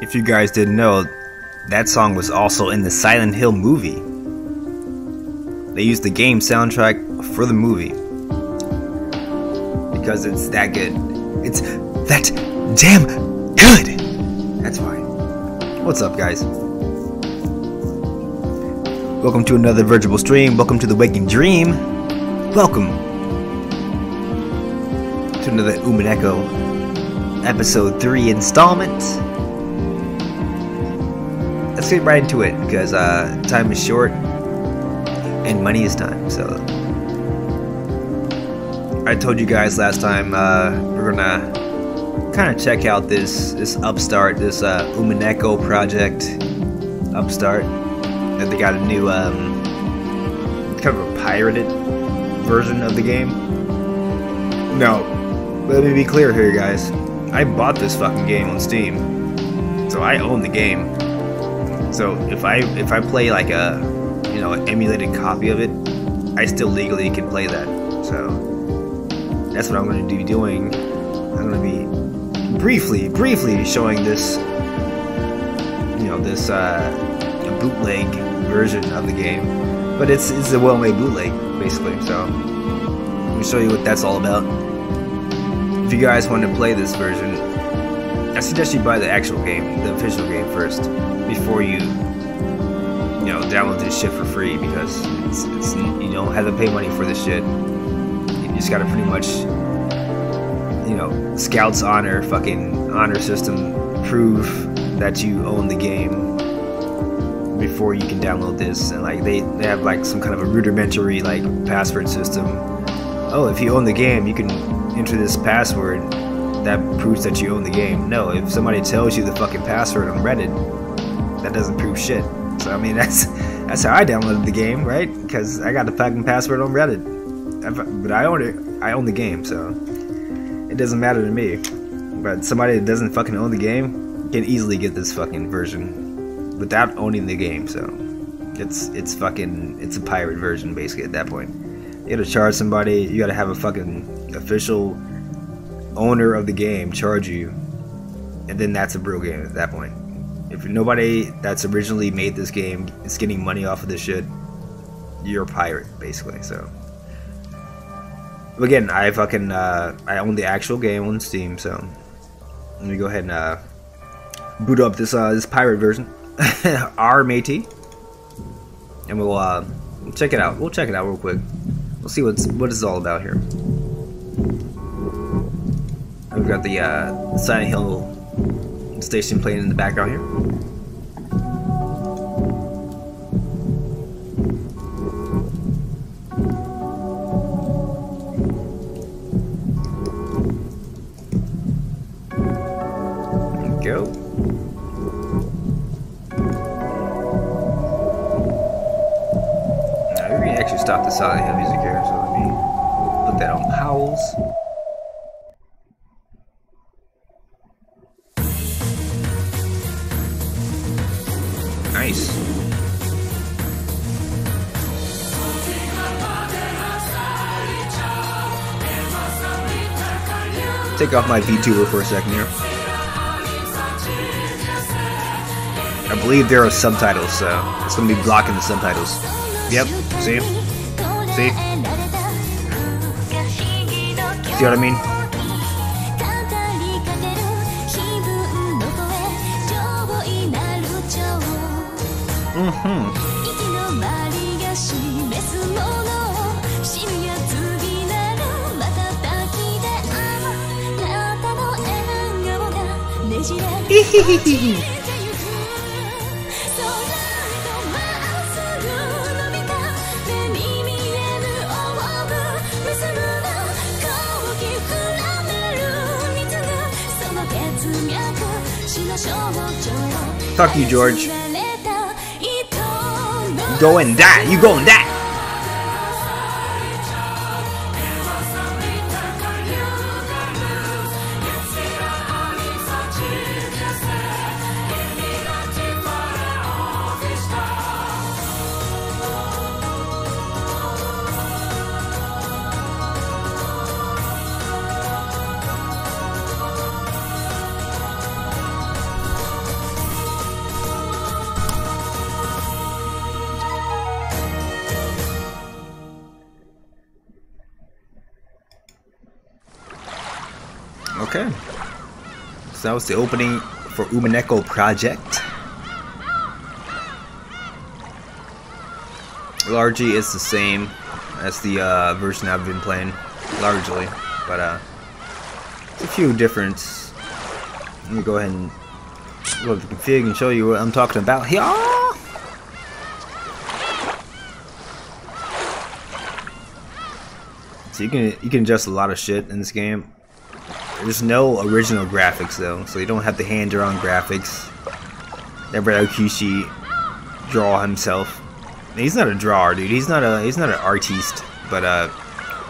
If you guys didn't know, that song was also in the Silent Hill movie. They used the game soundtrack for the movie because it's that good. It's that damn good. That's why. What's up, guys? Welcome to another Virtual stream. Welcome to the Waking Dream. Welcome to another Umineko episode 3 installment. Let's get right into it because time is short and money is time. So I told you guys last time we're gonna kind of check out this upstart, this Umineko project upstart. That they got a new kind of a pirated version of the game. Now, let me be clear here, guys. I bought this fucking game on Steam, so I own the game. So if I play like a an emulated copy of it, I still legally can play that. So that's what I'm going to be doing. I'm going to be briefly showing this this bootleg version of the game, but it's a well-made bootleg basically. So let me show you what that's all about. If you guys want to play this version, I suggest you buy the actual game, the official game first, before you download this shit for free, because it's you don't have to pay money for this shit. You just gotta pretty much Scouts honor system prove that you own the game before you can download this. And like they have like some kind of a rudimentary like password system. Oh, if you own the game, you can enter this password that proves that you own the game. No, if somebody tells you the fucking password on Reddit, that doesn't prove shit. So I mean, that's how I downloaded the game, right? Because I got the fucking password on Reddit. But I own it. I own the game, so it doesn't matter to me. But somebody that doesn't fucking own the game can easily get this fucking version without owning the game. So it's a pirate version basically at that point. You gotta charge somebody. You gotta have a fucking official owner of the game charge you, and then that's a real game at that point. If nobody that's originally made this game is getting money off of this shit, you're a pirate basically. So again, I own the actual game on Steam, so let me go ahead and boot up this pirate version, our matey, and we'll check it out. We'll check it out real quick. We'll see what it's all about here. We've got the Silent Hill station playing in the background here. There we go. Now we can actually stop the Silent Hill music here, so let me put that on pause. Nice. Take off my VTuber for a second here. I believe there are subtitles, so it's going to be blocking the subtitles. Yep, see? See? See what I mean? Fuck you, George. You go and die. You go and die. So that was the opening for Umineko Project. Largely it's the same as the version I've been playing, largely, but it's a few differences. Let me go ahead and go to the config and show you what I'm talking about here. So you can adjust a lot of shit in this game. There's no original graphics though, so you don't have to hand drawn graphics. Everybody Kishi draw himself. He's not a drawer, dude. He's not an artiste, but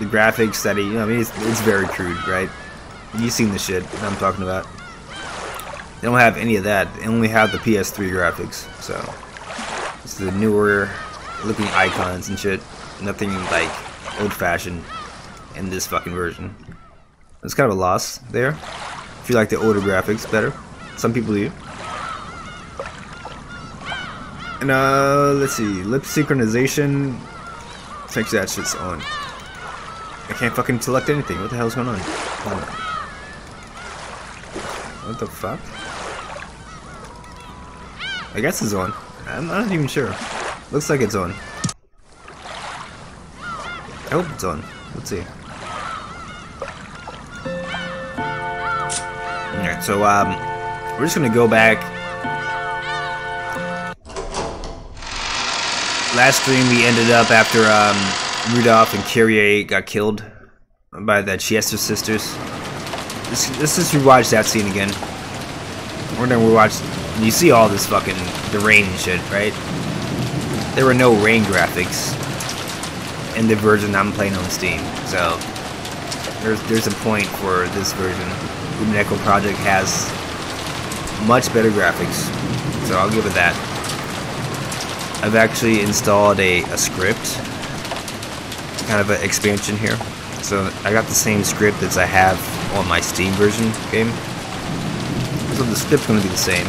the graphics that he, I mean, it's very crude, right? You've seen the shit that I'm talking about. They don't have any of that. They only have the PS3 graphics, so it's the newer looking icons and shit. Nothing like old-fashioned in this fucking version. It's kind of a loss there. If you like the older graphics better, some people do. And let's see, lip synchronization. Think that shit's on. I can't fucking select anything. What the hell's going on? What the fuck? I guess it's on. I'm not even sure. Looks like it's on. I hope it's on. Let's see. Alright, so we're just gonna go back. Last stream we ended up after Rudolph and Kyrie got killed by the Chiesa sisters. Let's just rewatch that scene again. We're gonna rewatch. You see all this fucking the rain and shit, right? There were no rain graphics in the version I'm playing on Steam, so there's a point for this version. Umineko Project has much better graphics, so I'll give it that. I've actually installed a script, kind of an expansion here. So I got the same script as I have on my Steam version game. So the script's going to be the same.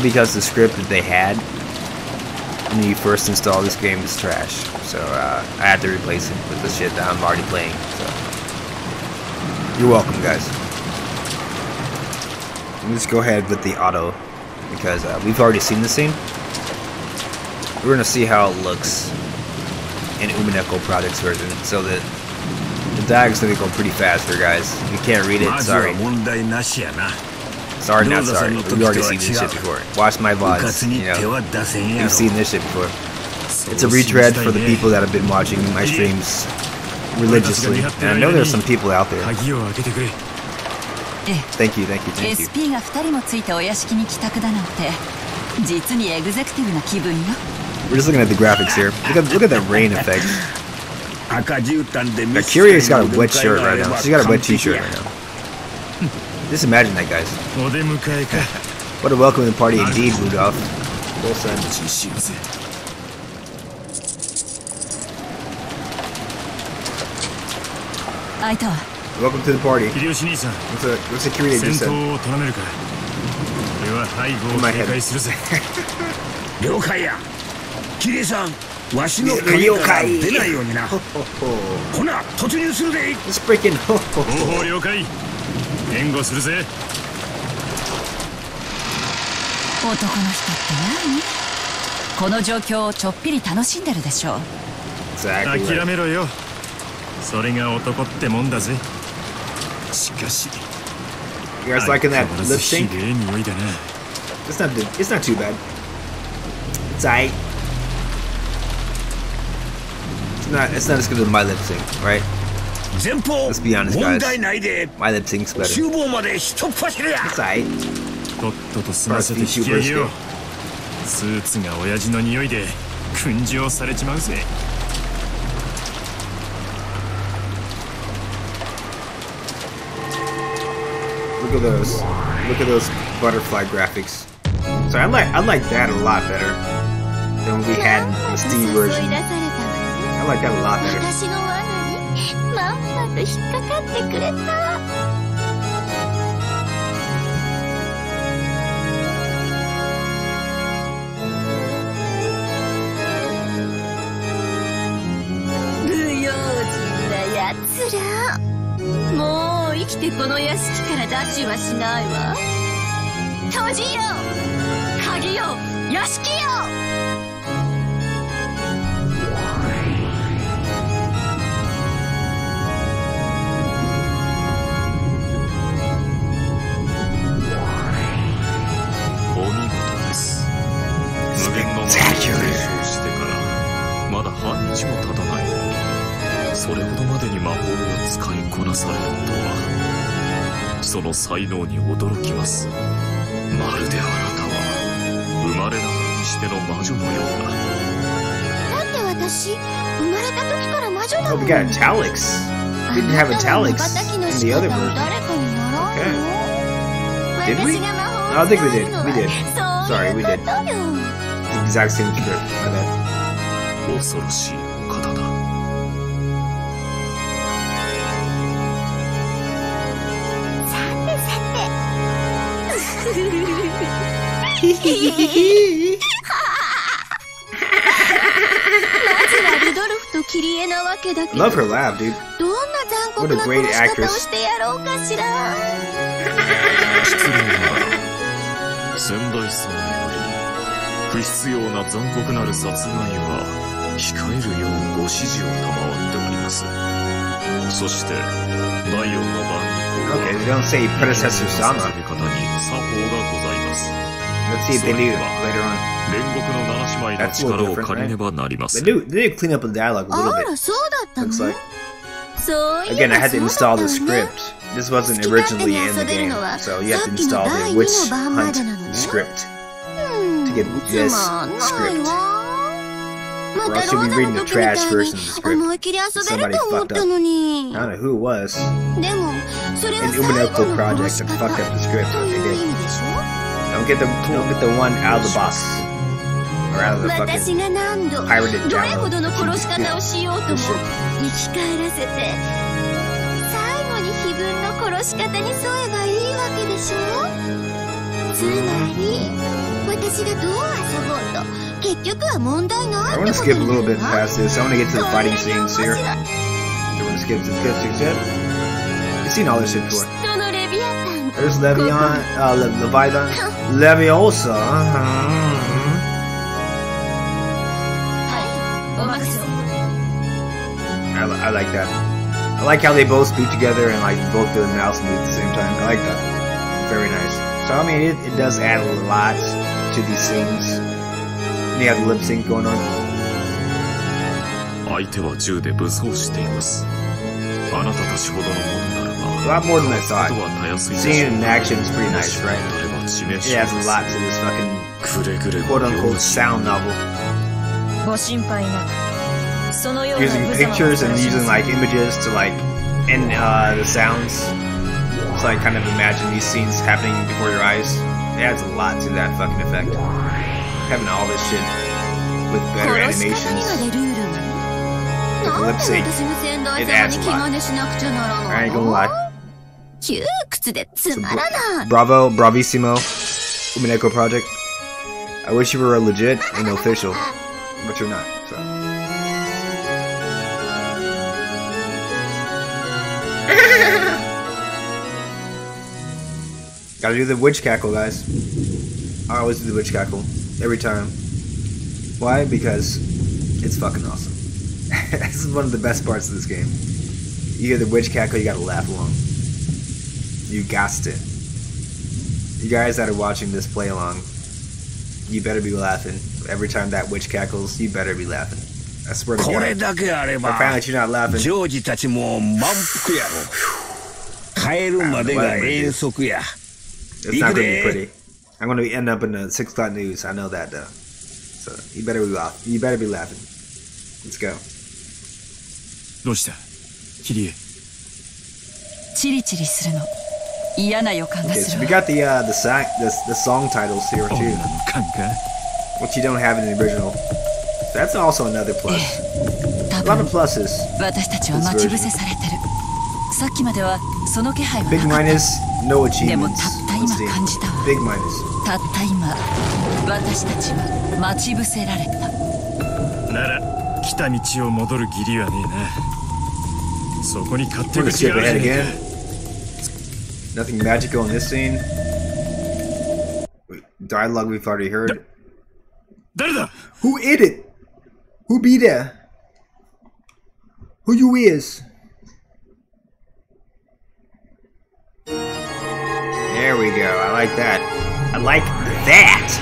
Because the script that they had when you first install this game is trash. So I had to replace it with the shit that I'm already playing. So you're welcome, guys. Let's go ahead with the auto, because we've already seen the scene. We're gonna see how it looks in Umineko Project's version. So the dialog's gonna go pretty fast here, guys. If you can't read it, sorry. Sorry, not sorry. We've already seen this shit before. Watch my VODs, you know. You've seen this shit before. It's a retread for the people that have been watching my streams religiously. And I know there's some people out there. Thank you, thank you, thank you. We're just looking at the graphics here. Look at that rain effect. Kyria's got a wet shirt right now. She's got a wet t-shirt right now. Just imagine that, guys. What a welcoming party indeed, Rudolph. Well said. Welcome to the party. What's a Kyria just said? In my head. Let's freaking You guys liking that lip sync? It's not too bad. It's alright. It's not as good as my lip sync, right? Let's be honest, guys. My lip sync's better. It's alright. Must be super skill. Look at those butterfly graphics. So I like that a lot better than we had in the Steam version. I like that a lot better. ってこの屋敷から脱はしないわ。閉じよ鍵よ屋敷よ。お見事です。無限の魔法を継承してからまだ半日も経たないのに、それほどまでに魔法を使いこなされるとは、その才能に驚きます。まるであなたは生まれながらにしての魔女のような。だって私生まれた時から魔女だもん。Oh, we got italics. We didn't have italics in the other version. Okay. Did we? I don't think we did. We did. Sorry, we did. The exact same script. My bad. 恐ろしいお方だ。Love her laugh, dude. どんな残酷な殺し方をしてやろうかしら。失礼ながら先代様より不必要な残酷なる殺害は控えるようご指示を賜っております。そして第4の番以降は Okay, they don't say predecessor Sama. 捧げ方に作法がございます。 Let's see if they do later on. 煉獄の七姉妹の力を借りねばなりません。 They did clean up the dialogue a little あ bit. らそうだったの。 Looks like. そういえ Again, I ば had to そうだ install った the わね。 script. This wasn't originally in the game, so you have to install the Witch Hunt script to get this つまんない script. わ。 Or ま else た you'll ロ be ーザ reading の the 時みた trash い version of the に script. 思い切り遊べると思ったのに。 I don't know who it was. でもそれは An 最後 Umineko の project 殺し that 方 fucked up the script. と They いう意 did. 味でしょ。 Don't get the one out of the box. Or out of the 私 fucking が何度 pirated どれほどの download. 殺し方をしようとも生き返らせて最後に碑文の殺し方に添えばいいわけでしょ。つまり私がどう遊ぼうと結局は問題ない I っ want て to こと skip a にな little る bit わ。 past this. I want to get to the そ fighting れに面 scenes 白 here. い。 You want to skip to the cutscenes yet? You've seen all this shit before. 人のレビアタン。 There's Levion, Leviathan, Leviosa. はい、お任せを。I like that. I like how they both speak together and like both the mouse move at the same time. I like that. It's very nice. So I mean, it does add a lot to these scenes. And you have lip sync going on. 相手は銃で武装しています。あなたたちほどのものならば A lot more than I thought. ことはたやすいでしょう。 Seeing it in action is pretty nice, right? あれば致命 It 傷 adds で a す。 lot to this fucking くれぐれも quote よ unquote ろしい。 sound novel. ご心配なく。そのような Using 無様な pictures and 殺し using 方 like images to like and the sounds. So like kind of imagine these scenes happening before your eyes. It adds a lot to that fucking effect. Having all this shit with better 殺し方にま animations. でルールがね。なんで私も先代様に気兼ねしなくちゃなら I ない ain't gonna の lie. 窮屈でつ So まらない。 bravo, bravissimo, Umineko project. I wish you were a legit and official, but you're not. So. Gotta do the witch cackle, guys. I always do the witch cackle every time. Why? Because it's fucking awesome. This is one of the best parts of this game. You hear the witch cackle, you gotta laugh along. You got to. You guys that are watching this play along, you better be laughing. Every time that witch cackles, you better be laughing. I swear to これ God. だけあれ I ば found that you're not laughing. ジョージたちも満腹やろ。帰るまでが遠足や。 It's not gonna be pretty. I'm gonna end up in the 6 o'clock news. I know that though. So you better be laughing. You better be laughing. Let's go. どうしたキリエ。チリチリするの嫌な予感が Okay, す so る we わ。 got the song titles here 女 too, の勘か。 which you don't have in the original. So that's also another plus. 多 A lot 分 of pluses. 私たちは待ち伏せされてる。さっきまではその気配は Big なかった minus, no でも achievements. たった Let's 今 see. 感じたわ。 Big minus. たった今私たちは待ち伏せられた。なら来た道を戻る義理はねえな。そこに勝手 We're gonna 口 skip がある ahead じゃねえ again. か。Nothing magical in this scene. Dialogue we've already heard. Who is it? Who be there? Who you is? There we go. I like that. I like that.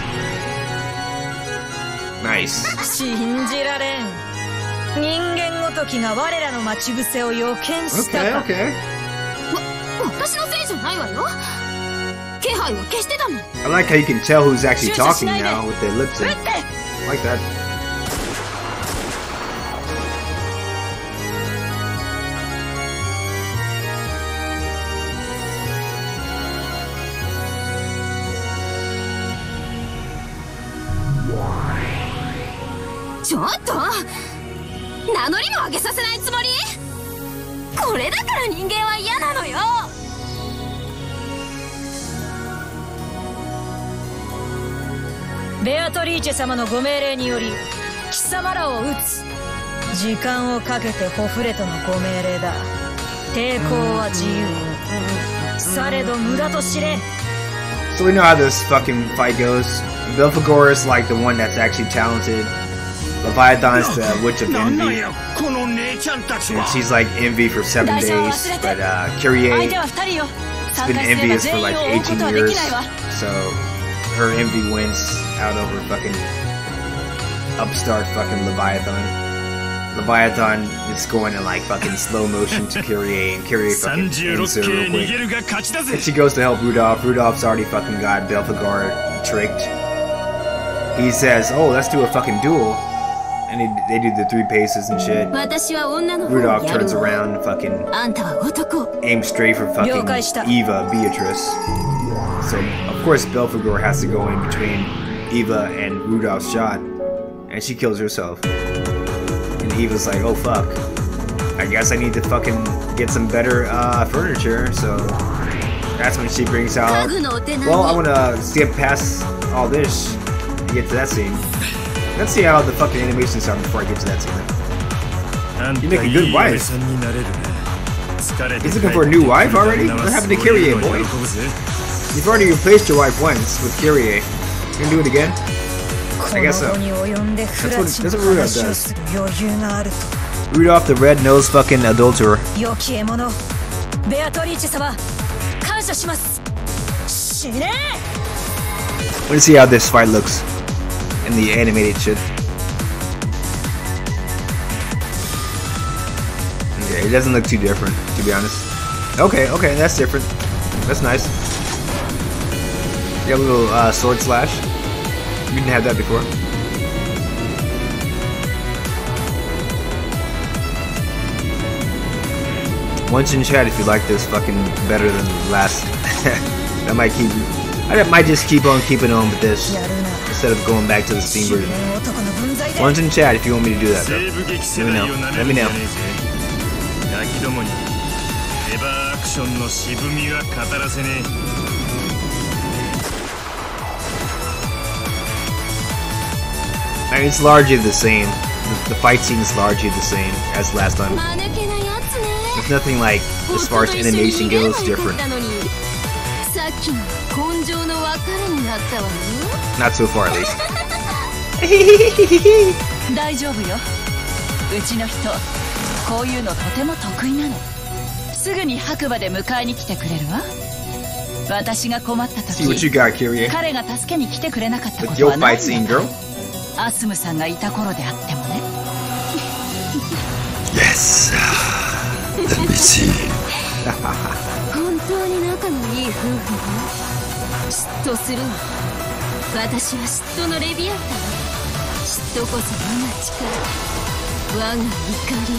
Nice. 信じられん。人間ごときが我らの待ち伏せを予見したか。Okay, okay. 私のせいじゃないわよ。気配を消してたもん。 I like how you can tell who's actually talking now with their lips in. I like that. ちょっと名乗りも上げさせないつもり？これだから人間は嫌なのよ。ベアトリーチェ様のご命令により貴様らを撃つ。時間をかけてホフレトのご命令だ。抵抗は自由。されど無駄と知れ。 So we know how this fucking fight goes. Belphegor is like the one that's actually talented. Leviathan's the Witch of Envy. And she's like envy for 7 days. But Kyrie has been envious for like 18 years. So her envy wins out over fucking upstart fucking Leviathan. Leviathan is going in like fucking slow motion to Kyrie, and Kyrie fucking ends her real quick. And she goes to help Rudolph. Rudolph's already fucking got Belphegor tricked. He says, "Oh, let's do a fucking duel." And they do the 3 paces and shit. Rudolph turns around and fucking aims straight for fucking Eva, Beatrice. So, of course, Belphegor has to go in between Eva and Rudolph's shot. And she kills herself. And Eva's like, oh fuck. I guess I need to fucking get some better furniture. So, that's when she brings out... Well, I want to skip past all this and get to that scene. Let's see how the fucking animation sounds before I get to that scene. You make a good wife. He's looking for a new wife already? What happened to Kyrie, boy? You've already replaced your wife once with Kyrie. You gonna do it again? I guess so. That's what Rudolph does. Rudolph the red-nosed fucking adulterer. Let's see how this fight looks. And the animated shit. Okay, it doesn't look too different, to be honest. Okay, that's different. That's nice. You got a little sword slash. We didn't have that before. Once in chat if you like this fucking better than last. I might just keep on keeping on with this instead of going back to the Steam version. One's in chat if you want me to do that, though. Let me know. Let me know. I mean, it's largely the same. The fight scene is largely the same as last time. There's nothing like, as far as animation goes, different. Not so far, at least. 大丈夫よ。うちの人、こういうのとても得意なの。すぐに白馬で迎えに来てくれるわ。私が困った時、彼が助けに来てくれなかったことはないんだ。アスムさんがいた頃であってもね。Yes. Let me see. 本当に仲のいい夫婦ね。嫉妬するわ。私は嫉妬のレビアンタン。嫉妬こそ我が力、我が怒り、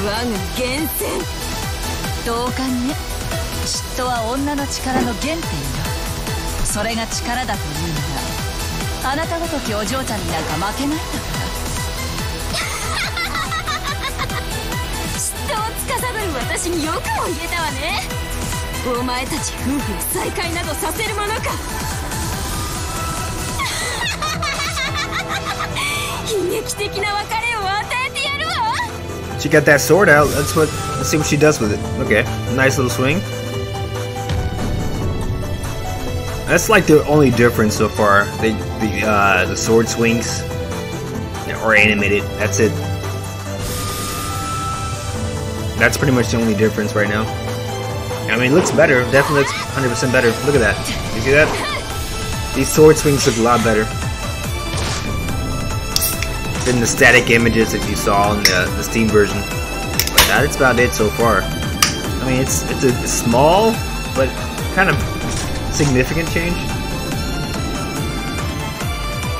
我が源泉。同感ね。嫉妬は女の力の原点よ。それが力だというなら、あなたごときお嬢ちゃんになんか負けないんだから。嫉妬を司る私によくも言えたわね。お前たち夫婦の再会などさせるものか。悲劇的な別れを与えてやるわ。 She got that sword out. Let's see what she does with it. Okay, nice little swing. That's like the only difference so far. The sword swings are animated. That's it. That's pretty much the only difference right now. I mean, it looks better. Definitely looks 100% better. Look at that. You see that? These sword swings look a lot better than the static images that you saw in the Steam version. But that's about it so far. I mean, it's a small but kind of significant change.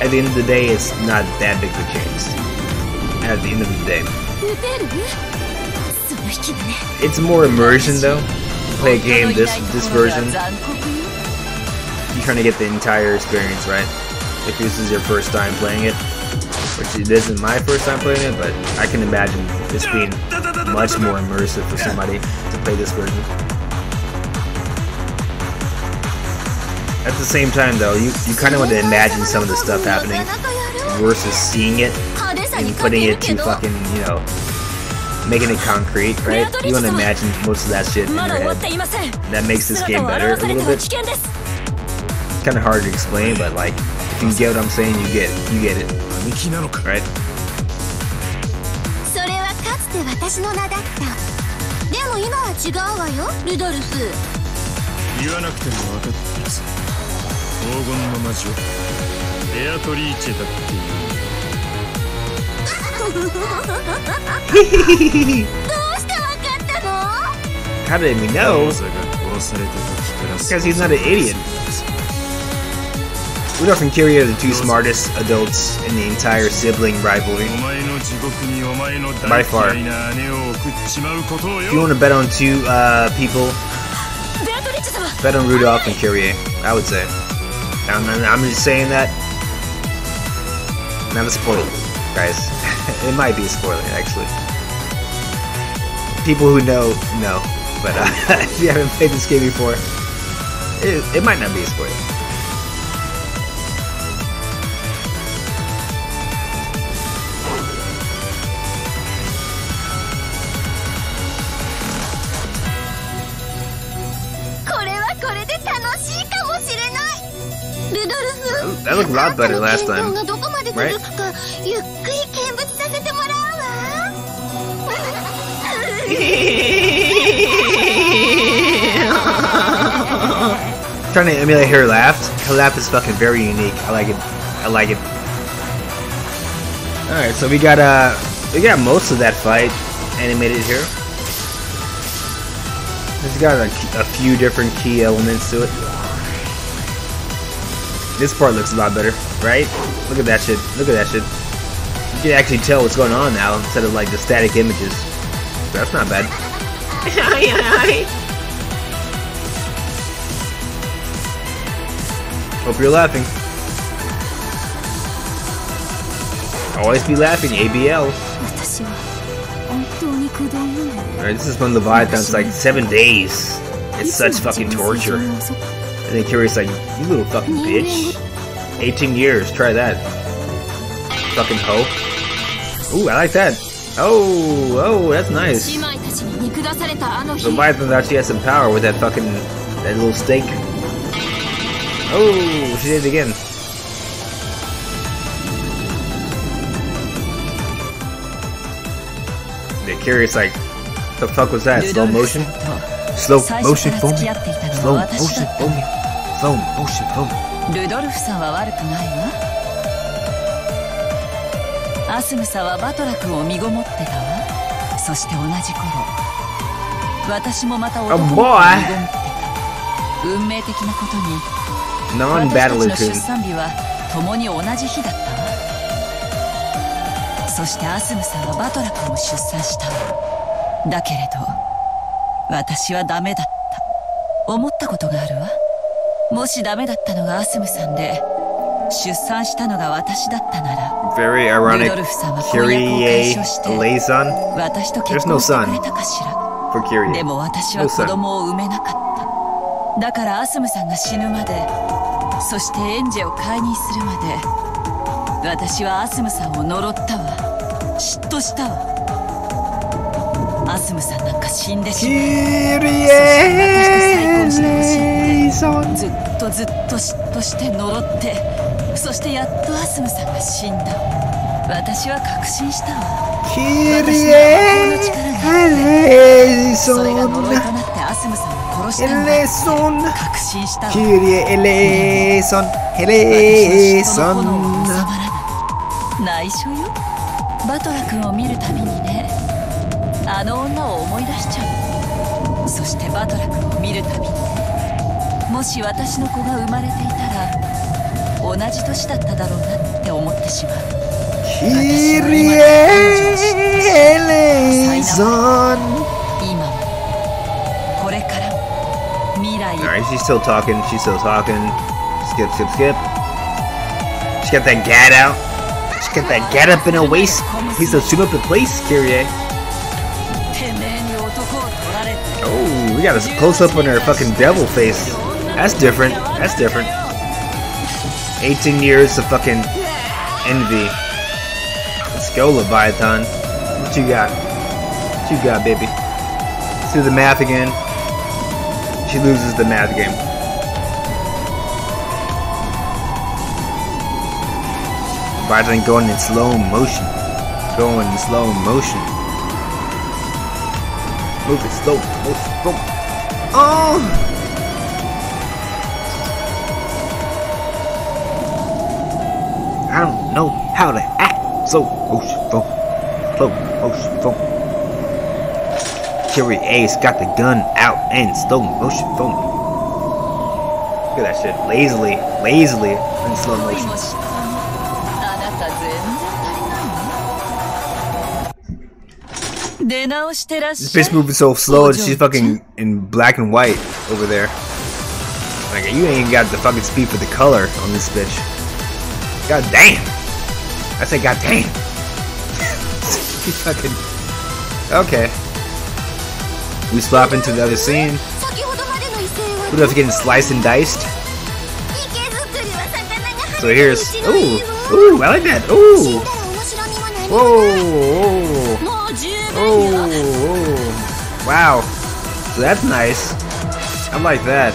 At the end of the day, it's not that big of a change. At the end of the day, it's more immersion though. You play a game this version, you're trying to get the entire experience, right? If this is your first time playing it, which it isn't my first time playing it, but I can imagine this being much more immersive for somebody to play this version. At the same time though, you kind of want to imagine some of the stuff happening versus seeing it and putting it to fucking, you know, making it concrete, right? You want to imagine most of that shit in your head. That makes this game better a little bit. It's kind of hard to explain, but like, if you get what I'm saying, you get it, right? How did we know? Because he's not an idiot. Rudolph and Kiria are the two smartest adults in the entire sibling rivalry. By far. If you want to bet on two people, bet on Rudolph and Kiria, I would say. I'm just saying that. Not a spoiler, guys. It might be a spoiler, actually. People who know. But if you haven't played this game before, it might not be a spoiler. That looked a lot better last time, right? Trying to emulate her laugh. Her laugh is fucking very unique. I like it. Alright, so we got most of that fight animated here. It's got a few different key elements to it. This part looks a lot better, right? Look at that shit. You can actually tell what's going on now instead of like the static images. That's not bad. Hope you're laughing. Always be laughing, ABL. Alright, this is when Leviathan's like 7 days. It's such fucking torture. And then Kiria's like, you little fucking bitch. 18 years, try that. Fucking hoe. Ooh, I like that. Oh, that's nice. Leviathan actually has some power with that little stake. Oh, she did it again. The Kiria's like, the fuck was that? Slow motion? Slow motion for me. Slow motion for me. Slow motion for me. ルドルフさんは悪くないわ。アスムサはバトラ君を身ごもってたわ。そして同じ頃、私もまた男の子を身ごもってた。運命的なことに、私たちの出産日は共に同じ日だったわ。そしてアスムさんはバトラ君を出産したわ。だけれど、私はダメだった。思ったことがあるわ。もしダメだったのがアスムさんで、出産したのが私だったなら、Very ironic. ルドルフさんは婚約を解消して、 son. 私と結婚してくれたかしら。でも私は子供を産めなかった。だからアスムさんが死ぬまで、そしてエンジェを解任するまで、私はアスムさんを呪ったわ。嫉妬したわ。アスムさんなんか死んでしまう。ずっとずっと嫉妬して呪って、そしてやっとアスムさんが死んだ。私は確信したわ。私には魔法の力があって、それが呪いとなってアスムさんを殺したんだって確信したわ。私の嫉妬の炎も収まらない。内緒よ。バトラ君を見るたびにね、あの女を思い出しちゃう。そしてバトラ君を見るたびに、もし私の子が生まれていたら同じ年だっただろうなって思ってしまう。キリエレソン。今もこれからも未来。 Alright, she's still talking. She's still talking. Skip, skip, skip. She got that gat out. She got that gat up in her waist. He's a shoot up in place, Kyrie. Oh, we got a close up on her fucking devil face. That's different. That's different. 18 years of fucking envy. Let's go, Leviathan. What you got? What you got, baby? Let's do the math again. She loses the math game. Leviathan going in slow motion. Going in slow motion. Move it slow. Oh! I don't know how to act. Slow motion phone. Kyrie Ace got the gun out and slow motion phone. Look at that shit. Lazily in slow motion. This bitch moving so slow and she's fucking in black and white over there. Like, you ain't even got the fucking speed for the color on this bitch. God damn. I said god damn. You fucking... Okay. We swap into the other scene. What else getting sliced and diced? So here's... Ooh, I like that. Ooh. Whoa. Oh, wow. So that's nice. I like that.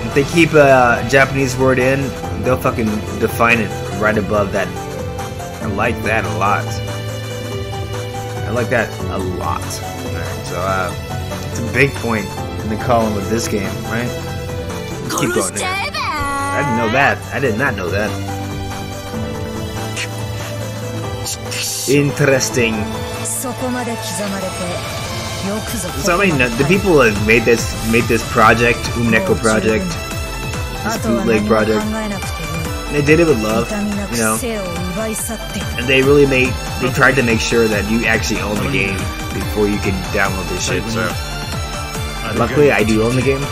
If they keep a Japanese word in, they'll fucking define it right above that. I like that a lot. I like that a lot. Alright, so it's a big point in the column of this game, right? Let's keep going there. I didn't know that. I did not know that. Interesting. So I mean, the people that made this project, Umineko project, this bootleg project, they did it with love, you know, and they tried to make sure that you actually own the game before you can download this shit. So luckily, I do own the game.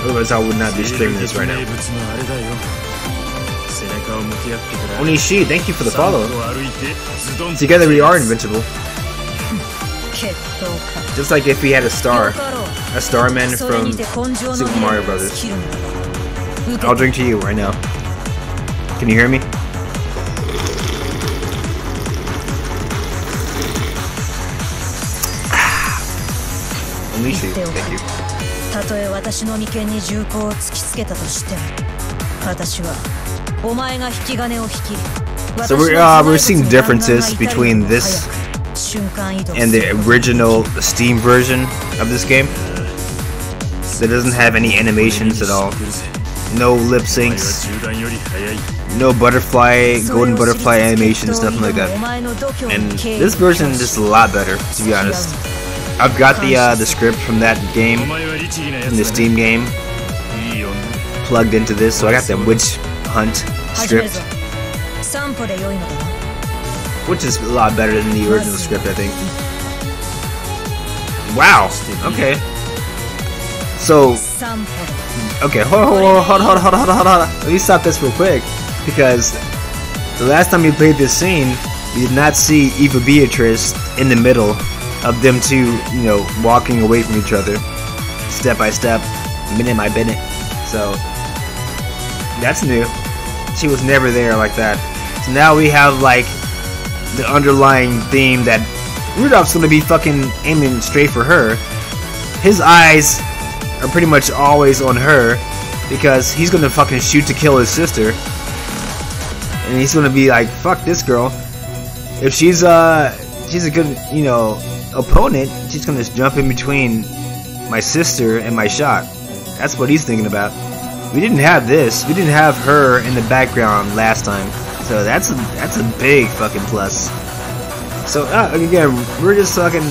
Otherwise, I would not be streaming this right now. Onishi, thank you for the follow. Together we are invincible. Just like if we had a Starman from Super Mario Brothers. I'll drink to you right now. Can you hear me? Onishi, thank you. So we're seeing differences between this and the original Steam version of this game. It doesn't have any animations at all, no lip syncs, no butterfly, golden butterfly animations, nothing like that. And this version is just a lot better, to be honest. I've got the script from that game, from the Steam game, plugged into this, so I got the witch hunt script, which is a lot better than the original script, I think. Wow. Okay. So, okay, hold on. Let me stop this real quick, because the last time we played this scene, we did not see Eva Beatrice in the middle of them two, you know, walking away from each other, step by step, minute by minute. So that's new. She was never there like that. So now we have like the underlying theme that Rudolph's gonna be fucking aiming straight for her. His eyes are pretty much always on her because he's gonna fucking shoot to kill his sister. And he's gonna be like, fuck this girl. If she's a good, you know, opponent, she's gonna just jump in between my sister and my shot. That's what he's thinking about. We didn't have this. We didn't have her in the background last time. So that's a big fucking plus. So again, we're just fucking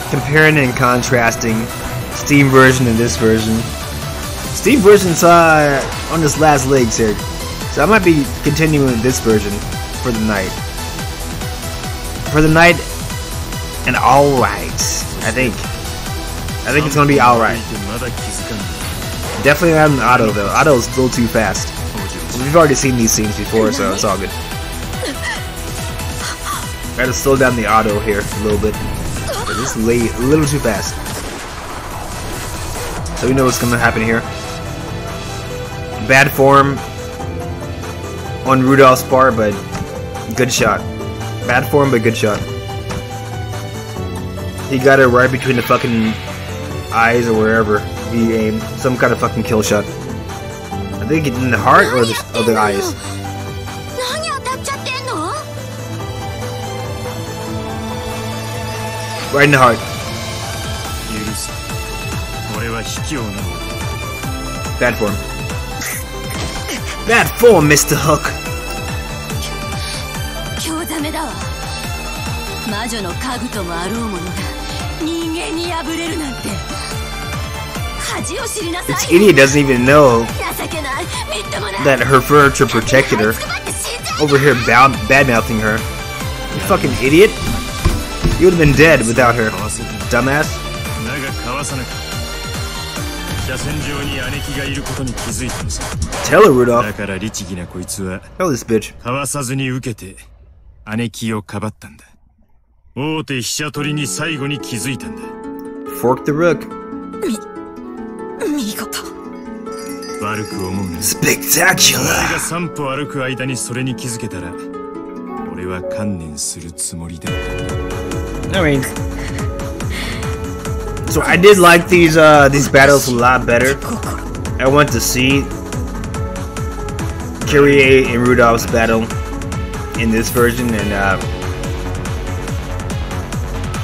comparing and contrasting Steam version and this version. Steam version's on this last legs here. So I might be continuing with this version for the night. For the night, and alright. I think it's gonna be alright. Definitely not an auto though. Auto's a little too fast. We've already seen these scenes before, so it's all good. Gotta slow down the auto here a little bit. This is a little too fast. So we know what's gonna happen here. Bad form on Rudolph's part, but good shot. Bad form, but good shot. He got it right between the fucking eyes or wherever he aimed. Some kind of fucking kill shot. I think it's in the heart or the other eyes. Right in the heart. Bad form. Bad form, Mr. Hook. This idiot doesn't even know that her furniture protected her. Over here bad-mouthing her. You fucking idiot. You would have been dead without her. Dumbass. Tell her, Rudolph. Tell this bitch. Fork the rook. Spectacular. I mean, so I did like these battles a lot better. I want to see Kyrie and Rudolph's battle in this version, and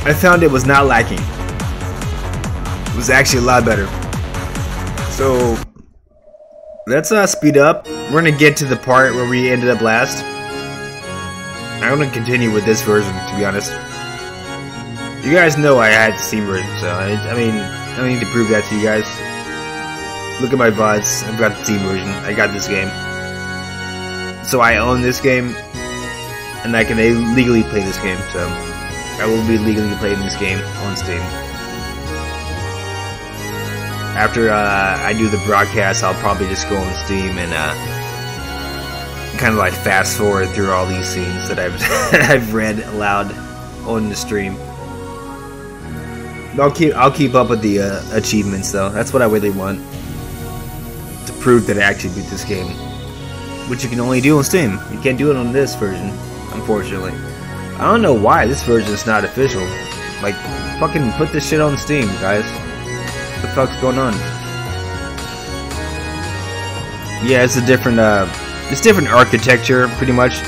I found it was not lacking. It was actually a lot better. So let's speed up. We're gonna get to the part where we ended up last. I'm gonna continue with this version, to be honest. You guys know I had the Steam version, so I mean, I don't need to prove that to you guys. Look at my VODs. I've got the Steam version. I got this game. So I own this game, and I can legally play this game, so I will be legally playing this game on Steam. After I do the broadcast, I'll probably just go on Steam and kind of like fast forward through all these scenes that I've read aloud on the stream. I'll keep up with the achievements though. That's what I really want, to prove that I actually beat this game, which you can only do on Steam. You can't do it on this version, unfortunately. I don't know why this version is not official. Like, fucking put this shit on Steam, guys. What the fuck's going on? Yeah, it's a different architecture, pretty much.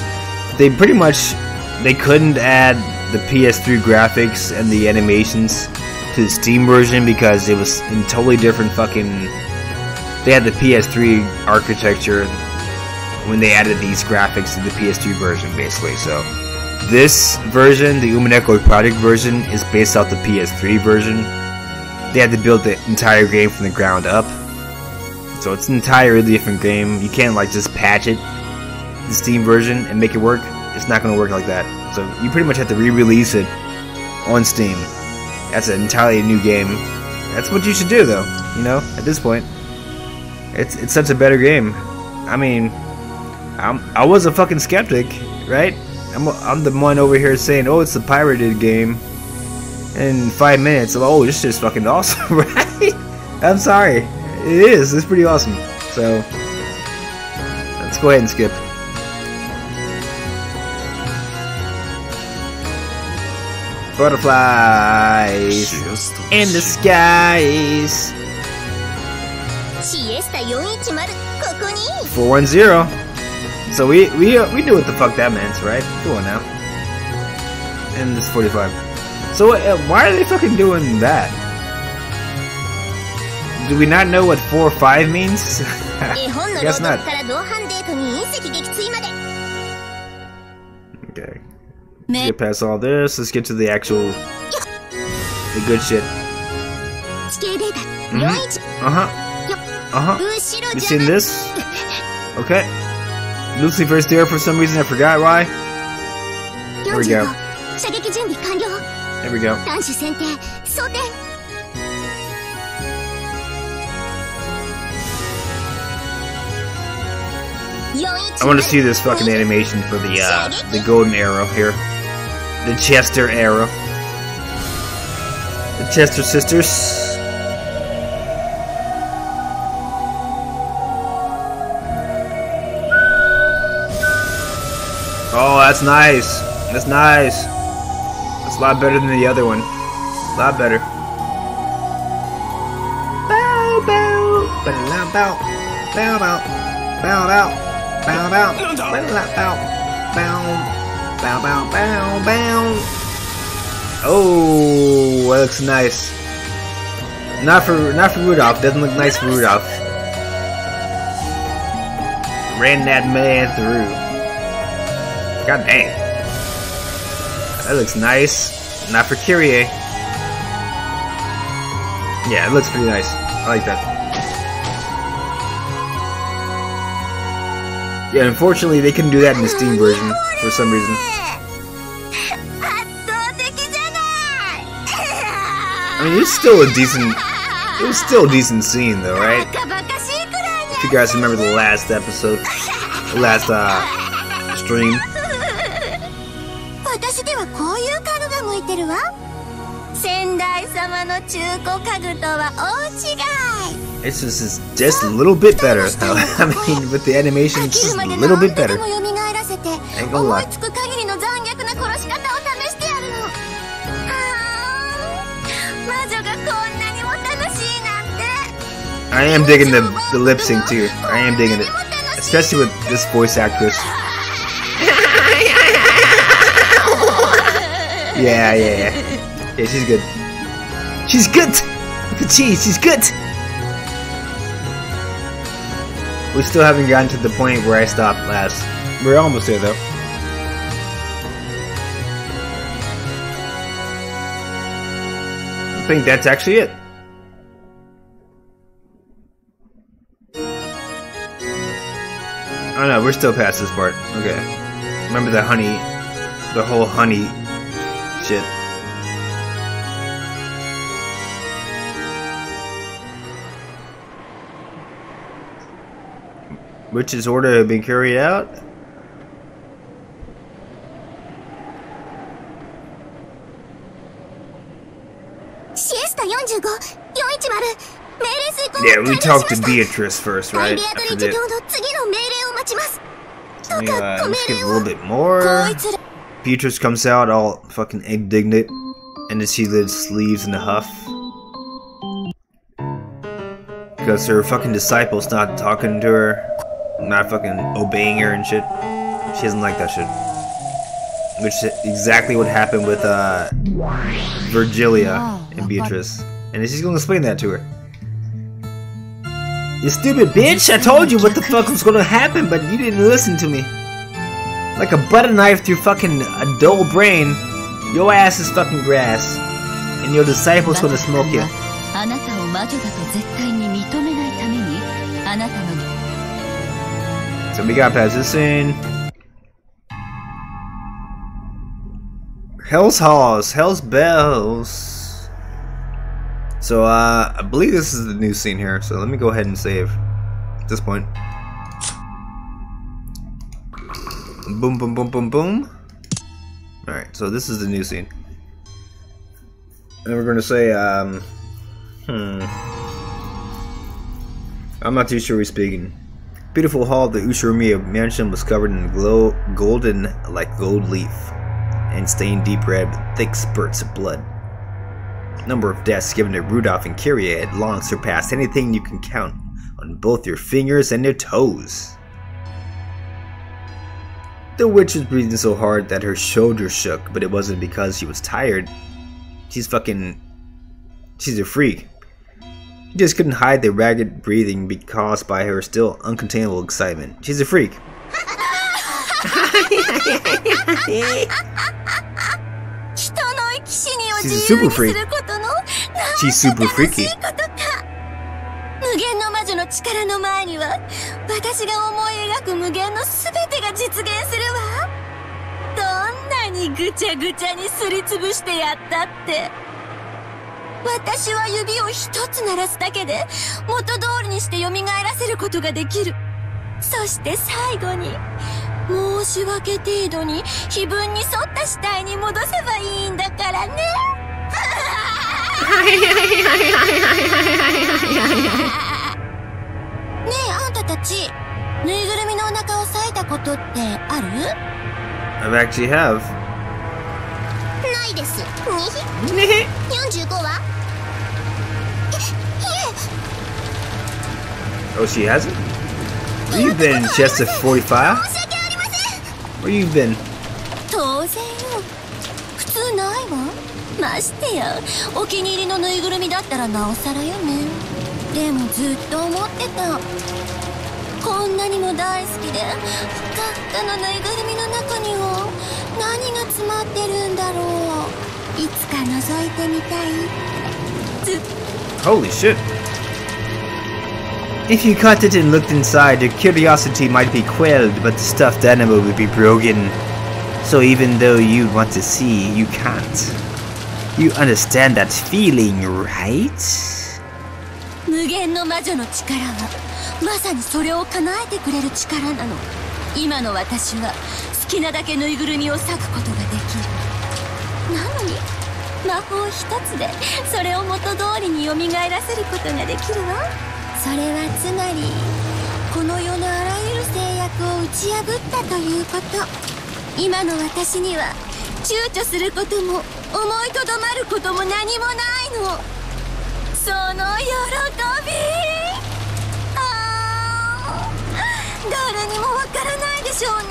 They couldn't add the PS3 graphics and the animations to the Steam version because it was in totally different fucking. They had the PS3 architecture when they added these graphics to the PS3 version, basically. So this version, the Umineko Project version, is based off the PS3 version. They had to build the entire game from the ground up, so it's an entirely different game. You can't like just patch it, the Steam version, and make it work. It's not going to work like that. So you pretty much have to re-release it on Steam. That's an entirely new game. That's what you should do, though. You know, at this point, it's such a better game. I mean, I was a fucking skeptic, right? I'm the one over here saying, oh, it's a pirated game. In 5 minutes, oh, this shit's fucking awesome, right? I'm sorry, it is. It's pretty awesome. So let's go ahead and skip. Butterflies in the skies. 410. So we knew what the fuck that meant, right? Come on now. And this 45. So why are they fucking doing that? Do we not know what 4 or 5 means? Guess not. Okay. Let's get past all this. Let's get to the actual, the good shit. You seen this? Okay. Lucifer's there for some reason. I forgot why. There we go. There we go. I want to see this fucking animation for the golden arrow here. The Chester arrow. The Chester sisters. Oh, that's nice. That's nice. That's a lot better than the other one. A lot better. Bow bow. Bow bow. Bow bow. Bow bow. Bow bow. Bow bow. Bow bow. Bow bow. Oh, that looks nice. Not for Rudolph. Doesn't look nice for Rudolph. Ran that man through. God dang. That looks nice. Not for Kyrie. Yeah, it looks pretty nice. I like that. Yeah, unfortunately they couldn't do that in the Steam version for some reason. I mean, it's still a decent. It was still a decent scene, though, right? If you guys remember the last episode, the last stream. It's just a little bit better. I mean, with the animation, it's just a little bit better. Ain't gonna lie. I am digging the lip sync too. I am digging it, especially with this voice actress. Yeah, she's good. She's good. Look at she's good. We still haven't gotten to the point where I stopped last. We're almost there though. I think that's actually it. Oh no, we're still past this part. Okay. Remember the honey, the whole honey shit. Witch's order have been carried out. Yeah, we talked to Beatrice first, right? I forget. Let's get a little bit more. Beatrice comes out all fucking indignant, and then she leaves in a huff. Because her fucking disciple's not talking to her, not fucking obeying her and shit. She doesn't like that shit. Which is exactly what happened with Virgilia and Beatrice. And she's gonna explain that to her. You stupid bitch! I told you what the fuck was gonna happen, but you didn't listen to me. Like a butter knife through fucking a dull brain, your ass is fucking grass. And your disciple's gonna smoke you. So we got past this scene. Hell's Halls, Hell's Bells. So I believe this is the new scene here, so let me go ahead and save at this point. Boom, boom, boom, boom, boom. Alright, so this is the new scene. And we're gonna say, I'm not too sure who's speaking. Beautiful hall of the Ushiromiya mansion was covered in golden, like gold leaf. and stained deep red with thick spurts of blood. The number of deaths given to Rudolph and Kyrie had long surpassed anything you can count on both your fingers and your toes. The witch was breathing so hard that her shoulders shook, but it wasn't because she was tired. She's a freak. She just couldn't hide the ragged breathing caused by her still uncontainable excitement. She's a freak. She's a super freak. She's super freaky. 無限の魔女の力の前には私が思い描く無限の全てが実現するわ。どんなにぐちゃぐちゃにすりつぶしてやったって私は指を一つ鳴らすだけで元通りにして蘇らせることができる。そして最後に申し訳程度に碑文に沿った死体に戻せばいいんだからね。ねえあんたたちぬいぐるみのお腹を裂いたことってある？ I actually have. ないです。45は？Oh, she hasn't? Where you been, Chester 45? Where you been? 当然よ。普通ないわ。ましてやお気に入りのぬいぐるみだったらなおさらよね。でもずっと思ってた。こんなにも大好きでふかふかのぬいぐるみの中には何が詰まってるんだろう。いつか覗いてみたい。Holy shit. If you cut it and looked inside, your curiosity might be quelled, but the stuffed animal would be broken. So even though you want to see, you can't. You understand that feeling, right? 無限の魔女の力はまさにそれを叶えてくれる力なの。今の私は好きなだけぬいぐるみを裂くことができる。なのに魔法一つでそれを元通りに蘇らせることができるわ。それはつまりこの世のあらゆる制約を打ち破ったということ。今の私には躊躇することも思いとどまることも何もないの。その喜び、誰にもわからないでしょうね。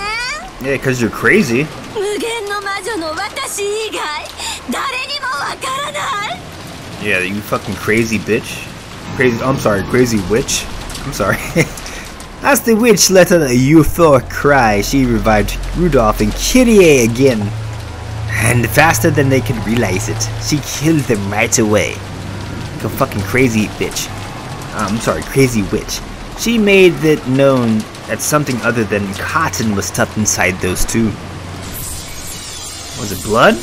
Yeah, because you're crazy. 無限の魔女の私以外誰にもわからない。 Yeah, you fucking crazy bitch. I'm sorry, crazy witch. I'm sorry. As the witch let out a euphoric cry, she revived Rudolph and Kyrie again. And faster than they could realize it, she killed them right away. Like a fucking crazy bitch. I'm sorry, crazy witch. She made it known that something other than cotton was stuffed inside those two. Was it blood?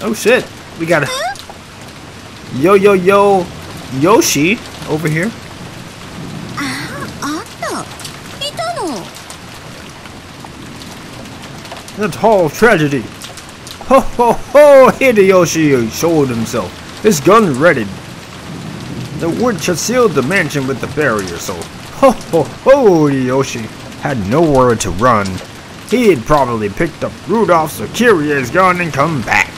Oh shit, we got a Yoshi over here. The tall tragedy. Ho ho ho! Hideyoshi showed himself, his gun ready. The witch had sealed the mansion with the barrier, so ho ho ho! Hideyoshi had nowhere to run. He had probably picked up Rudolph's or Kyrie's gun and come back.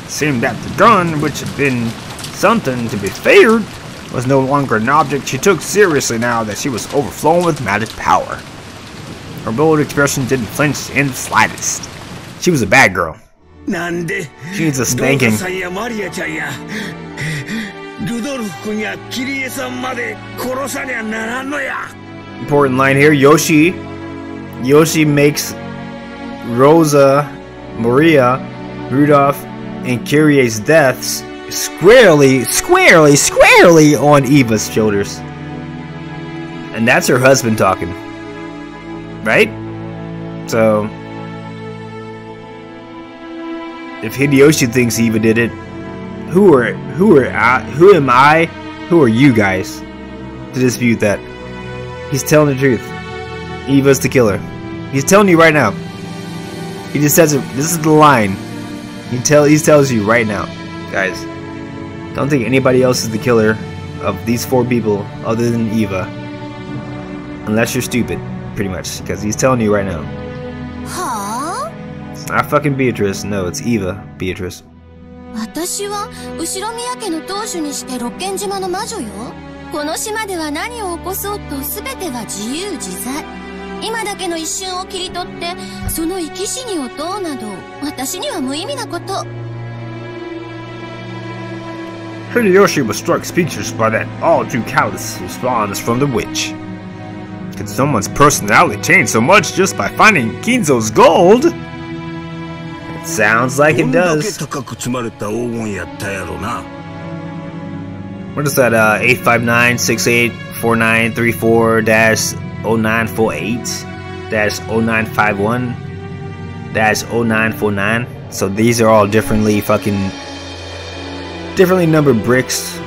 It seemed that the gun, which had been something to be feared, was no longer an object she took seriously now that she was overflowing with magic power. Her bold expression didn't flinch in the slightest. She was a bad girl. She needs a spanking. Important line here, Yoshi makes Rosa, Maria, Rudolph, and Kyrie's deaths squarely on Eva's shoulders. And that's her husband talking. Right? So if Hideyoshi thinks Eva did it, who am I? Who are you guys to dispute that? He's telling the truth. Eva's the killer. He's telling you right now. He just says it. This is the line. He tells you right now, guys. Don't think anybody else is the killer of these four people other than Eva. Unless you're stupid, pretty much, because he's telling you right now. Huh? It's not fucking Beatrice. No, it's Eva Beatrice. 私は後ろ宮家の当主にして六軒島の魔女よ。この島では何を起こそうと全ては自由自在。今だけの一瞬を切り取ってその生き死にを問うなど私には無意味なこと。Hideyoshi was struck speechless by that all too callous response from the witch. Could someone's personality change so much just by finding Kinzo's gold? It sounds like it does. What is that, 859-68-4934-0951-0949? So these are all differently numbered bricks.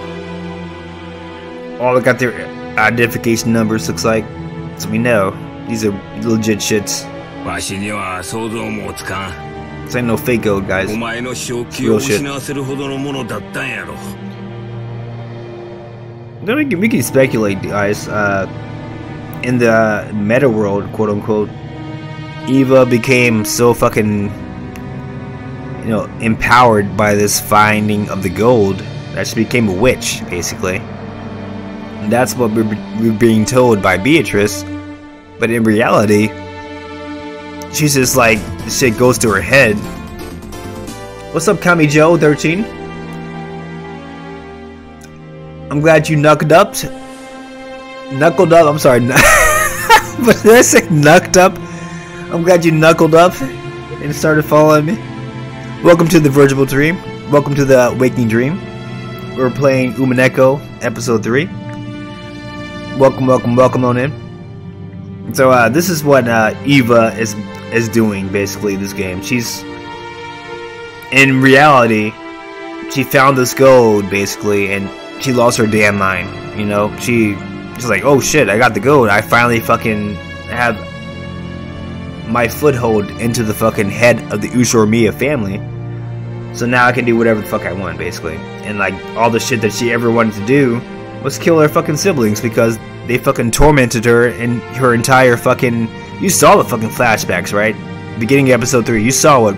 All got their identification numbers, looks like. So we know these are legit shits. This ain't no fake gold, guys. It's real shit. We can speculate, guys. In the meta world, quote unquote, Eva became so fucking, empowered by this finding of the gold that she became a witch, basically. And that's what we're being told by Beatrice. But in reality, she's just like, shit goes to her head. What's up, Kami Joe 13? I'm glad you knuckled up. I'm sorry. But did I say knucked up? I'm glad you knuckled up and started following me. Welcome to the Virtual Dream. Welcome to the Waking Dream. We're playing Umineko, episode 3. Welcome on in. So this is what Eva is doing basically this game. She's in reality, she found this gold basically, and she lost her damn mind. She's like, oh shit, I got the gold. I finally fucking have my foothold into the fucking head of the Ushormiya family. So now I can do whatever the fuck I want, basically. And like all the shit that she ever wanted to do was kill her fucking siblings because they fucking tormented her and her entire fucking... You saw the fucking flashbacks, right? Beginning of episode 3, you saw what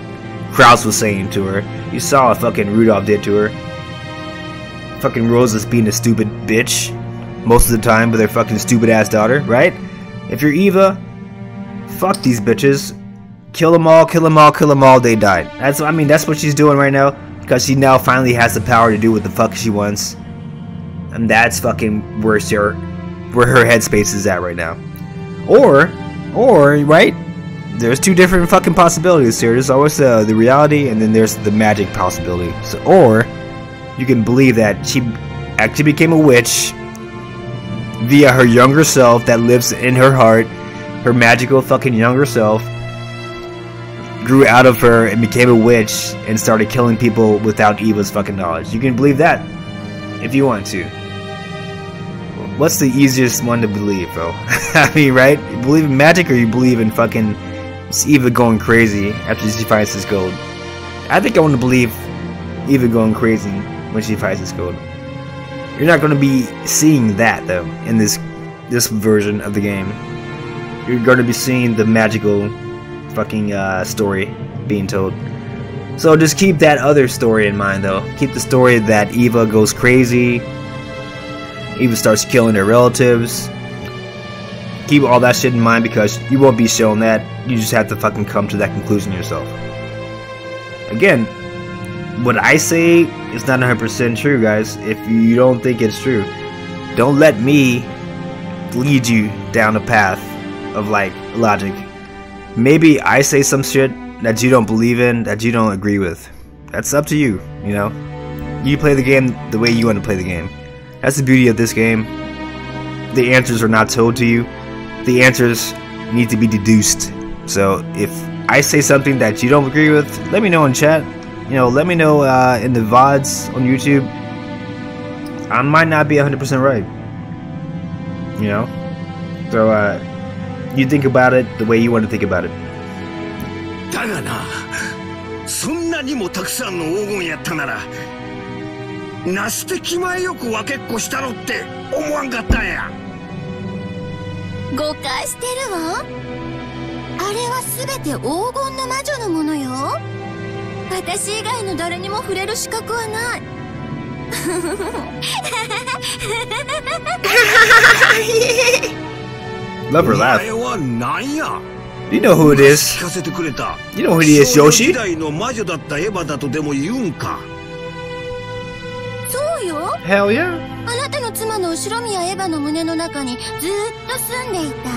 Kraus was saying to her. You saw what fucking Rudolph did to her. Fucking Rose is being a stupid bitch most of the time with her fucking stupid ass daughter, right? If you're Eva, fuck these bitches. Kill them all, they died. That's what she's doing right now, because she now finally has the power to do what the fuck she wants. And that's fucking where her headspace is at right now. Or, right? There's two different fucking possibilities here. There's always the reality, and then there's the magic possibility. So, or you can believe that she actually became a witch via her younger self that lives in her heart. Her magical fucking younger self grew out of her and became a witch and started killing people without Eva's fucking knowledge. You can believe that if you want to. What's the easiest one to believe, bro? I mean, right? You believe in magic or you believe in fucking Eva going crazy after she finds this gold? I think I want to believe Eva going crazy when she finds this gold. You're not going to be seeing that, though, in this version of the game. You're going to be seeing the magical fucking story being told. So just keep that other story in mind, though. Keep the story that Eva goes crazy. Eva starts killing her relatives. Keep all that shit in mind because you won't be shown that. You just have to fucking come to that conclusion yourself. Again, what I say is not 100% true, guys. If you don't think it's true, don't let me lead you down a path of like logic. Maybe I say some shit that you don't believe in, that you don't agree with. That's up to you, You play the game the way you want to play the game. That's the beauty of this game. The answers are not told to you. The answers need to be deduced. So if I say something that you don't agree with, let me know in chat. Let me know in the VODs on YouTube. I might not be 100% right. So you think about it the way you want to think about it. だがな、そんなにもたくさんの黄金やったなら、なして気前よく分けっこしたのって思わんかったんや。誤解してるわ。あれは全て黄金の魔女のものよ。私以外の誰にも触れる資格はない。Love her laugh. You know who it is. You know who he is, Yoshi. そうよ。Hell yeah. あなたの妻の後宮エヴァの胸の中にずっと住んでいた。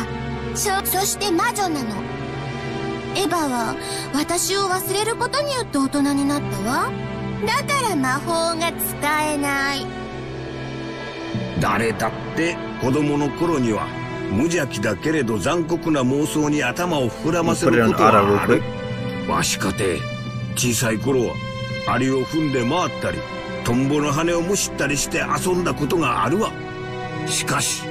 そして魔女なの。エヴァは私を忘れることによって大人になったわ。だから魔法が使えない。誰だって子供の頃には無邪気だけれど残酷な妄想に頭を膨らませることがある。わしかて小さい頃はアリを踏んで回ったりトンボの羽をむしったりして遊んだことがあるわ。しかし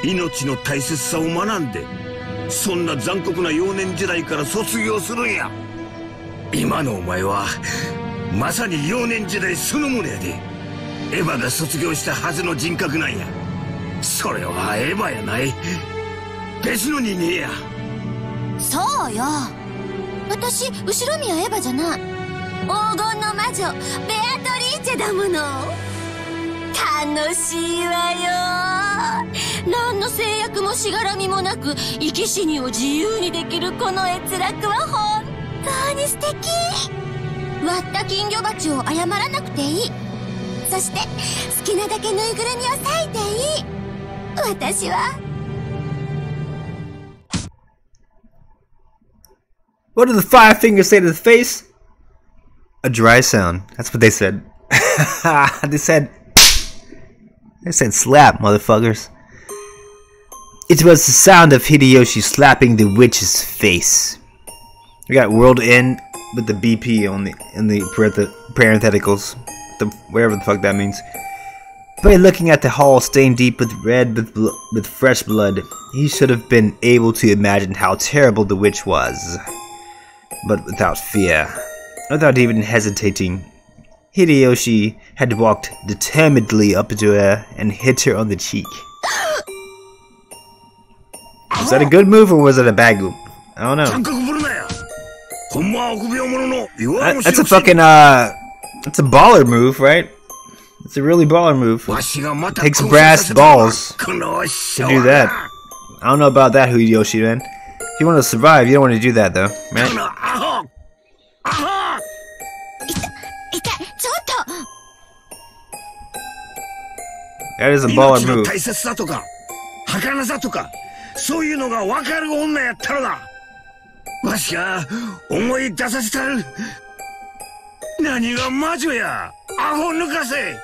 命の大切さを学んでそんな残酷な幼年時代から卒業するんや。今のお前はまさに幼年時代そのものやで。エヴァが卒業したはずの人格なんや。それはエヴァやない、別の人間や。そうよ。私後宮エヴァじゃない。黄金の魔女ベアトリーチェだもの。楽しいわよ。何の制約もしがらみもなく生き死にを自由にできるこの閲楽は本当に素敵。割った金魚鉢を謝らなくていい。そして好きなだけぬいぐるみを裂いていい。私は。 What do the five fingers say to the face? A dry sound. That's what they said. They said slap, motherfuckers. It was the sound of Hideyoshi slapping the witch's face. We got world end with the BP on in the parentheticals, whatever the fuck that means. By looking at the hall stained deep with red with fresh blood, he should have been able to imagine how terrible the witch was. But without fear, without even hesitating, Hideyoshi had walked determinedly up to her and hit her on the cheek. Was that a good move or was it a bad move? I don't know. That's a fucking that's a baller move, right? It's a really baller move. It takes brass balls to do that. I don't know about that, Hideyoshi, man. If you want to survive, you don't want to do that, though, man. That is a baller move. そういうのが分かる女やったらだ。わしが思い出させたる。何が魔女や、アホ抜かせ。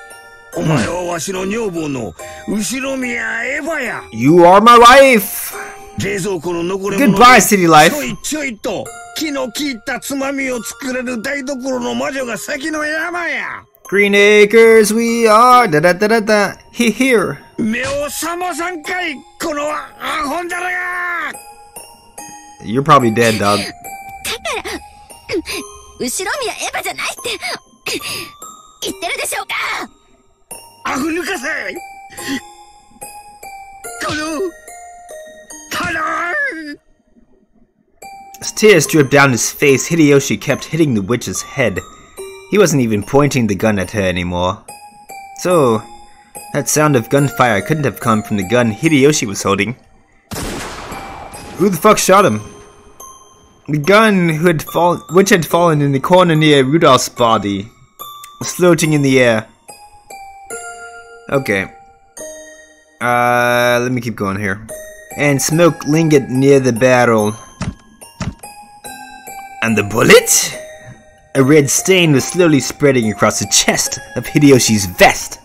お前はわしの女房の後宮エヴァや。You are my wife. 冷蔵庫の残り物 Goodbye, city life. ちょいちょいと気の利いたつまみを作れる台所の魔女が先の山や。Green Acres, we are da da da da da. Here. 目を覚まさんかい、このアホンだらが。You're probably dead, dog. だから後宮エヴァじゃないって言ってるでしょうか。アホ抜かせ。この As tears dripped down his face, Hideyoshi kept hitting the witch's head. He wasn't even pointing the gun at her anymore. So, that sound of gunfire couldn't have come from the gun Hideyoshi was holding. Who the fuck shot him? The gun which had fallen in the corner near Rudolph's body was floating in the air. Okay. Let me keep going here. And smoke lingered near the barrel. And the bullet? A red stain was slowly spreading across the chest of Hideyoshi's vest.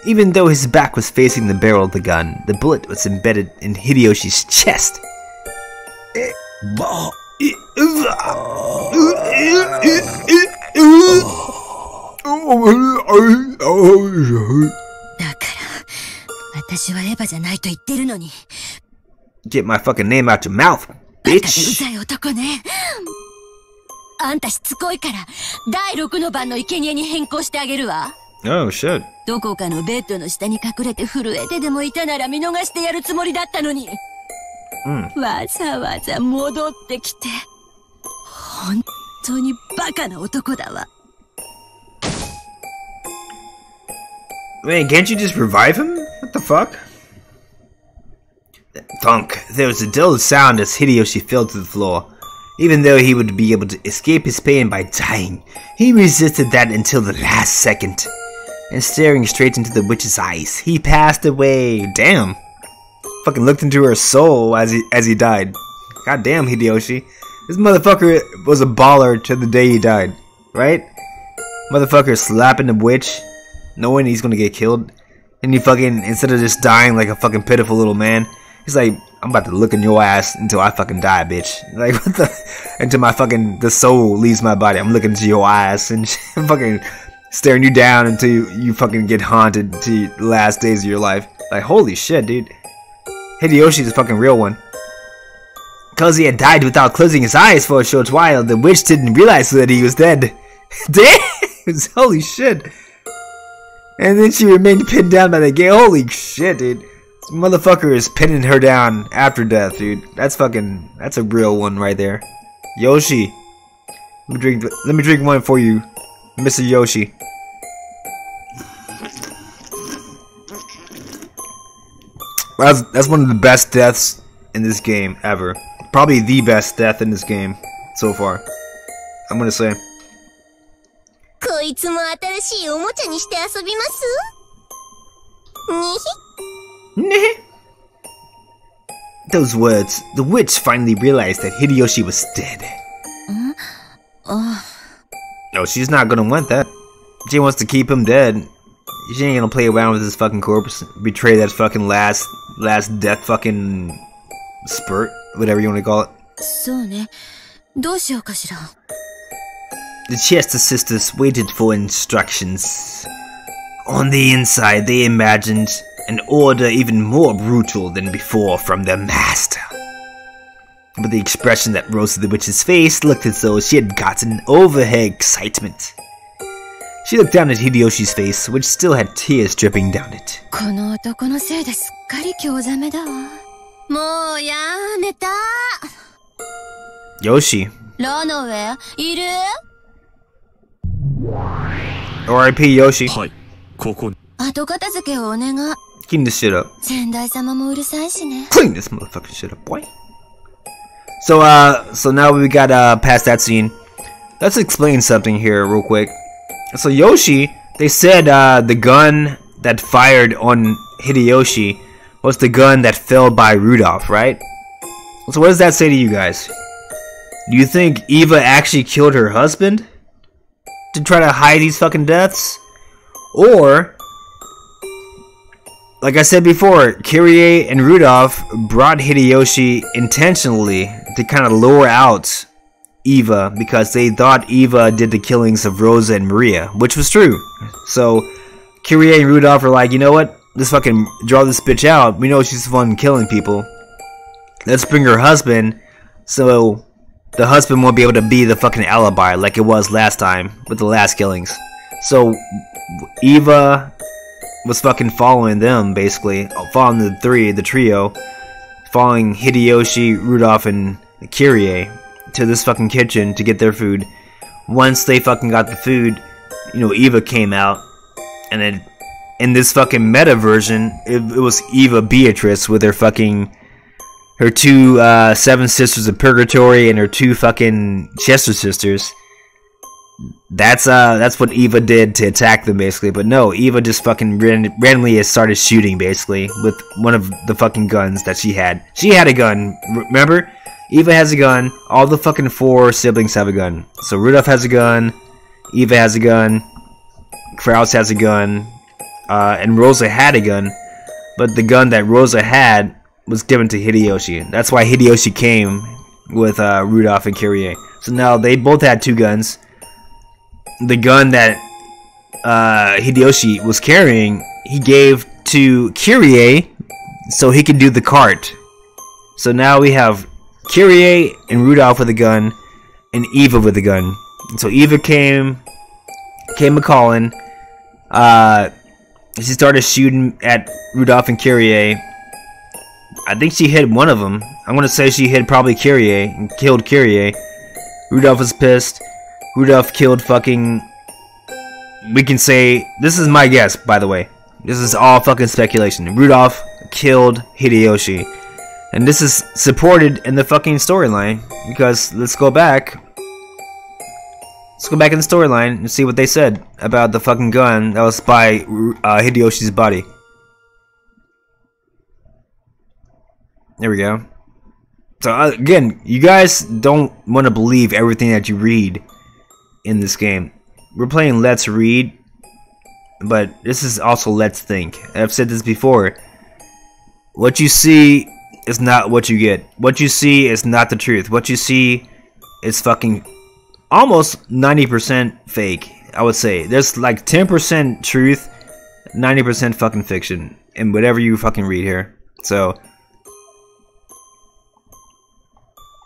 Even though his back was facing the barrel of the gun, the bullet was embedded in Hideyoshi's chest. Get my fucking name out your mouth, bitch. あんたしつこいから第6の番の生贄に変更してあげるわ。Oh shit. どこかのベッドの下に隠れて震えてでもいたなら見逃してやるつもりだったのに。わざわざ戻ってきて。本当にバカな男だわ。Man, can't you just revive him? What the fuck? Thunk. There was a dull sound as Hideyoshi fell to the floor. Even though he would be able to escape his pain by dying, he resisted that until the last second. And staring straight into the witch's eyes, he passed away. Damn. Fucking looked into her soul as he died. God damn, Hideyoshi. This motherfucker was a baller to the day he died. Right? Motherfucker slapping the witch, knowing he's gonna get killed. And he fucking, instead of just dying like a fucking pitiful little man, he's like, I'm about to look in your ass until I fucking die, bitch. Like, what the? Until my fucking, the soul leaves my body. I'm looking into your ass and fucking staring you down until you fucking get haunted to the last days of your life. Like, holy shit, dude. Hideyoshi's a fucking real one. Because he had died without closing his eyes for a short while, the witch didn't realize that he was dead. Damn! Holy shit. And then she remained pinned down by the gate. Holy shit, dude. This motherfucker is pinning her down after death, dude. That's a real one right there. Yoshi. Let me drink one for you, Mr. Yoshi. That's one of the best deaths in this game ever. Probably the best death in this game so far. I'm gonna say. こいつも新しいおもちゃにして遊びます？にひ。 Those words, the witch finally realized that Hideyoshi was dead. No, she's not gonna want that. She wants to keep him dead. She ain't gonna play around with his fucking corpse, betray that fucking last death fucking spurt, whatever you want to call it. そうね。どうしようかしら。 The Chester sisters waited for instructions. On the inside, they imagined an order even more brutal than before from their master. But the expression that rose to the witch's face looked as though she had gotten over her excitement. She looked down at Hideyoshi's face, which still had tears dripping down it. この男のせいですっかり興ざめだわ。もうやめた。Yoshi. ラノウェイ、いる？ R.I.P. Yoshi. はい、ここ。後片付けをお願い。 Clean this shit up. 先代様もうるさいしね。 Clean this motherfucking shit up, boy. So now we got past that scene. Let's explain something here real quick. So Yoshi, they said the gun that fired on Hideyoshi was the gun that fell by Rudolph, right? So what does that say to you guys? Do you think Eva actually killed her husband to try to hide these fucking deaths? Or, like I said before, Kyrie and Rudolph brought Hideyoshi intentionally to kind of lure out Eva because they thought Eva did the killings of Rosa and Maria, which was true. So, Kyrie and Rudolph are like, you know what? Let's fucking draw this bitch out. We know she's the one killing people. Let's bring her husband so the husband won't be able to be the fucking alibi like it was last time with the last killings. So, Eva was fucking following them, basically. Following the trio. Following Hideyoshi, Rudolph, and Kyrie to this fucking kitchen to get their food. Once they fucking got the food, you know, Eva came out. And then, in this fucking meta version, it was Eva Beatrice with her two seven sisters of Purgatory and her two fucking Chester sisters. That's what Eva did to attack them, basically. But no, Eva just fucking randomly started shooting, basically, with one of the fucking guns that she had. She had a gun, remember? Eva has a gun, all the fucking four siblings have a gun. So Rudolph has a gun, Eva has a gun, Kraus has a gun, and Rosa had a gun. But the gun that Rosa had was given to Hideyoshi. That's why Hideyoshi came with Rudolph and Kyrie. So now they both had two guns. The gun that Hideyoshi was carrying, he gave to Kyrie so he could do the cart. So now we have Kyrie and Rudolph with a gun, and Eva with a gun. And so Eva came a-calling, she started shooting at Rudolph and Kyrie. I think she hit one of them. I'm gonna say she hit probably Kyrie and killed Kyrie. Rudolph was pissed. Rudolph killed fucking... We can say... This is my guess, by the way. This is all fucking speculation. Rudolph killed Hideyoshi. And this is supported in the fucking storyline. Because, let's go back. Let's go back in the storyline and see what they said about the fucking gun that was by Hideyoshi's body. There we go. So again, you guys don't want to believe everything that you read in this game. We're playing Let's Read, but this is also Let's Think. I've said this before. What you see is not what you get. What you see is not the truth. What you see is fucking almost 90% fake, I would say. There's like 10% truth, 90% fucking fiction in whatever you fucking read here. So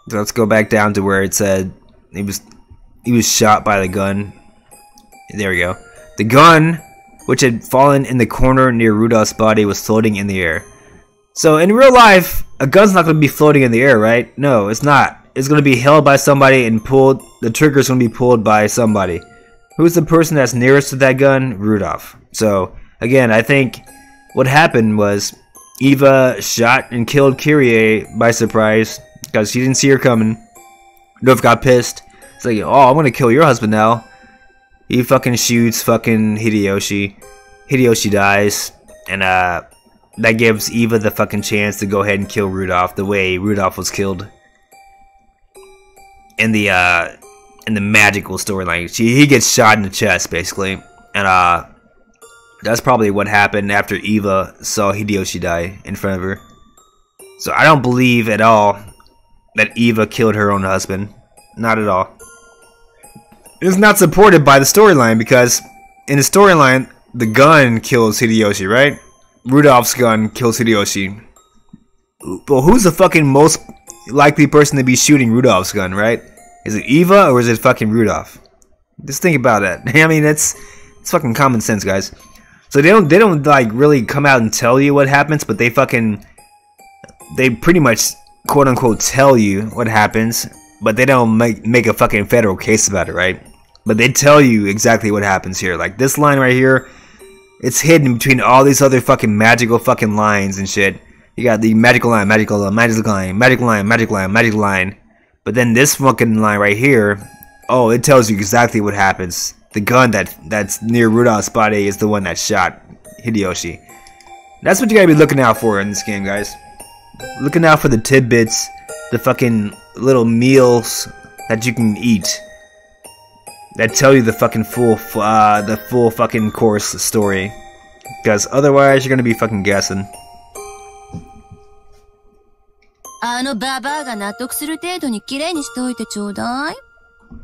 let's go back down to where it said he was shot by the gun. There we go. The gun, which had fallen in the corner near Rudolph's body, was floating in the air. So in real life, a gun's not going to be floating in the air, right? No, it's not. It's going to be held by somebody and pulled. The trigger's going to be pulled by somebody. Who's the person that's nearest to that gun? Rudolph. So again, I think what happened was Eva shot and killed Kyrie by surprise. Because she didn't see her coming. Rudolph got pissed. It's like, oh, I'm gonna kill your husband now. He fucking shoots fucking Hideyoshi. Hideyoshi dies. And that gives Eva the fucking chance to go ahead and kill Rudolph the way Rudolph was killed. In the magical storyline. He gets shot in the chest, basically. And that's probably what happened after Eva saw Hideyoshi die in front of her. So I don't believe at all that Eva killed her own husband. Not at all. It's not supported by the storyline because in the storyline, the gun kills Hideyoshi, right? Rudolph's gun kills Hideyoshi. Well, who's the fucking most likely person to be shooting Rudolph's gun, right? Is it Eva or is it fucking Rudolph? Just think about that. I mean, it's fucking common sense, guys. So they don't like really come out and tell you what happens, but they pretty much quote unquote tell you what happens, but they don't make a fucking federal case about it, right? But they tell you exactly what happens here. Like this line right here, it's hidden between all these other fucking magical fucking lines and shit. You got the magical line, magical line, magical line, magical line, magical line, magical line. But then this fucking line right here, oh, it tells you exactly what happens. The gun that's near Rudolph's body is the one that shot Hideyoshi. That's what you gotta be looking out for in this game, guys. Looking out for the tidbits, the fucking little meals that you can eat that tell you the fucking full fucking course story. Because otherwise, you're gonna be fucking guessing. あのババアが納得する程度に綺麗にしておいてちょうだい。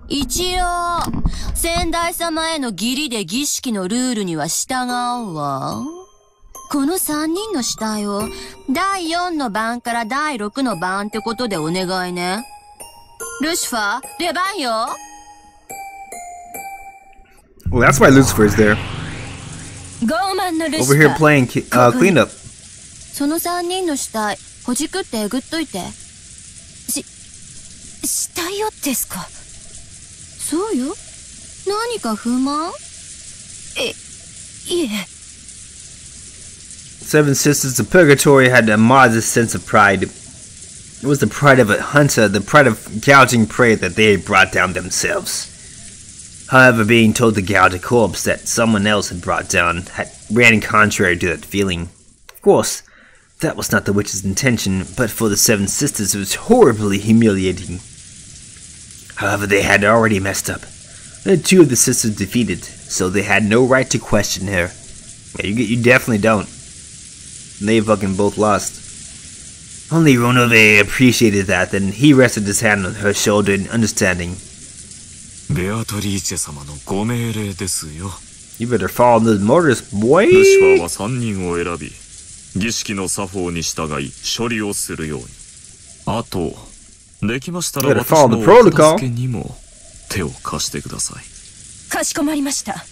一応、先代様への義理で儀式のルールには従うわ。この3人の死体を第4の番から第6の番ってことでお願いね。ルシファー、出番よ。Well, that's why Lucifer is there. Over here playing cleanup. その3人の死体、ほじくってえぐっといて。死体よですか。そうよ。何か不満？いえ。Seven Sisters of Purgatory had a modest sense of pride. It was the pride of a hunter, the pride of gouging prey that they had brought down themselves. However, being told to gouge a corpse that someone else had brought down ran contrary to that feeling. Of course, that was not the witch's intention, but for the Seven Sisters it was horribly humiliating. However, they had already messed up. They had 2 of the sisters defeated, so they had no right to question her. Yeah, you definitely don't. They fucking both lost. Only Ronove appreciated that, and he rested his hand on her shoulder in understanding. You better follow the orders, boy. You better follow the protocol. かしこまりました。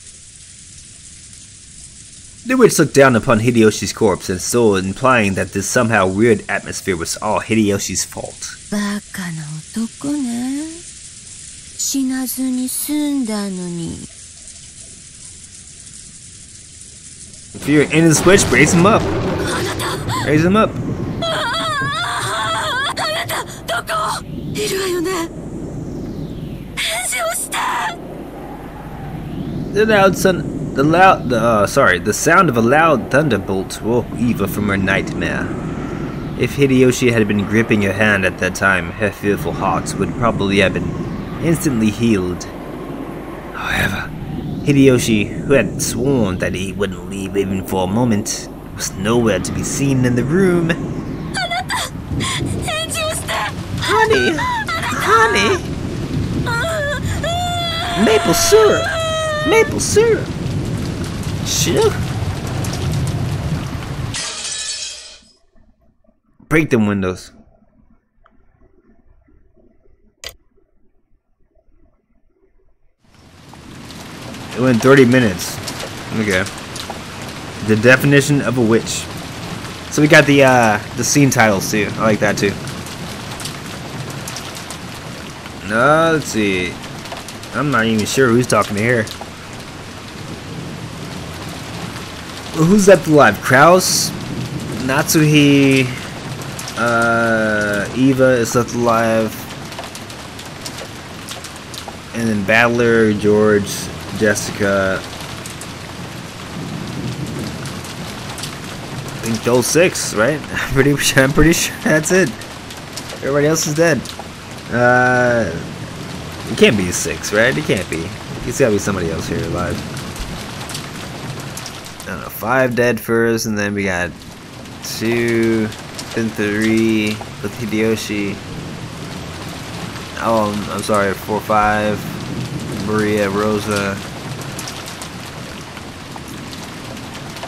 The witch looked down upon Hideyoshi's corpse and soul, implying that this somehow weird atmosphere was all Hideyoshi's fault. If you're in the switch, raise him up. Raise him up. The sound of a loud thunderbolt woke Eva from her nightmare. If Hideyoshi had been gripping her hand at that time, her fearful heart would probably have been instantly healed. However, Hideyoshi, who had sworn that he wouldn't leave even for a moment, was nowhere to be seen in the room. Honey! Honey! Maple syrup! Maple syrup! Shit! Break them windows. It went 30 minutes. Okay. The definition of a witch. So we got the scene titles too. I like that too. Let's see. I'm not even sure who's talking to here. Who's left alive? Kraus, Natsuhi, Eva is left alive, and then Battler, George, Jessica. I think Joel's 6, right? I'm pretty sure that's it. Everybody else is dead. It can't be 6, right? It can't be. It's gotta be somebody else here alive. I don't know, 5 dead first, and then we got 2, then 3 with Hideyoshi. Oh, I'm sorry, 4, 5, Maria, Rosa.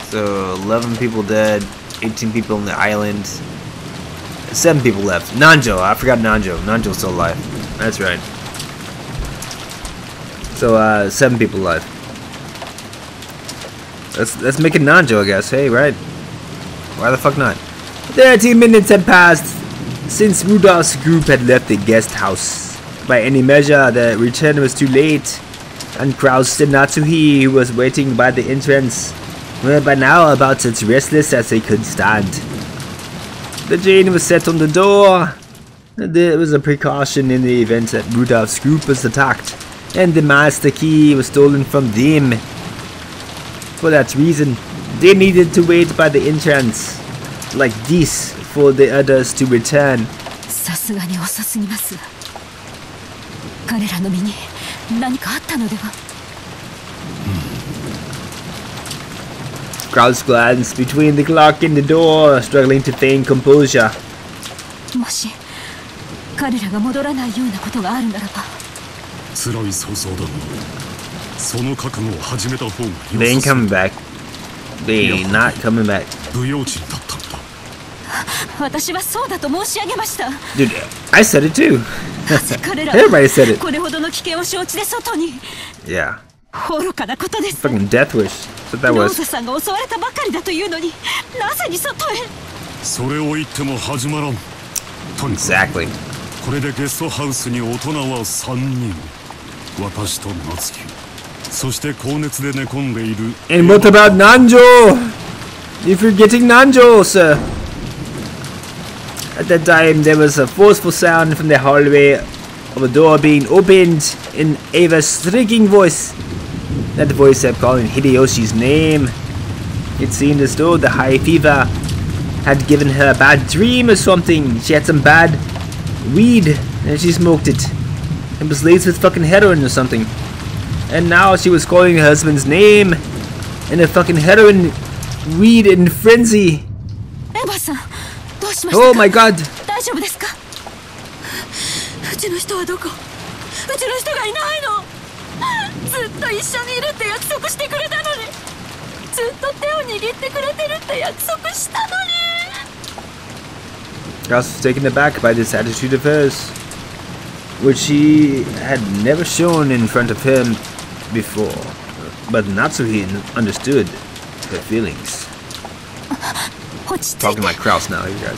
So 11 people dead, 18 people on the island, 7 people left. Nanjo, I forgot Nanjo. Nanjo's still alive. That's right. So 7 people alive. Let's make it Nanjo, I guess. Hey, right? Why the fuck not? 13 minutes had passed since Rudolph's group had left the guest house. By any measure, the return was too late, and Kraus and Natsuhi, who was waiting by the entrance, were by now about as restless as they could stand. The chain was set on the door. There was a precaution in the event that Rudolph's group was attacked, and the master key was stolen from them. For that reason, they needed to wait by the entrance, like this, for the others to return. Kraus glanced between the clock and the door, struggling to feign composure. They ain't coming back. They ain't not coming back. Dude, I said it too. Everybody said it. Yeah. Fucking death wish. That's what that was. Exactly. And what about Nanjo? You're forgetting Nanjo, sir. At that time, there was a forceful sound from the hallway of a door being opened in Ava's shrieking voice. That voice kept calling Hideyoshi's name. It seemed as though the high fever had given her a bad dream or something. She had some bad weed and she smoked it. It was laced with fucking heroin or something. And now she was calling her husband's name in a fucking heroin weed in frenzy. Oh my god. Kraus was taken aback by this attitude of hers, which she had never shown in front of him before. But Natsuhi understood. Good feelings. Talking like Kraus now, you guys.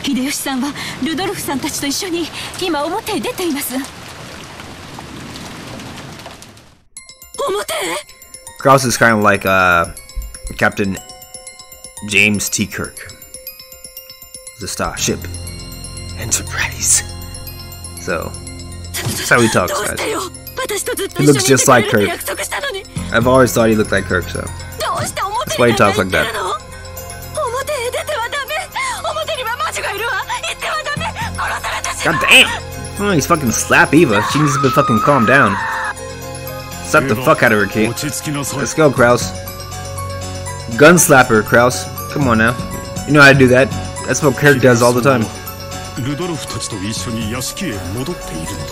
秀吉さんはルドルフさんたちと一緒に今表へ出ています。表へ Kraus is kind of like Captain James T. Kirk. The starship Enterprise. So that's how he talks, guys. He looks just like Kirk. I've always thought he looked like Kirk, so that's why he talks like that. God damn! Oh, he's fucking slap Eva. She needs to be fucking calm down. Slap the fuck out of her, Kate. Let's go, Kraus. Gun slap her, Kraus. Come on now. You know how to do that. That's what Kirk does all the time. ルドルフたちと一緒に屋敷へ戻っているのだ。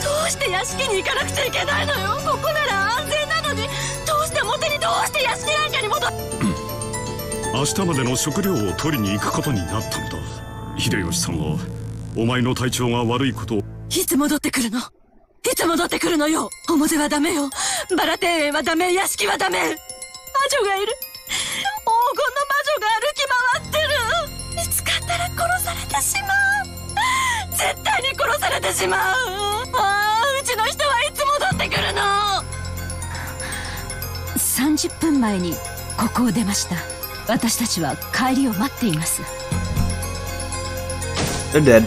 どうして屋敷に行かなくちゃいけないのよ。ここなら安全なのに、どうして表にどうして屋敷なんかに戻っ。明日までの食料を取りに行くことになったのだ。秀吉さんはお前の体調が悪いことを。いつ戻ってくるの？いつ戻ってくるのよ。表はダメよ。バラ庭園はダメ、屋敷はダメ。魔女がいる。黄金の魔女が歩き回ってる。見つかったら殺されてしまう。絶対に殺されてしまう。ああ、うちの人はいつ戻ってくるの。30分前にここを出ました。私たちは帰りを待っています。They're dead.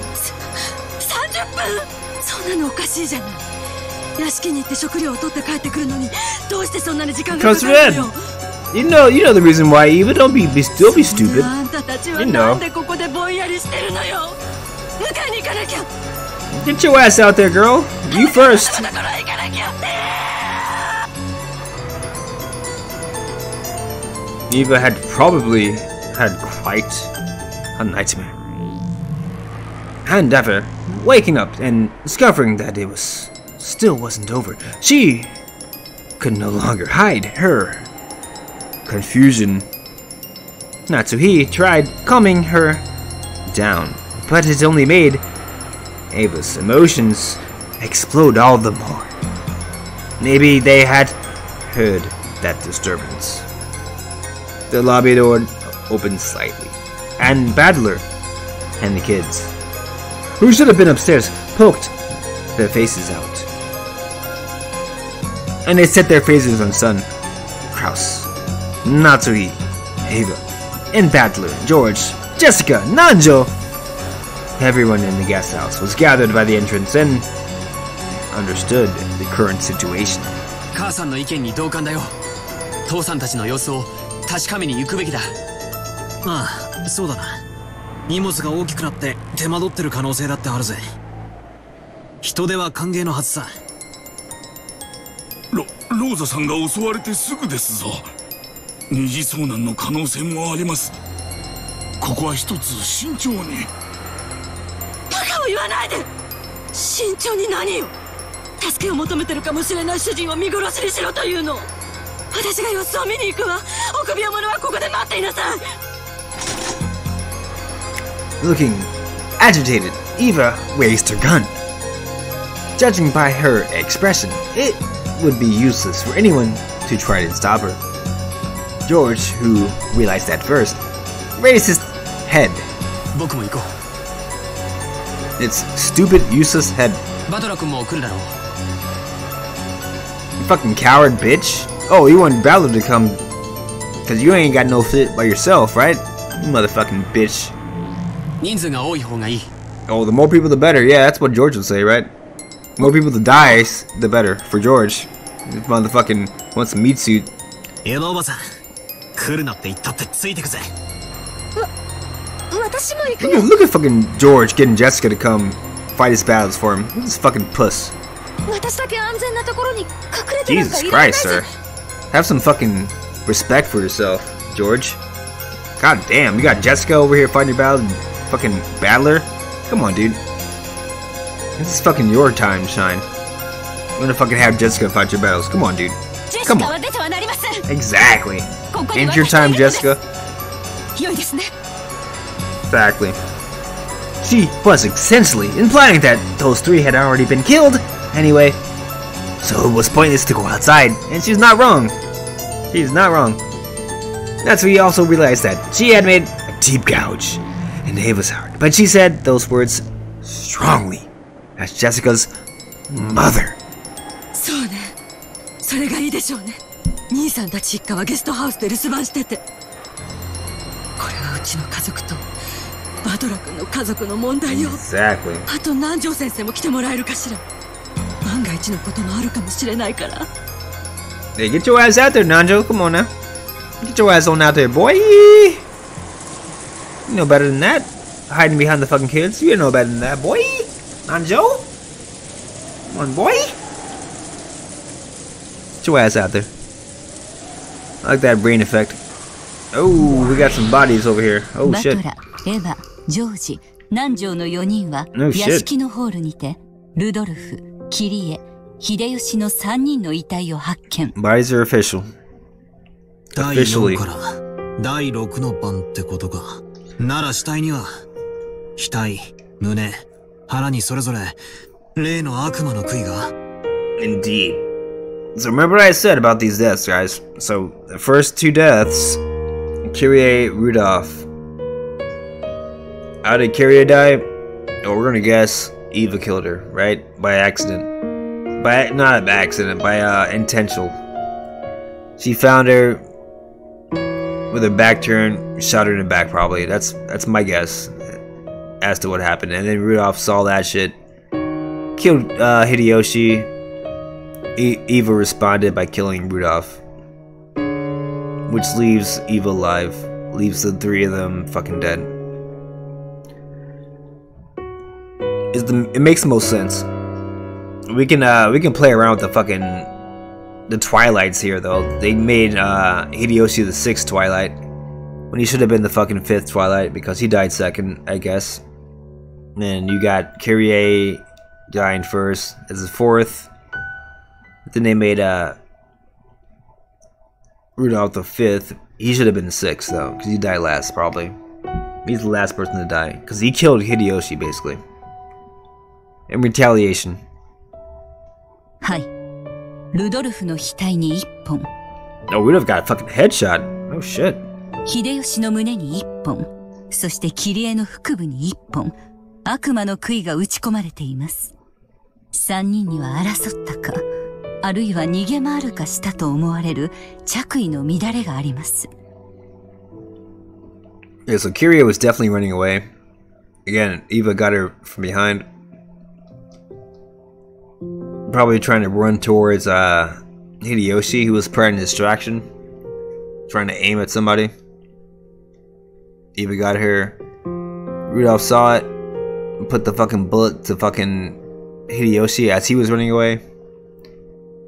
30分？そんなのおかしいじゃない。屋敷に行って食料を取って帰ってくるのに、どうしてそんなに時間がかかるのよ。You know the reason why, Eva. Don't be stupid. あんたたちはなんでここでぼんやりしてるのよ。迎えに行かなきゃ。Get your ass out there, girl. You first. Eva had probably had quite a nightmare. And after waking up and discovering that it still wasn't over, she could no longer hide her confusion. Natsuhi tried calming her down, but it only made Ava's emotions explode all the more. Maybe they had heard that disturbance. The lobby door opened slightly, and Battler and the kids, who should have been upstairs, poked their faces out. And they set their faces on Sun, Kraus, Natsuhi, Ava, and Battler, George, Jessica, Nanjo. Everyone in the guest house was gathered by the entrance and understood the current situation. 母さんの意見に同感だよ。父さんたちの様子を確かめに行くべきだ。ああ、そうだな。荷物が大きくなって手間取ってる可能性だってあるぜ。人手は歓迎のはずさ。ローザさんが襲われてすぐですぞ。二次遭難の可能性もあります。ここは一つ慎重に。バカを言わないで。慎重に何よ。助けを求めてるかもしれない主人を見殺しにしろというの。私が様子を見に行くわ。臆病者はここで待っていなさい。Looking agitated, Eva raised her gun. Judging by her expression, it would be useless for anyone to try to stop her. George, who realized that first, raised his head. 僕も行こう。 Its stupid, useless head. バトラ君も来るだろう。 You fucking coward, bitch. Oh, you want Balor to come because you ain't got no fit by yourself, right? You motherfucking bitch. 人数が多い方がいい。 Oh, the more people the better. Yeah, that's what George would say, right? The more people to die, the better for George. This motherfucking wants a meat suit. エヴァおばさん、来るなって言ったってついてくぜ。私も行くよ。 Look at fucking George getting Jessica to come fight his battles for him. Look at this fucking puss. 私だけ安全なところに隠れてなんか Jesus いられない Christ, じゃ sir. ん。 Have some fucking respect for yourself, George. God damn, you got Jessica over here fighting your battle and fucking Battler? Come on, dude. This is fucking your time to shine. I'm gonna fucking have Jessica fight your battles. Come on, dude. Come on. Exactly. Ain't your time, Jessica. Exactly. She was essentially implying that those three had already been killed. Anyway, So it was pointless to go outside, and she's not wrong. She's not wrong. That's when he also realized that she had made a deep gouge in Ava's heart, but she said those words strongly as Jessica's mother. そうね。それがいいでしょうね。兄さんたち一家はゲストハウスで留守番してて。これはうちの家族とバトラ君の家族の問題よ。Exactly. あと南條先生も来てもらえるかしら。万が一のこともあるかもしれないから。Hey, get your ass out there, Nanjo. Come on now. Get your ass on out there, boy. You know better than that. Hiding behind the fucking kids. You know better than that, boy. Nanjo. Come on, boy. Get your ass out there. I like that brain effect. Oh, we got some bodies over here. Oh shit. Eva, George, 南條の4人は屋敷のホールにてルドルフ、キリエ、秀吉の3人の遺体を発見。Bodies are official. 第4から第6の番ってことか。なら死体には額、胸、腹にそれぞれ例の悪魔の杭が。Indeed. So remember what I said about these deaths, guys. So the first 2 deaths, Kyrie, Rudolph. How did Kyrie die? Oh, we're gonna guess Eva killed her, right? By accident. Not accident, by intentional. She found her with her back turned, shot her in the back probably. That's my guess as to what happened. And then Rudolph saw that shit, killed Hideyoshi. Eva responded by killing Rudolph, which leaves Eva alive, leaves the 3 of them fucking dead. It makes the most sense. We can play around with the Twilights here though. They made Hideyoshi the 6th Twilight when he should have been the fucking 5th Twilight because he died 2nd, I guess. And you got Kyrie dying first as the 4th. Then they made Rudolph the 5th. He should have been the 6th though, because he died last probably. He's the last person to die because he killed Hideyoshi basically. In retaliation. はい。ルドルフの額に1本。Oh, Rudolph got a fucking headshot. Oh shit. 秀吉の胸に1本。そしてキリエの腹部に1本。悪魔の杭が打ち込まれています。3人には争ったか、あるいは逃げ回るかしたと思われる着衣の乱れがあります。Yeah, so Kyrie was definitely running away. Again, Eva got her from behind. Probably trying to run towards Hideyoshi, who was part of a distraction. Trying to aim at somebody. Eva got her. Rudolph saw it. Put the fucking bullet to fucking Hideyoshi as he was running away.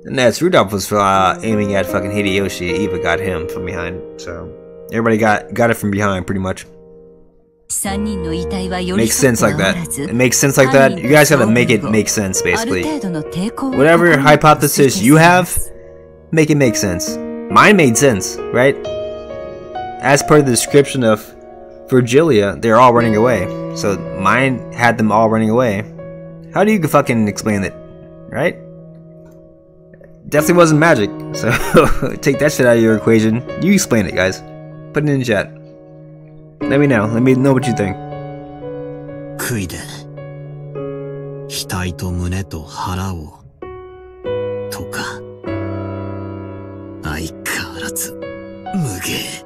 And as Rudolph was aiming at fucking Hideyoshi, Eva got him from behind. So everybody got it from behind pretty much. Makes sense like that. It makes sense like that. You guys gotta make it make sense, basically. Whatever hypothesis you have, make it make sense. Mine made sense, right? As per the description of Virgilia, they're all running away. So mine had them all running away. How do you fucking explain it, right? Definitely wasn't magic. So take that shit out of your equation. You explain it, guys. Put it in the chat. Let me know what you think. 杭で額と胸と腹をとか相変わらず無芸。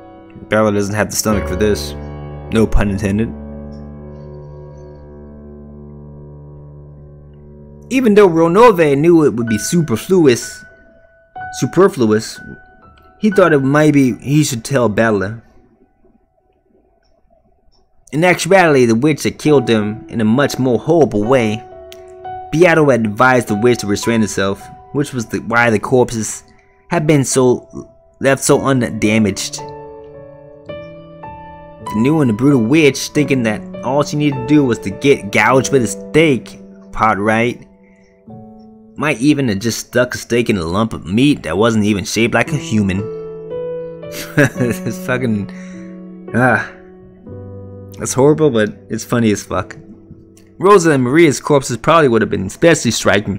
Bella doesn't have the stomach for this. No pun intended. Even though Ronove knew it would be superfluous, he thought it might be he should tell Bella. In actuality, the witch had killed him in a much more horrible way. Beato had advised the witch to restrain herself, which was why the corpses had been left so undamaged. The new and the brutal witch, thinking that all she needed to do was to get gouged with a stake pot right, might even have just stuck a stake in a lump of meat that wasn't even shaped like a human. It's fucking that's horrible, but it's funny as fuck. Rosa and Maria's corpses probably would have been especially striking.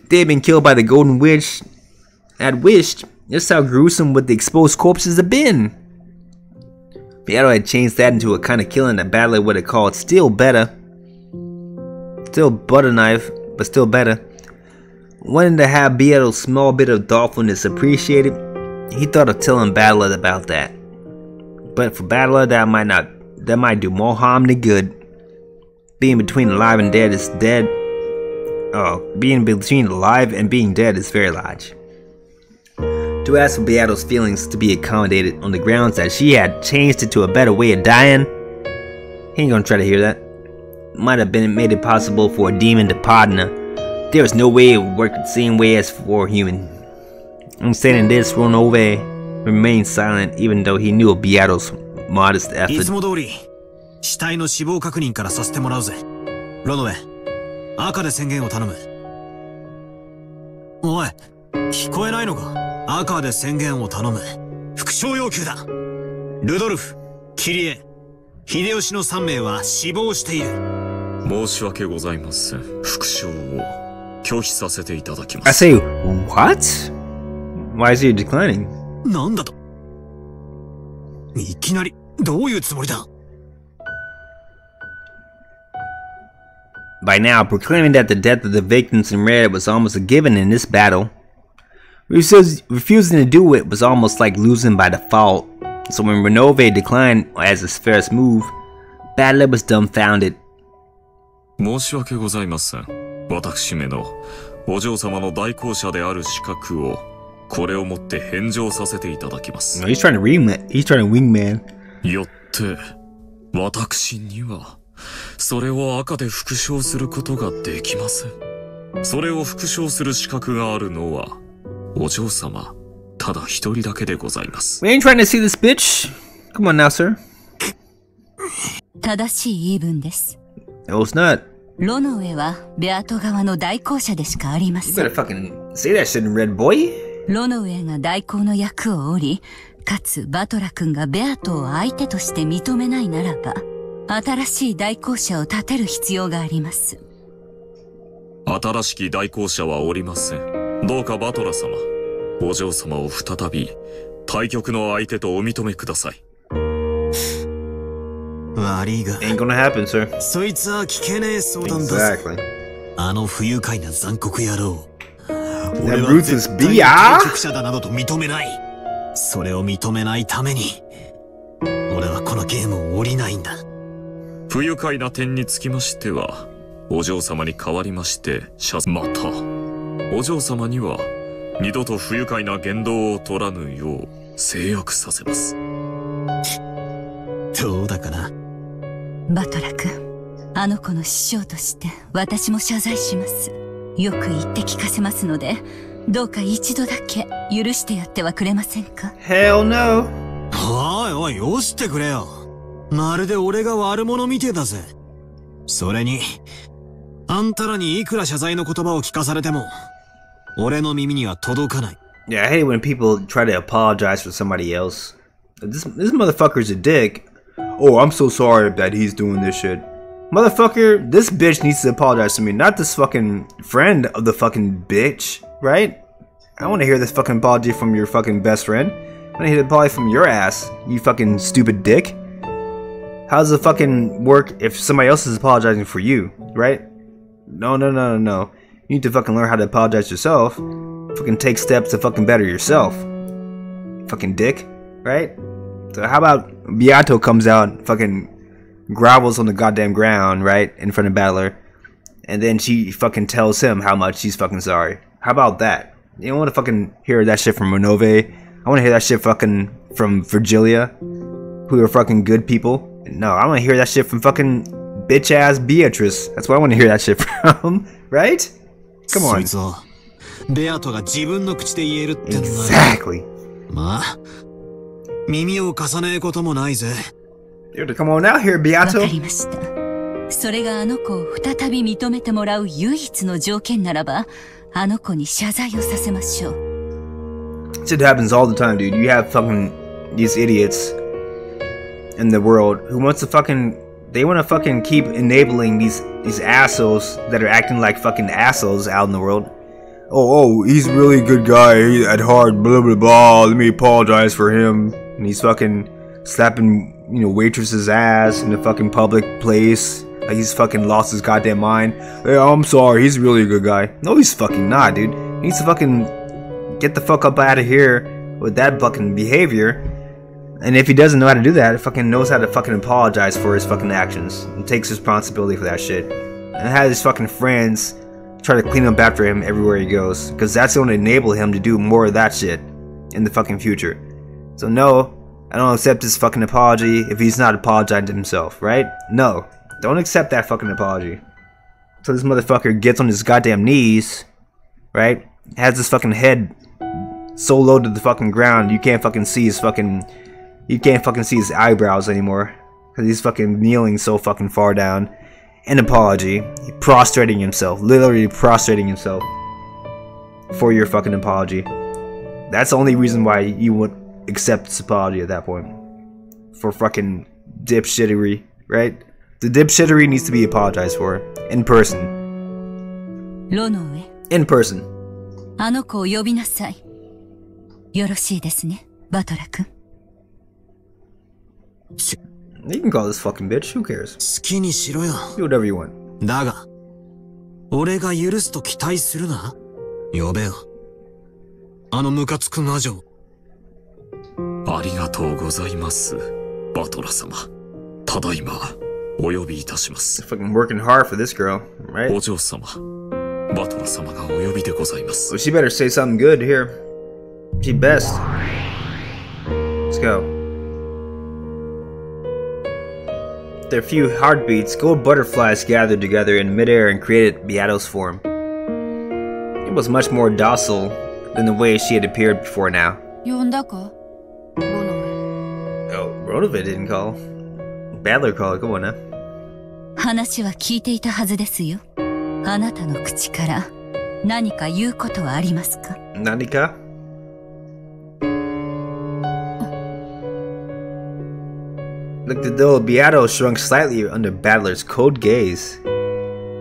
they had been killed by the Golden Witch had wished, just how gruesome would the exposed corpses have been. Beato had changed that into a kind of killing that Battler would have called still better. Still butter knife, but still better. Wanting to have Beato's small bit of thoughtfulness appreciated, he thought of telling Battler about that. But for Battler, that might do more harm than good. Being between alive and dead is dead. Being between alive and being dead is very large. To ask for Beato's feelings to be accommodated on the grounds that she had changed it to a better way of dying, he ain't gonna try to hear that. Might have been made it possible for a demon to pardon her. There was no way it would work the same way as for a human. I'm saying this, Ronove remained silent even though he knew of Beato's modest effort. いつも通り死体の死亡確認からさせてもらうぜ。ロノウェ、赤で宣言を頼む。おい、聞こえないのか？赤で宣言を頼む。副将要求だ。ルドルフ、キリエ、秀吉の3名は死亡している。申し訳ございません。副将を拒否させていただきます。I say, what? Why is he declining? なんだと？いきなりどういうつもりだ？ By now, proclaiming that the death of the victims in red was almost a given in this battle, refusing to do it was almost like losing by default. So when Ronove declined as his first move, Battler was dumbfounded. 申し訳ございません。私めのお嬢様の代行者である資格をこれをもって返上させていただきます。He's trying to wingman. よって私にはそれを赤で復唱することができません。それを復唱する資格があるのはお嬢様ただ一人だけでございます。We ain't trying to see this bitch. Come on now, sir. 正しい言い分です。No, it's not. ロノウェはベアト側の代行者でしかありません。 You better fucking say that shit in red, boy. ロノウェが代行の役を負り、かつバトラ君がベアトを相手として認めないならば、新しい代行者を立てる必要があります。新しき代行者はおりません。どうかバトラ様、お嬢様を再び対局の相手とお認めください。悪いが Ain't gonna happen, sir. そいつは聞けねえ相談だぜ。 Exactly. あの不愉快な残酷野郎。 That 俺は ruthless 絶対に BR? 対局者だなどと認めない。それを認めないために俺はこのゲームを降りないんだ。不愉快な点につきましてはお嬢様に代わりましてまたお嬢様には二度と不愉快な言動を取らぬよう制約させます。どうだかな。バトラ君、あの子の師匠として私も謝罪します。よく言って聞かせますので、どうか一度だけ許してやってはくれませんか？ Hell no. おいおい、よしてくれよ。まるで俺が悪者みてえだぜ。それに、あんたらにいくら謝罪の言葉を聞かされても、俺の耳には届かない。Yeah, I hate when people try to apologize for somebody else. This motherfucker's a dick. Oh, I'm so sorry that he's doing this shit. Motherfucker, this bitch needs to apologize to me, not this fucking friend of the fucking bitch, right? I want to hear this fucking apology from your fucking best friend. I want to hear the apology from your ass, you fucking stupid dick. How does it fucking work if somebody else is apologizing for you, right? No. You need to fucking learn how to apologize yourself. Fucking take steps to fucking better yourself. Fucking dick, right? So how about Beato comes out, fucking grovels on the goddamn ground, right, in front of Battler, and then she fucking tells him how much she's fucking sorry. How about that? You don't want to fucking hear that shit from Ronove. I want to hear that shit fucking from Virgilia, who are fucking good people. No, I want to hear that shit from fucking bitch ass Beatrice. That's what I want to hear that shit from, right? Come on. Exactly. まあ、耳を貸さねえこともないぜ。Come on out here, Beato. わかりました。それがあの子を再び認めてもらう唯一の条件ならば、あの子に謝罪をさせましょう。Shit happens all the time, dude. You have fucking these idiots in the world who wants to fucking, they want to fucking keep enabling these assholes that are acting like fucking assholes out in the world, oh, he's a really good guy at heart, blah blah blah, let me apologize for him. And he's fucking slapping, you know, waitresses' ass in a fucking public place. Like he's fucking lost his goddamn mind. Hey, I'm sorry, he's really a good guy. No, he's fucking not, dude. He needs to fucking get the fuck up out of here with that fucking behavior. And if he doesn't know how to do that, he fucking knows how to fucking apologize for his fucking actions and takes responsibility for that shit. And has his fucking friends try to clean up after him everywhere he goes, because that's going to enable him to do more of that shit in the fucking future. So no, I don't accept his fucking apology if he's not apologizing to himself, right? No. Don't accept that fucking apology. So this motherfucker gets on his goddamn knees, right? Has his fucking head so low to the fucking ground you can't fucking see his fucking... You can't fucking see his eyebrows anymore. Because he's fucking kneeling so fucking far down. An apology. Prostrating himself. Literally prostrating himself. For your fucking apology. That's the only reason why you would accept this apology at that point. For fucking dipshittery, right? The dipshittery needs to be apologized for. In person. In person. あの子を呼びなさい。よろしいですね、バトラ君。You can call this fucking bitch, who cares? 好きにしろよ。Do whatever you want. だが、俺が許すと期待するな。呼べよ。あのムカつく魔女。ありがとうございます、バトラ様。ただいま。お呼びいたします。Fucking working hard for this girl, right? お嬢様、バトラ様がお呼びでございます。Well, she better say something good here. She best. Let's go. After a few heartbeats, gold butterflies gathered together in midair and created Beato's form. It was much more docile than the way she had appeared before now. 呼んだか？ Oh, Ronovit didn't call. Battler called. Come on now. 話は聞いていたはずですよ。あなたの口から何か言うことはありますか？何か? Looked as though Beato shrunk slightly under Battler's cold gaze.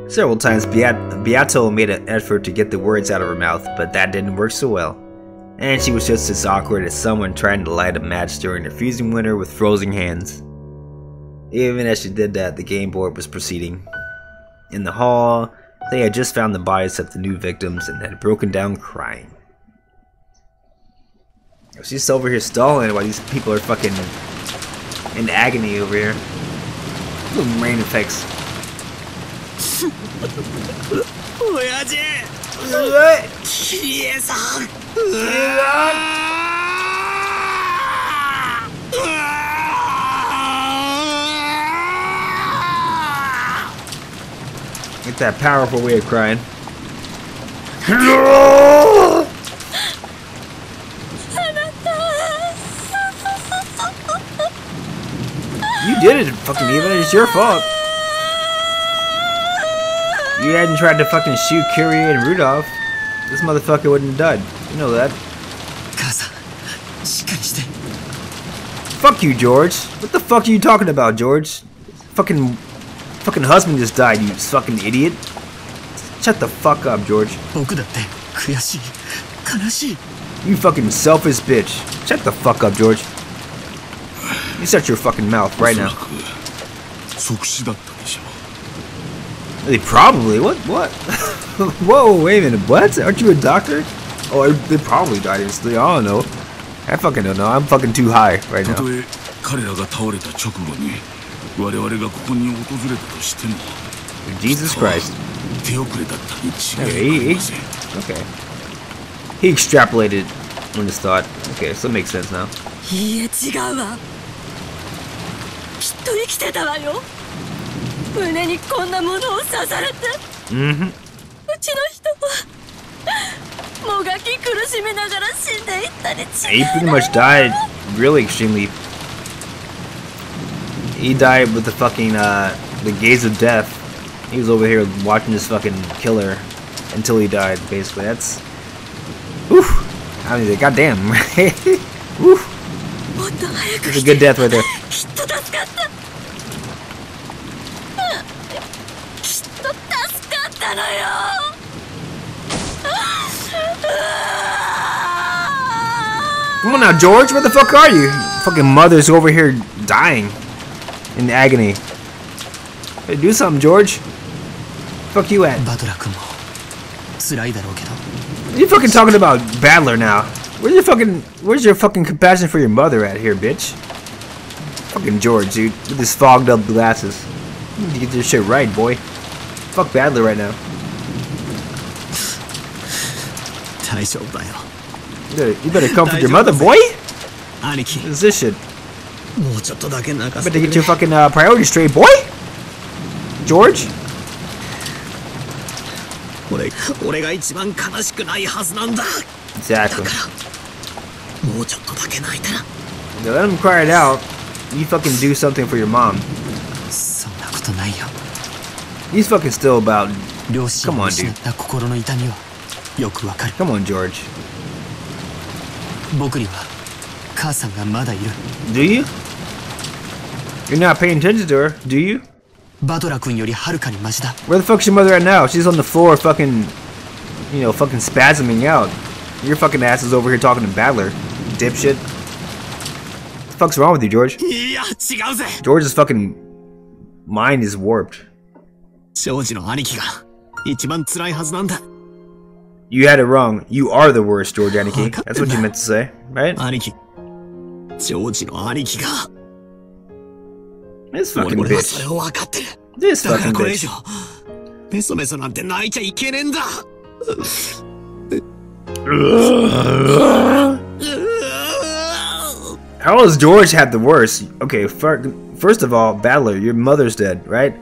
Several times Beato made an effort to get the words out of her mouth, but that didn't work so well. And she was just as awkward as someone trying to light a match during a freezing winter with frozen hands. Even as she did that, the game board was proceeding. In the hall, they had just found the bodies of the new victims and had broken down crying. She's over here stalling while these people are fucking in agony over here. Little rain effects. It's that powerful way of crying. You did it, fucking Eva. It's your fault. You hadn't tried to fucking shoot Kyrie and Rudolph, this motherfucker wouldn't have died. You know that. Fuck you, George. What the fuck are you talking about, George? Fucking husband just died, you fucking idiot. Shut the fuck up, George. You fucking selfish bitch. Shut the fuck up, George. You shut your fucking mouth right now. They probably, what? Whoa, wait a minute, what? Aren't you a doctor? Oh, they probably died instantly, I don't know. I fucking don't know, I'm fucking too high right now. Jesus Christ. Okay. He extrapolated on his thought. Okay, so it makes sense now. Mm-hmm. He pretty much died really extremely. He died with the fucking, the gaze of death. He was over here watching this fucking killer until he died, basically. That's... Oof! I mean, goddamn, right? Oof! It's a good death right there. Come on now, George. Where the fuck are you? Fucking mother's over here dying in agony. Hey, do something, George. Fuck you at? You fucking talking about Battler now? Where's your fucking compassion for your mother at here, bitch? Fucking George, dude, with his fogged up glasses. You need to get this shit right, boy. Fuck Battler right now. You better comfort your mother, boy. What is this shit? Better get your fucking priorities straight, boy. George. Exactly. Now let him cry it out. You fucking do something for your mom. He's fucking still about. Come on, dude. Come on, George. Do you? You're not paying attention to her, do you? Where the fuck's your mother at now? She's on the floor fucking, you know, fucking spasming out. Your fucking ass is over here talking to Battler, dipshit. What the fuck's wrong with you, George? George's fucking mind is warped. You had it wrong. You are the worst, George Aniki. That's what you meant to say, right? This fucking bitch. This fucking bitch. How does George have the worst? Okay, first of all, Battler, your mother's dead, right?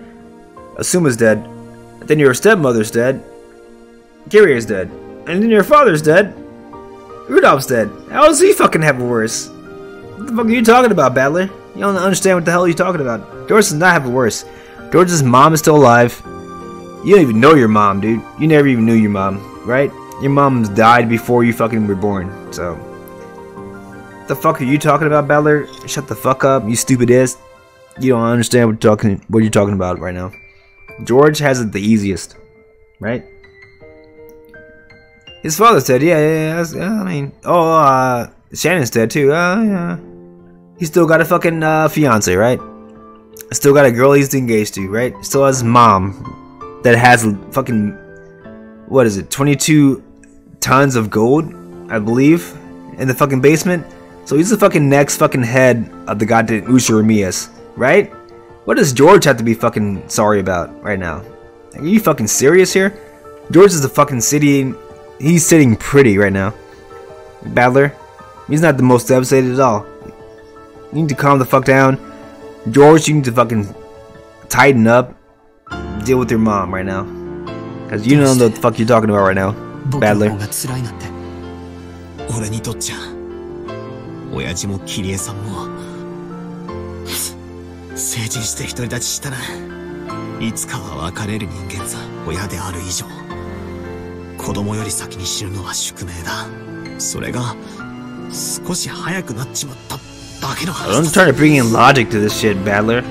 Asuma's dead. Then your stepmother's dead. Kiria's dead. And then your father's dead. Rudolph's dead. How does he fucking have it worse? What the fuck are you talking about, Battler? You don't understand what the hell you're talking about. George does not have it worse. George's mom is still alive. You don't even know your mom, dude. You never even knew your mom, right? Your mom's died before you fucking were born, so. What the fuck are you talking about, Battler? Shut the fuck up, you stupid ass. You don't understand what you're talking about right now. George has it the easiest, right? His father's dead, yeah, I mean, Shannon's dead too, yeah. He's still got a fucking fiance, right? Still got a girl he's engaged to, right? Still has his mom that has fucking, what is it, 22 tons of gold, I believe, in the fucking basement. So he's the fucking next fucking head of the goddamn Ushiramiyas, right? What does George have to be fucking sorry about right now? Are you fucking serious here? George is the fucking he's sitting pretty right now. Battler, he's not the most devastated at all. You need to calm the fuck down. George, you need to fucking tighten up. Deal with your mom right now. Cause you don't know what the fuck you're talking about right now, Battler. I'm trying to bring in logic to this shit, Battler.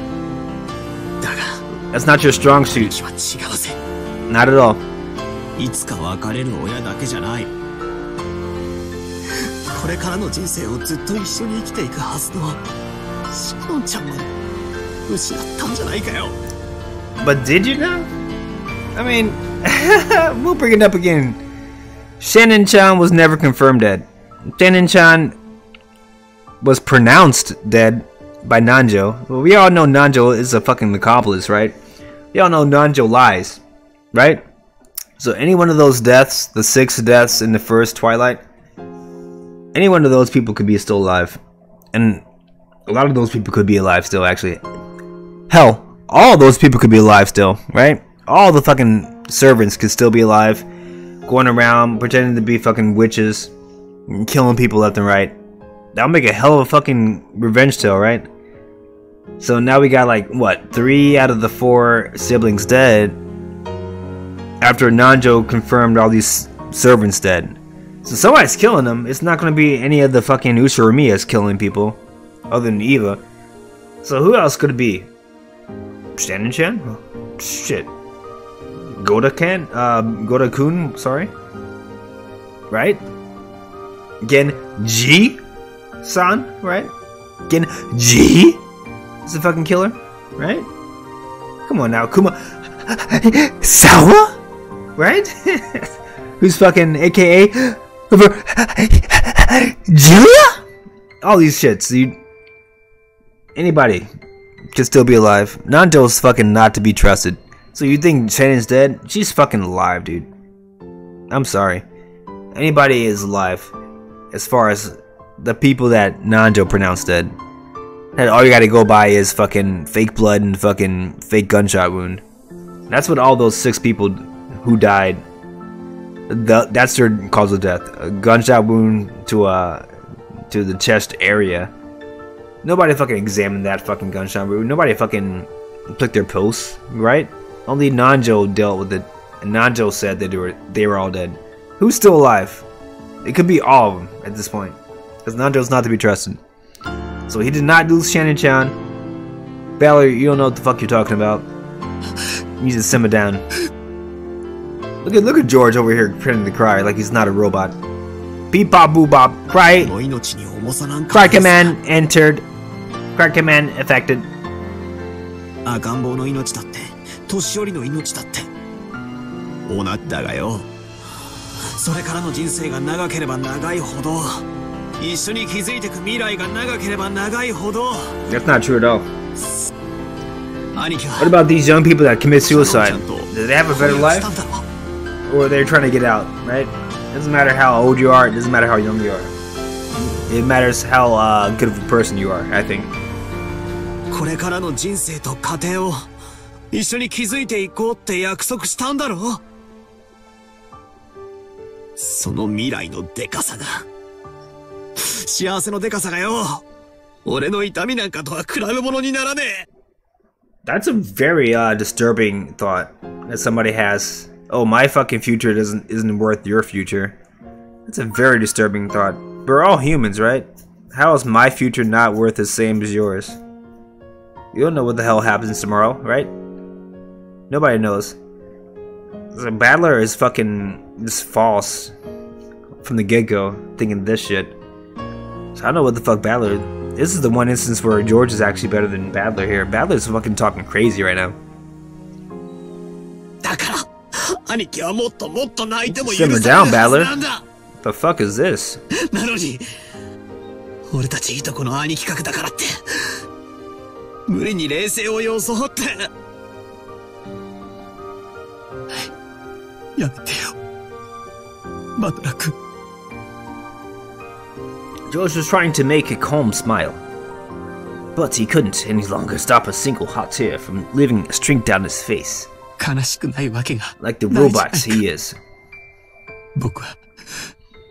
That's not your strong suit. Not at all. But did you know? I mean, we'll bring it up again. Shannon-chan was never confirmed dead. Shannon-chan was pronounced dead by Nanjo. Well, we all know Nanjo is a fucking accomplice, right? We all know Nanjo lies, right? So any one of those deaths, the 6 deaths in the first Twilight, any one of those people could be still alive. And a lot of those people could be alive still, actually. Hell, all those people could be alive still, right? All the fucking servants could still be alive, going around pretending to be fucking witches, and killing people left and right. That'll make a hell of a fucking revenge tale, right? So now we got like, what, 3 out of the 4 siblings dead after Nanjo confirmed all these servants dead. So somebody's killing them. It's not going to be any of the fucking Ushiramiyas killing people other than Eva. So who else could it be? Shannon-chan? Oh, shit. Goda-kun, sorry. Right? Again, G? San, right? Genji is the fucking killer, right? Come on now, Kuma. Sawa? Right? Who's fucking AKA Julia? All these shits, dude. Anybody could still be alive. Nando's fucking not to be trusted. So you think Shannon's dead? She's fucking alive, dude. I'm sorry. Anybody is alive. As far as the people that Nanjo pronounced dead. And all you gotta go by is fucking fake blood and fucking fake gunshot wound. That's what all those 6 people who died, that's their cause of death. A gunshot wound to the chest area. Nobody fucking examined that fucking gunshot wound. Nobody fucking took their pulse, right? Only Nanjo dealt with it. And Nanjo said that they were all dead. Who's still alive? It could be all of them at this point. Because Nanjo's not to be trusted. So he did not lose Shannon-chan. Valor, you don't know what the fuck you're talking about. You need to simmer down. Look at George over here pretending to cry like he's not a robot. Beep bop boop bop. Cry. Cry command entered. Cry command affected. 赤ん坊の命だって年寄りの命だって同じだがよ。それからの人生が長ければ長いほど一緒に築いていく未来が長ければ長いほど That's not true at all. What about these young people that commit suicide? Do they have a better life? Or they're trying to get out, right? It doesn't matter how old you are, it doesn't matter how young you are. It matters how good of a person you are, I think. これからの人生と家庭を一緒に築いていこうって約束したんだろ。その未来のでかさが幸せのでかさがよ俺の痛みなんかとは比べ物にならねえ。 That's a very disturbing thought that somebody has. Oh, my fucking future isn't worth your future. That's a very disturbing thought. We're all humans, right? How is my future not worth the same as yours? You don't know what the hell happens tomorrow, right? Nobody knows. The battler is fucking just false from the get-go, thinking this shit. So I don't know what the fuck battler. This is the one instance where George is actually better than Battler here. Battler's fucking talking crazy right now. Simmer down, Battler. The fuck is this? なのに俺たちいとこの兄貴格だからって無理に冷静を装ってやめてよバトラ君。 George was trying to make a calm smile, but he couldn't any longer stop a single hot tear from leaving a streak down his face. 悲しくないわけが Like the robots he is. 僕は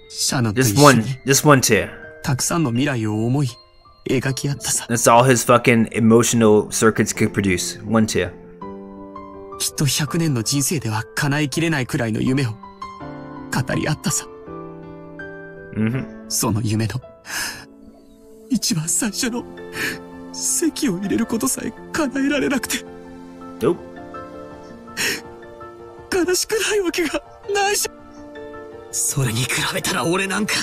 シャノンと Just 一緒に one tear. たくさんの未来を思い描き合ったさ。 That's all his fucking emotional circuits could produce. One tear. きっと100年の人生では叶いきれないくらいの夢を語り合ったさ。その夢の一番最初の籍を入れることさえ叶えられなくて。Nope. 悲しくないわけがないし。それに比べたら俺なんか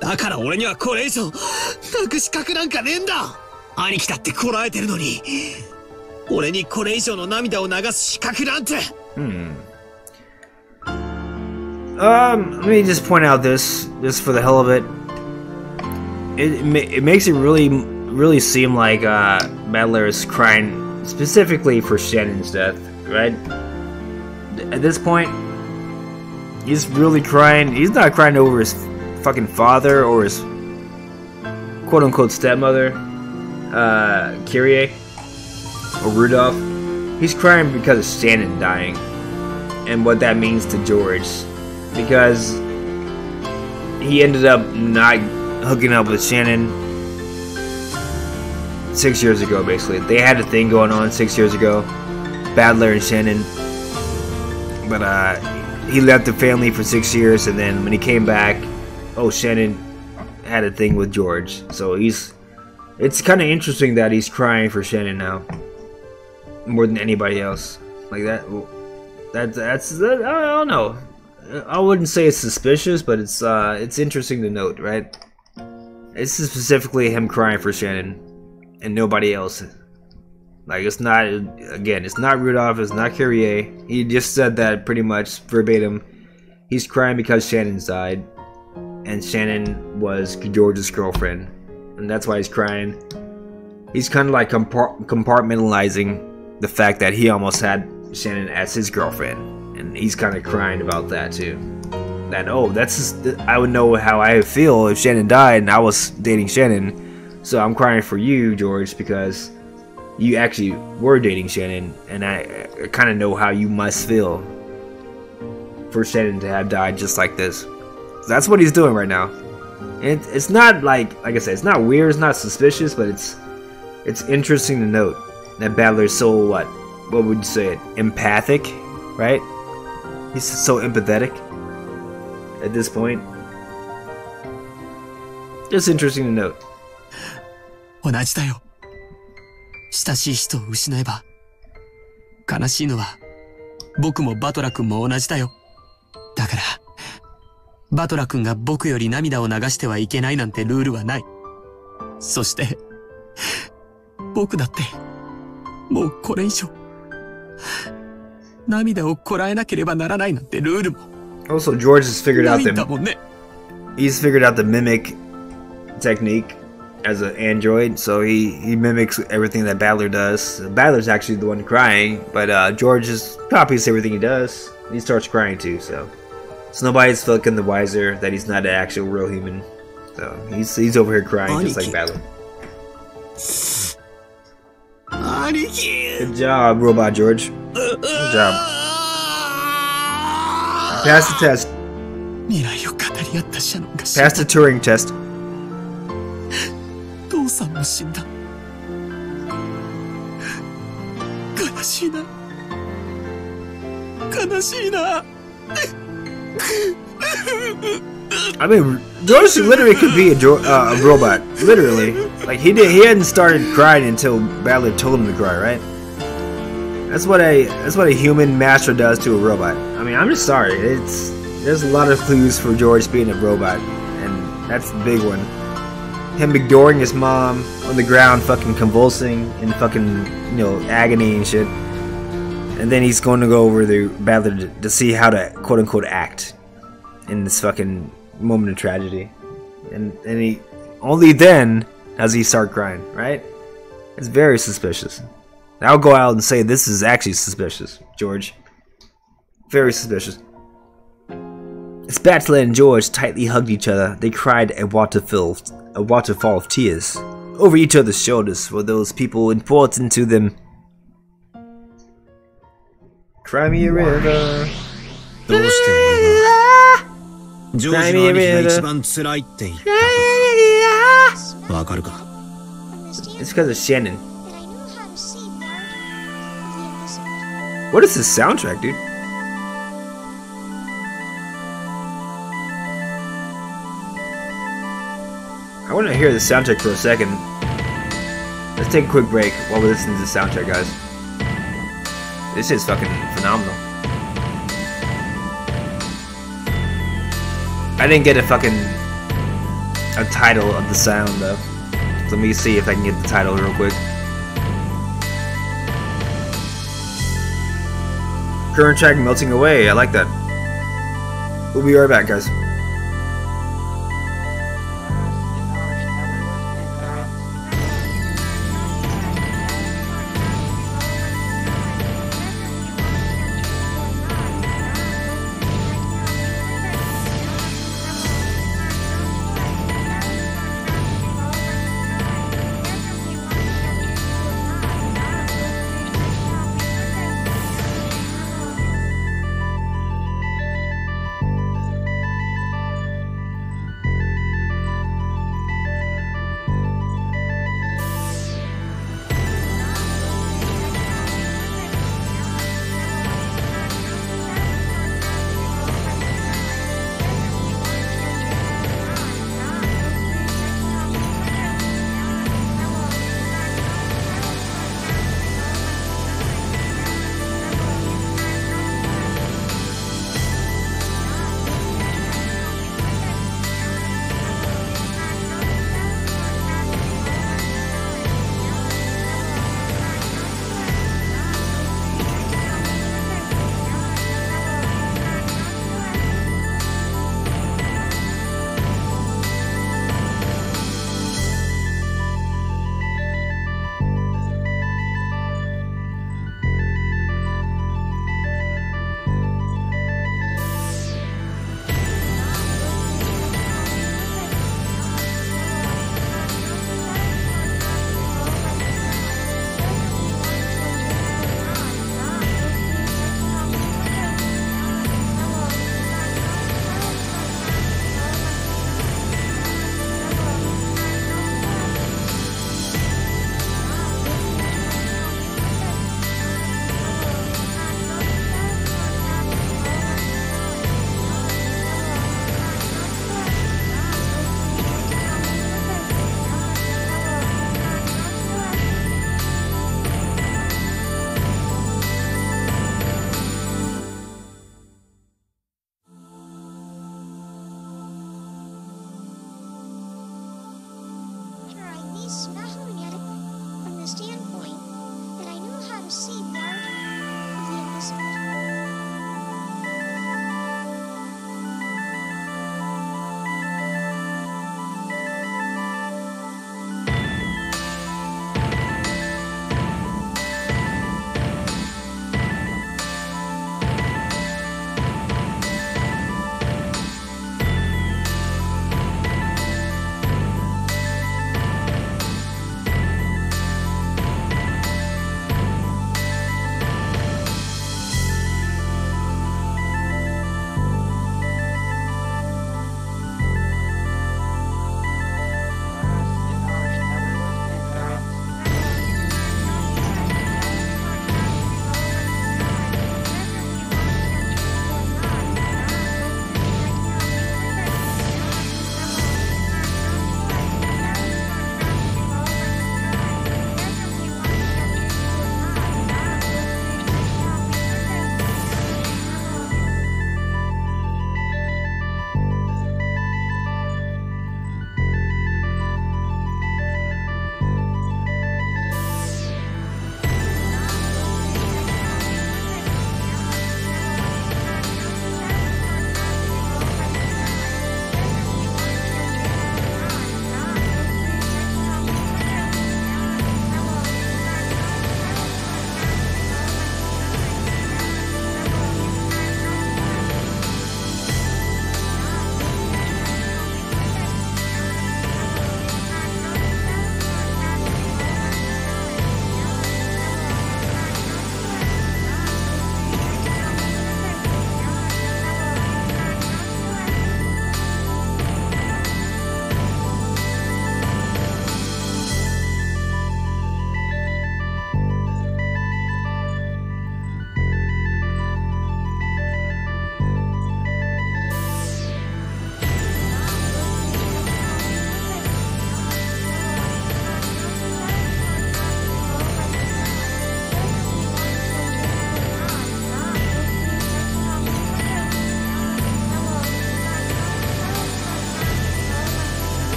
だから俺にはこれ以上泣く資格なんかねえんだ。兄貴だってこらえてるのに俺にこれ以上の涙を流す資格なんて。Let me just point out this, just for the hell of it. It makes it really seem like Battler is crying specifically for Shannon's death, right? At this point, he's really crying. He's not crying over his fucking father or his quote-unquote stepmother, Kyrie, or Rudolph. He's crying because of Shannon dying and what that means to George. Because he ended up not hooking up with Shannon 6 years ago, basically. They had a thing going on 6 years ago, Battler and Shannon. But he left the family for 6 years, and then when he came back, oh, Shannon had a thing with George. So it's kind of interesting that he's crying for Shannon now, more than anybody else. Like that. That's I don't know. I wouldn't say it's suspicious, but it's interesting to note, right? This is specifically him crying for Shannon and nobody else. Like, it's not, again, it's not Rudolph, it's not Kyrie. He just said that pretty much verbatim. He's crying because Shannon's died, and Shannon was George's girlfriend, and that's why he's crying. He's kind of like compartmentalizing the fact that he almost had Shannon as his girlfriend, and he's kind of crying about that too. That, oh, that's just, I would know how I feel if Shannon died and I was dating Shannon, so I'm crying for you, George, because you actually were dating Shannon, and I kind of know how you must feel for Shannon to have died just like this. So that's what he's doing right now. And it's not like I said, it's not weird, it's not suspicious, but it's interesting to note that Battler's so what would you say it? Empathic, right? He's so empathetic at this point. Just interesting to note. 同じだよ。親しい人を失えば悲しいのは僕もバトラ君も同じだよ。だからバトラ君が僕より涙を流してはいけないなんてルールはない。そして僕だってもうこれ以上涙をこらえなければならないなんてルールも Also, George has figured out ないんだもんね。 he's figured out the mimic technique as an android, so he mimics everything that Battler does. Battler's actually the one crying, but George just copies everything he does. He starts crying too, so nobody's fucking the wiser that he's not an actual real human. So he's over here crying just like Battler. Good job, Robot George. Good job. Pass the test. Pass the Turing test. 父さんも死んだ。悲しいな。悲しいな。I mean, George literally could be a robot. Literally, like he hadn't started crying until Battler told him to cry, right? That's what a human master does to a robot. I mean, I'm just sorry. There's a lot of clues for George being a robot, and that's the big one. Him ignoring his mom on the ground, fucking convulsing in fucking agony and shit, and then he's going to go over the Battler to see how to quote unquote act in this fucking moment of tragedy, and he only then does he start crying, right? It's very suspicious. I'll go out and say this is actually suspicious, George. Very suspicious. As Battler and George tightly hugged each other, they cried a waterfall of tears over each other's shoulders for those people important to them. Cry me a river. Cry me a river. It's because of Shannon. What is this soundtrack, dude? I want to hear the soundtrack for a second. Let's take a quick break while we listen to the soundtrack, guys. This is fucking phenomenal. I didn't get a title of the sound though. Let me see if I can get the title real quick. Current track melting away. I like that. We'll be right back, guys.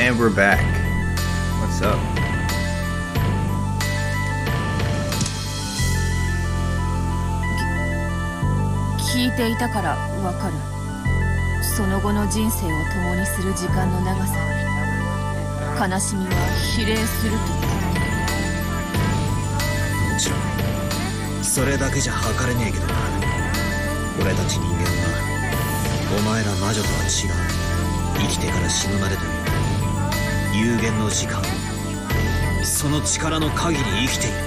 And we're back. What's up?聞いていたからわかる。その後の人生を共にする時間の長さに悲しみは比例すると。もちろんそれだけじゃ測れねえけどな。俺たち人間はお前ら魔女とは違う。生きてから死ぬまでという有限の時間、その力の限り生きている。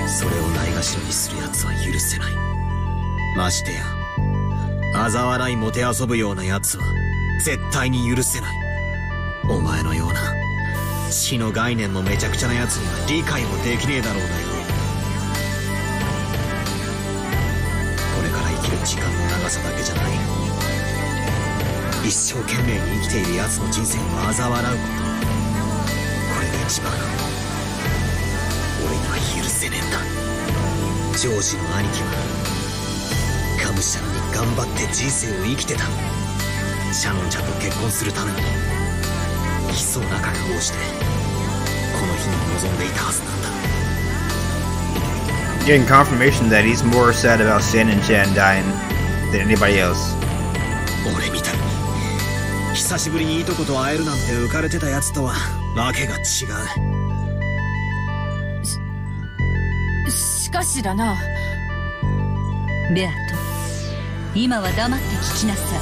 それをないがしろにする奴は許せない。ましてや嘲笑いもてあそぶような奴は絶対に許せない。お前のような死の概念もめちゃくちゃな奴には理解もできねえだろうがよ。これから生きる時間の長さだけじゃない。一生懸命に生きている奴の人生を嘲笑うこと、これが一番俺には許せねえんだ。ジョージの兄貴はがむしゃらに頑張って人生を生きてた。シャノンちゃんと結婚するために悲壮な覚悟をしてこの日に臨んでいたはずなんだ。 Getting confirmation that he's more sad about Shannon-chan dying than anybody else. 俺みたいに久しぶりにいとこと会えるなんて浮かれてたやつとはわけが違う。しかしだな、ベアト、今は黙って聞きなさい。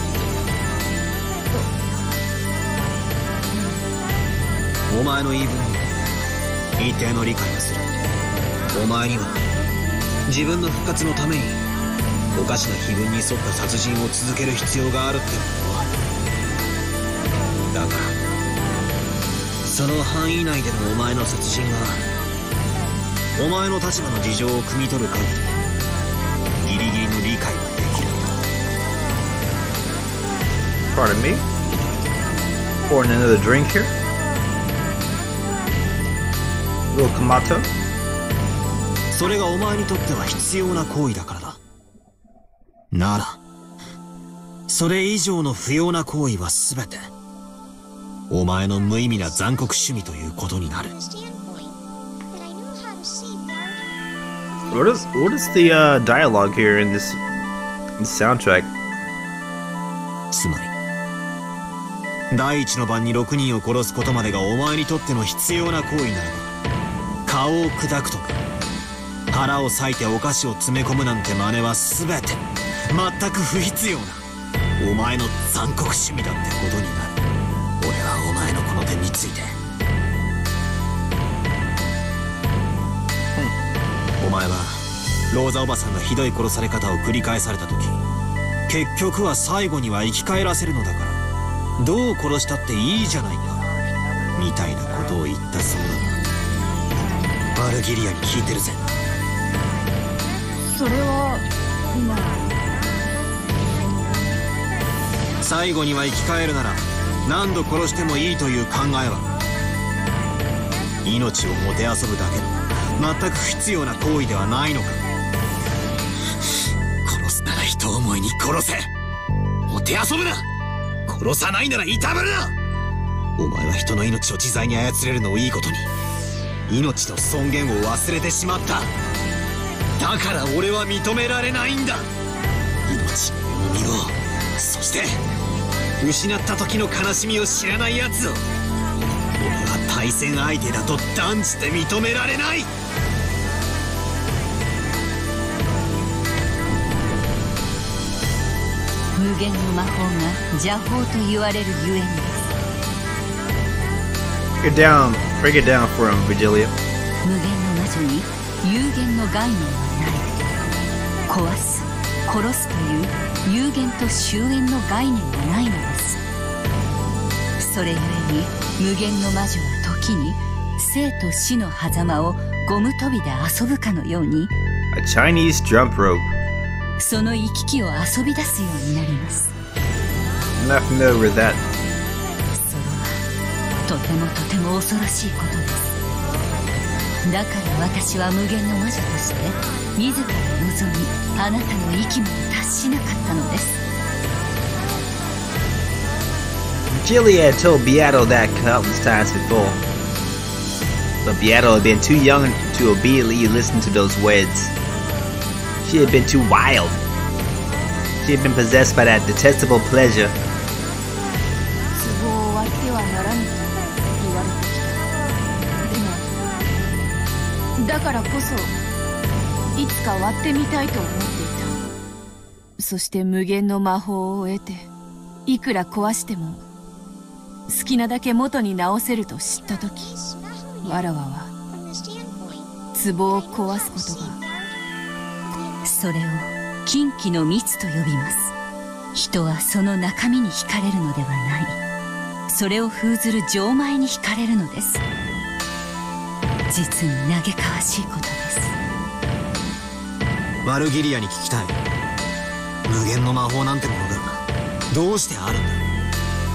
お前の言い分に一定の理解はする。お前には自分の復活のためにおかしな碑文に沿った殺人を続ける必要があるってことだ。だからその範囲内でのお前の殺人はお前の立場の事情を汲み取る限りギリギリの理解はできる。 Pardon me? Pouring another drink here? Little Kamato? それがお前にとっては必要な行為だからだ。ならそれ以上の不要な行為は全てお前の無意味な残酷趣味ということになる。What is the dialogue here in this soundtrack? つまり第一の晩に6人を殺すことまでがお前にとっての必要な行為ならば、顔を砕くとか腹を裂いてお菓子を詰め込むなんて真似は全て全く不必要なお前の残酷趣味だってことになる。俺はお前のこの点について、お前はローザおばさんがひどい殺され方を繰り返された時、結局は最後には生き返らせるのだからどう殺したっていいじゃないかみたいなことを言ったそうだ。バルギリアに聞いてるぜ。それはまあ、最後には生き返るなら何度殺してもいいという考えは命をもてあそぶだけの全く不必要な行為ではないのか。殺すなら人思いに殺せ。もてあそぶな。殺さないならいたぶるな。お前は人の命を自在に操れるのをいいことに命の尊厳を忘れてしまった。だから俺は認められないんだ。命の重みを、そして失った時の悲しみを知らない奴を俺は対戦相手だと断じて認められない。無限の魔法が邪法と言われるゆえにです。Break it down for him, Vigilia. 無限の魔女に有限の概念はない。壊す、殺すという有限と終焉の概念はないのです。それゆえに無限の魔女は時に生と死の狭間をゴム跳びで遊ぶかのように A Chinese jump rope. その行き来を遊び出すようになります。 I'm not familiar with that. それはとてもとても恐ろしいことです。だから私は無限の魔女として自ら望みあなたの息まで達しなかったのです。Jilly had told Beato that countless times before, but Beato had been too young to obediently listen to those words. She had been too wild. She had been possessed by that detestable pleasure. 壺を割ってはならぬと言われてきた。でもだからこそいつか割ってみたいと思っていた。そして無限の魔法を得て、いくら壊しても好きなだけ元に直せると知ったとき、わらわは壺を壊すことが。それを禁忌の蜜と呼びます。人はその中身に惹かれるのではない。それを封ずる錠前に惹かれるのです。実に嘆かわしいことです。ワルギリアに聞きたい。無限の魔法なんてものがどうしてあるんだ。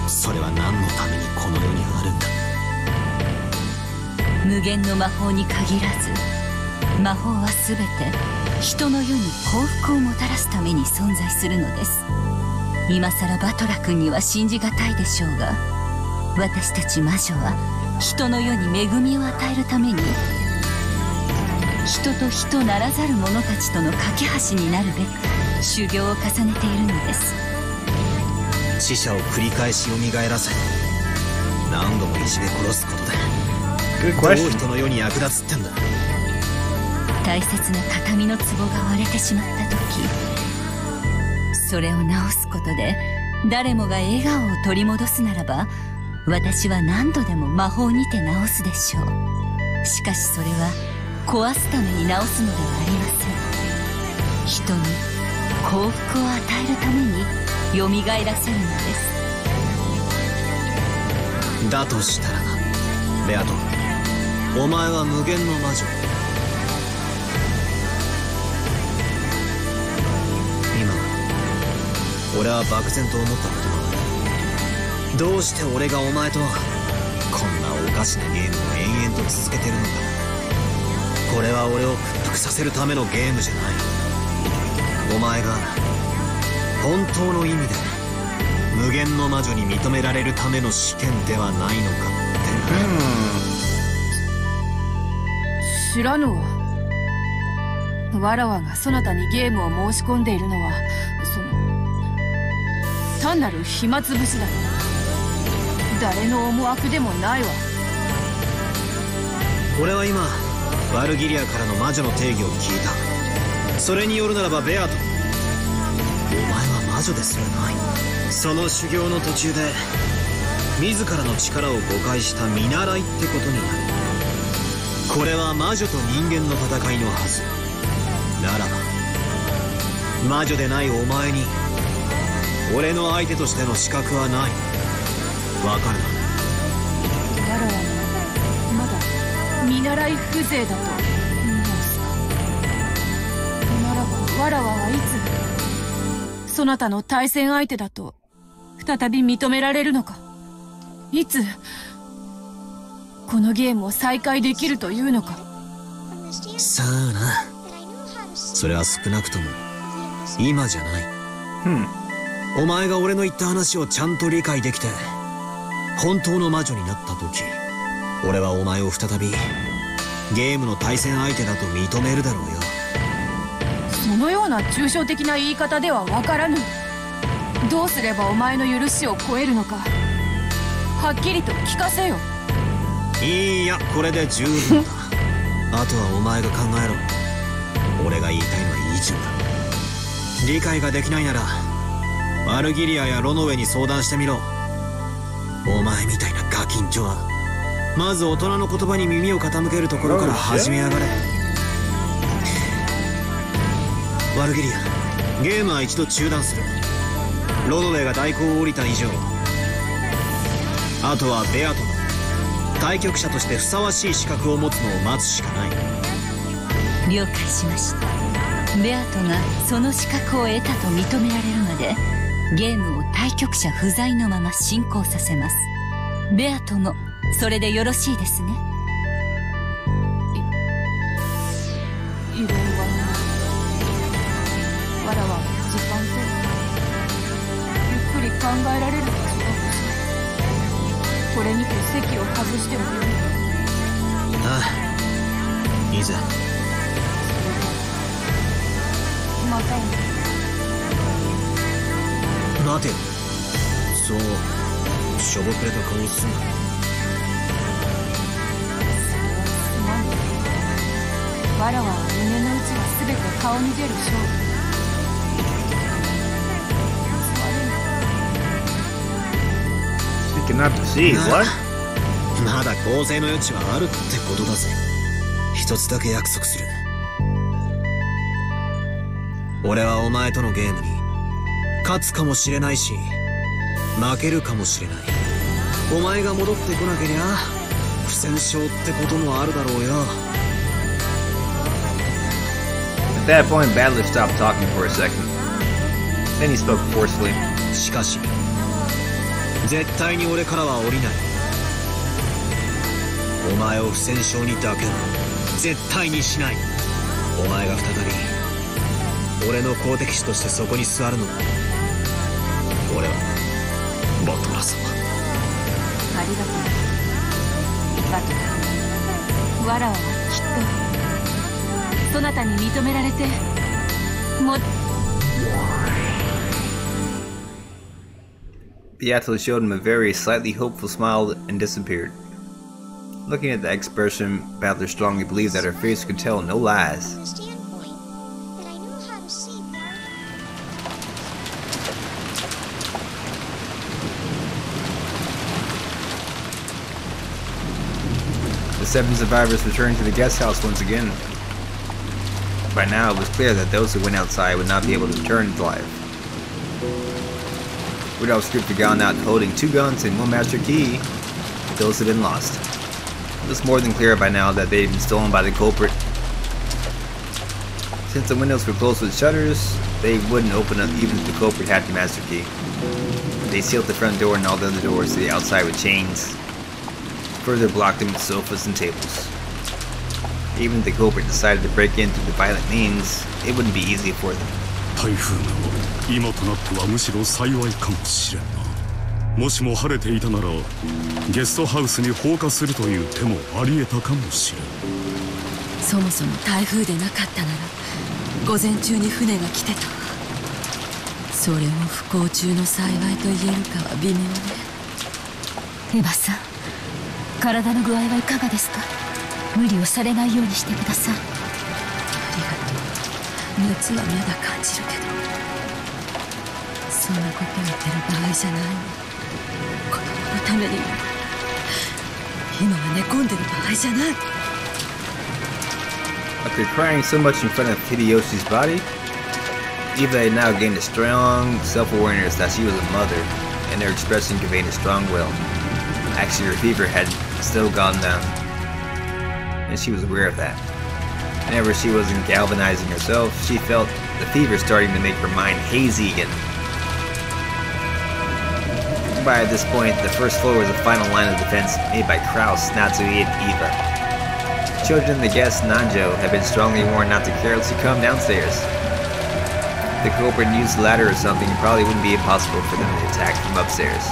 それは何のためにこの世にあるんだ。無限の魔法に限らず、魔法は全て人の世に幸福をもたらすために存在するのです。今さらバトラ君には信じがたいでしょうが、私たち魔女は人の世に恵みを与えるために、人と人ならざる者たちとの架け橋になるべく修行を重ねているのです。死者を繰り返し蘇らせ、何度もいじめ殺すことでどう人の世に役立つってんだ。大切な形見の壺が割れてしまった時、それを直すことで誰もが笑顔を取り戻すならば、私は何度でも魔法にて直すでしょう。しかしそれは壊すために直すのではありません。人に幸福を与えるために蘇らせるのです。だとしたらな、ベアト、お前は無限の魔女。今俺は漠然と思ったことがある。どうして俺がお前とこんなおかしなゲームを延々と続けてるのか。これは俺を屈服させるためのゲームじゃない。お前が本当の意味で無限の魔女に認められるための試験ではないのかって。知らぬわ。わらわがそなたにゲームを申し込んでいるのは単なる暇つぶしだ。誰の思惑でもないわ。俺は今ワルギリアからの魔女の定義を聞いた。それによるならばベアト、お前は魔女ですらない。その修行の途中で自らの力を誤解した見習いってことになる。これは魔女と人間の戦いのはずならば、魔女でないお前に俺の相手としての資格はない。わかるな。わらわはまだ見習い風情だと申すか。ならばわらわはいつそなたの対戦相手だと再び認められるのか。いつこのゲームを再開できるというのか。さあな、それは少なくとも今じゃない。お前が俺の言った話をちゃんと理解できて本当の魔女になった時、俺はお前を再びゲームの対戦相手だと認めるだろうよ。そのような抽象的な言い方では分からぬ。どうすればお前の許しを超えるのか、はっきりと聞かせよ。いいや、これで十分だ。あとはお前が考えろ。俺が言いたいのは以上だ。理解ができないならワルギリアやロノウェに相談してみろ。お前みたいなガキンチョはまず大人の言葉に耳を傾けるところから始めやがれ。ワルギリア、ゲームは一度中断する。ロノウェが代行を降りた以上、あとはベアトが対局者としてふさわしい資格を持つのを待つしかない。了解しました。ベアトがその資格を得たと認められるまでゲームを対局者不在のまま進行させます。ベアトもそれでよろしいですね。異論はない。わらわは時間とゆっくり考えられるはずだ。これにて席を外してもよい。ああ、いいぜ。また待てよ。そう、しょぼくれた顔すんな。すまん。わらわは胸の内が全て顔に出る勝負。Not to see what? まだ構成の余地はあるってことだぜ。一つだけ約束する。俺はお前とのゲームに勝つかもしれないし負けるかもしれない。お前が戻ってこなけりゃ不戦勝ってこともあるだろうよ。 At that point, Battler stopped talking for a second. Then he spoke forcefully. しかし絶対に俺からは降りない。お前を不戦勝にだけは絶対にしない。お前が再び俺の好敵手としてそこに座るのだ。俺はバトラ様。ありがとうバトラ。わらわはきっとそなたに認められてもThe athlete showed him a very slightly hopeful smile and disappeared. Looking at the expression, Battler strongly believed that her face could tell no lies. The 7 survivors returned to the guest house once again. By now, it was clear that those who went outside would not be able to return to life. Rudolph's group had gone out holding 2 guns and 1 master key. Those had been lost. It was more than clear by now that they had been stolen by the culprit. Since the windows were closed with shutters, they wouldn't open up even if the culprit had the master key. They sealed the front door and all the other doors to the outside with chains. Further blocked them with sofas and tables. Even if the culprit decided to break in through the violent means, it wouldn't be easy for them. 台風が今となってはむしろ幸いかもしれんな。もしも晴れていたならゲストハウスに放火するという手もあり得たかもしれん。そもそも台風でなかったなら午前中に船が来てたわ。それも不幸中の幸いと言えるかは微妙ね。エヴァさん、体の具合はいかがですか？無理をされないようにしてください。熱はまだ感じるけど、そんなこと言ってる場合じゃないの。子供のためにも今は寝込んでる場合じゃない。 After crying so much in front of Hideyoshi's body, Eva had now gained a strong self-awareness that she was a mother, and her expression conveyed a strong will. Actually, her fever had still gone down, and she was aware of that. Whenever she wasn't galvanizing herself, she felt the fever starting to make her mind hazy again. By this point, the first floor was the final line of defense made by Kraus, Natsui, and Eva. Children and the guest, Nanjo, had been strongly warned not to carelessly come downstairs. If the culprit used the ladder or something, it probably wouldn't be impossible for them to attack from upstairs.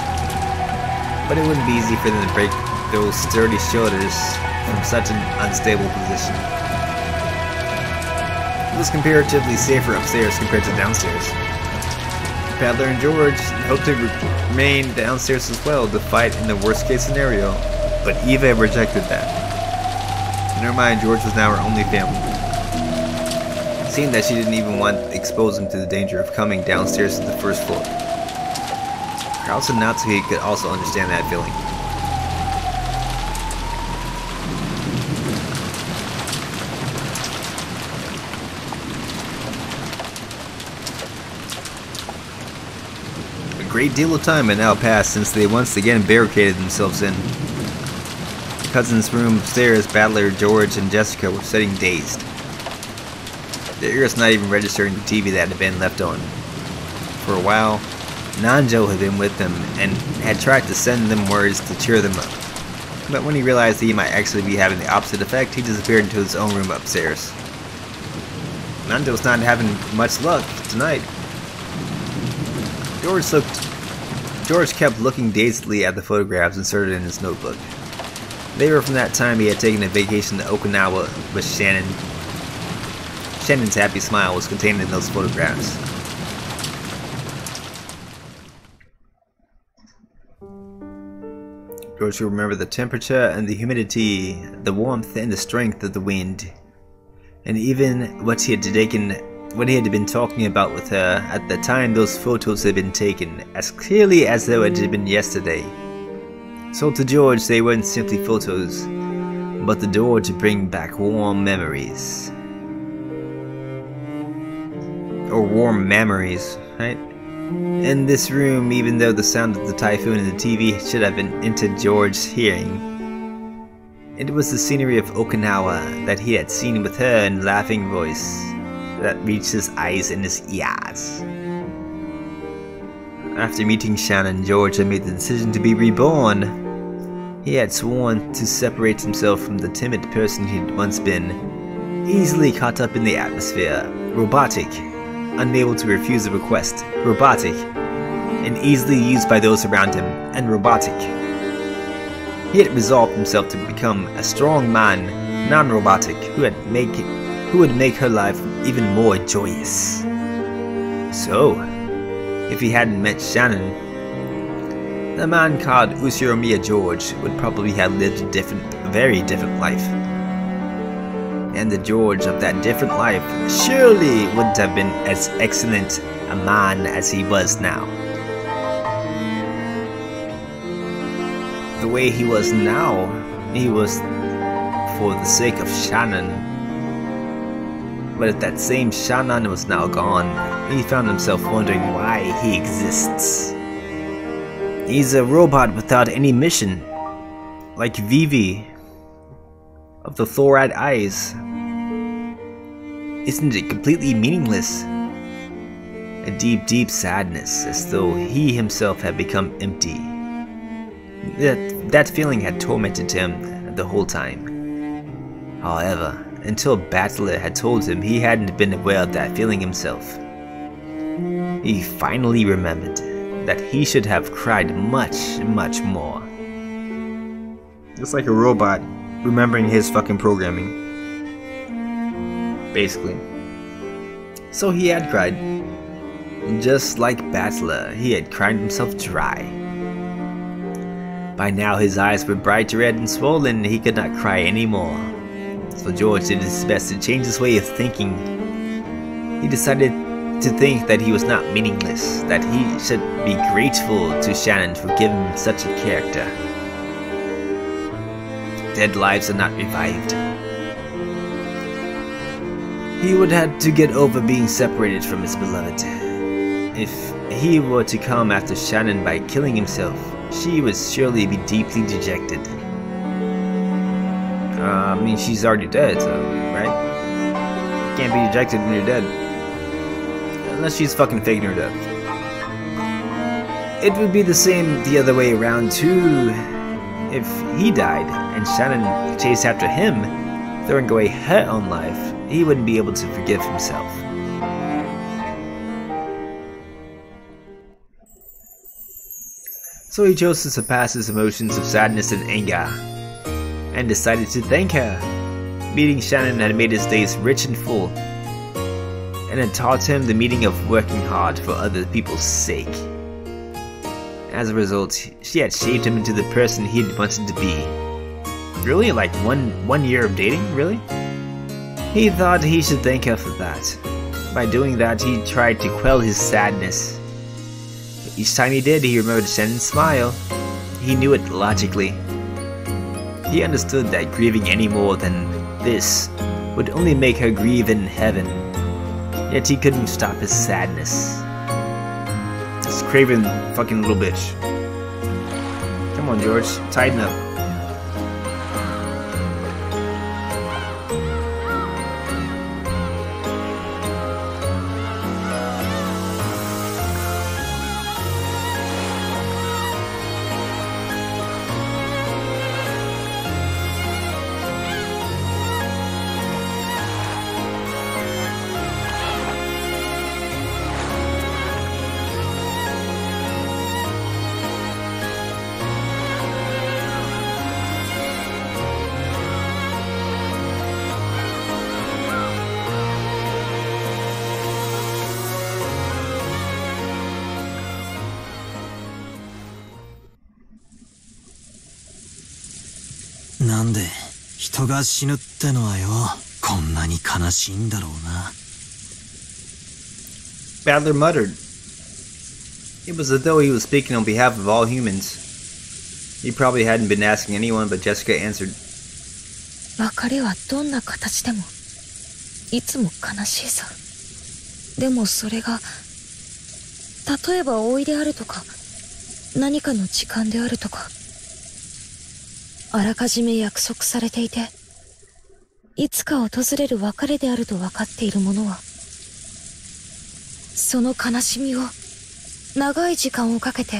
But it wouldn't be easy for them to break those sturdy shoulders from such an unstable position. It was comparatively safer upstairs compared to downstairs. Battler and George hoped to remain downstairs as well to fight in the worst case scenario, but Eva rejected that. In her mind, George was now her only family. Seeing that she didn't even want to expose him to the danger of coming downstairs to the first floor. Kraus and Natsuki could also understand that feeling. A great deal of time had now passed since they once again barricaded themselves in. The cousins' room upstairs, Battler, George, and Jessica were sitting dazed. Their ears not even registering the TV that had been left on. For a while, Nanjo had been with them and had tried to send them words to cheer them up. But when he realized that he might actually be having the opposite effect, he disappeared into his own room upstairs. Nanjo's not having much luck tonight. George looked George kept looking dazedly at the photographs inserted in his notebook. They were from that time he had taken a vacation to Okinawa with Shannon. Shannon's happy smile was contained in those photographs. George could remember the temperature and the humidity, the warmth and the strength of the wind, and even what he had been talking about with her at the time those photos had been taken, as clearly as though it had been yesterday. So to George, they weren't simply photos, but the door to bring back warm memories. Or warm memories, right? In this room, even though the sound of the typhoon and the TV should have been into George's hearing, it was the scenery of Okinawa that he had seen with her in laughing voice that reached his eyes and his ears. After meeting Shannon, George had made the decision to be reborn. He had sworn to separate himself from the timid person he had once been, easily caught up in the atmosphere, robotic, unable to refuse a request, robotic, and easily used by those around him, and robotic. He had resolved himself to become a strong man, non-robotic, who would make her life even more joyous. So, if he hadn't met Shannon, the man called Uchiromiya George would probably have lived a very different life. And the George of that different life surely wouldn't have been as excellent a man as he was now. The way he was now, he was for the sake of Shannon. But if that same Shannon was now gone, he found himself wondering why he exists. He's a robot without any mission, like Vivi of the fluoride eyes. Isn't it completely meaningless? A deep, deep sadness, as though he himself had become empty. That feeling had tormented him the whole time. However, until Battler had told him he hadn't been aware of that feeling himself, he finally remembered that he should have cried much, much more. Just like a robot remembering his fucking programming. Basically. So he had cried. Just like Battler, he had cried himself dry. By now his eyes were bright red and swollen, he could not cry anymore. So George did his best to change his way of thinking. He decided to think that he was not meaningless, that he should be grateful to Shannon for giving him such a character. Dead lives are not revived. He would have to get over being separated from his beloved. If he were to come after Shannon by killing himself, she would surely be deeply dejected. I mean, she's already dead, so, right? Can't be dejected when you're dead. Unless she's fucking faking her death. It would be the same the other way around too. If he died and Shannon chased after him, throwing away her own life, he wouldn't be able to forgive himself. So he chose to surpass his emotions of sadness and anger, and decided to thank her. Meeting Shannon had made his days rich and full, and had taught him the meaning of working hard for other people's sake. As a result, she had shaped him into the person he had wanted to be. Really? Like one year of dating? Really? He thought he should thank her for that. By doing that, he tried to quell his sadness. Each time he did, he remembered Shannon's smile. He knew it logically. He understood that grieving any more than this would only make her grieve in heaven. Yet he couldn't stop his sadness. This craven fucking little bitch. Come on, George, tighten up. なんで人が死ぬってのはよ、こんなに悲しいんだろうな。Badler muttered. It was as though he was speaking on behalf of all humans. He probably hadn't been asking anyone, but Jessica answered. 別れはどんな形でもいつも悲しいさ。でもそれが例えば老いであるとか何かの時間であるとか、あらかじめ約束されていていつか訪れる別れであると分かっているものは、その悲しみを長い時間をかけて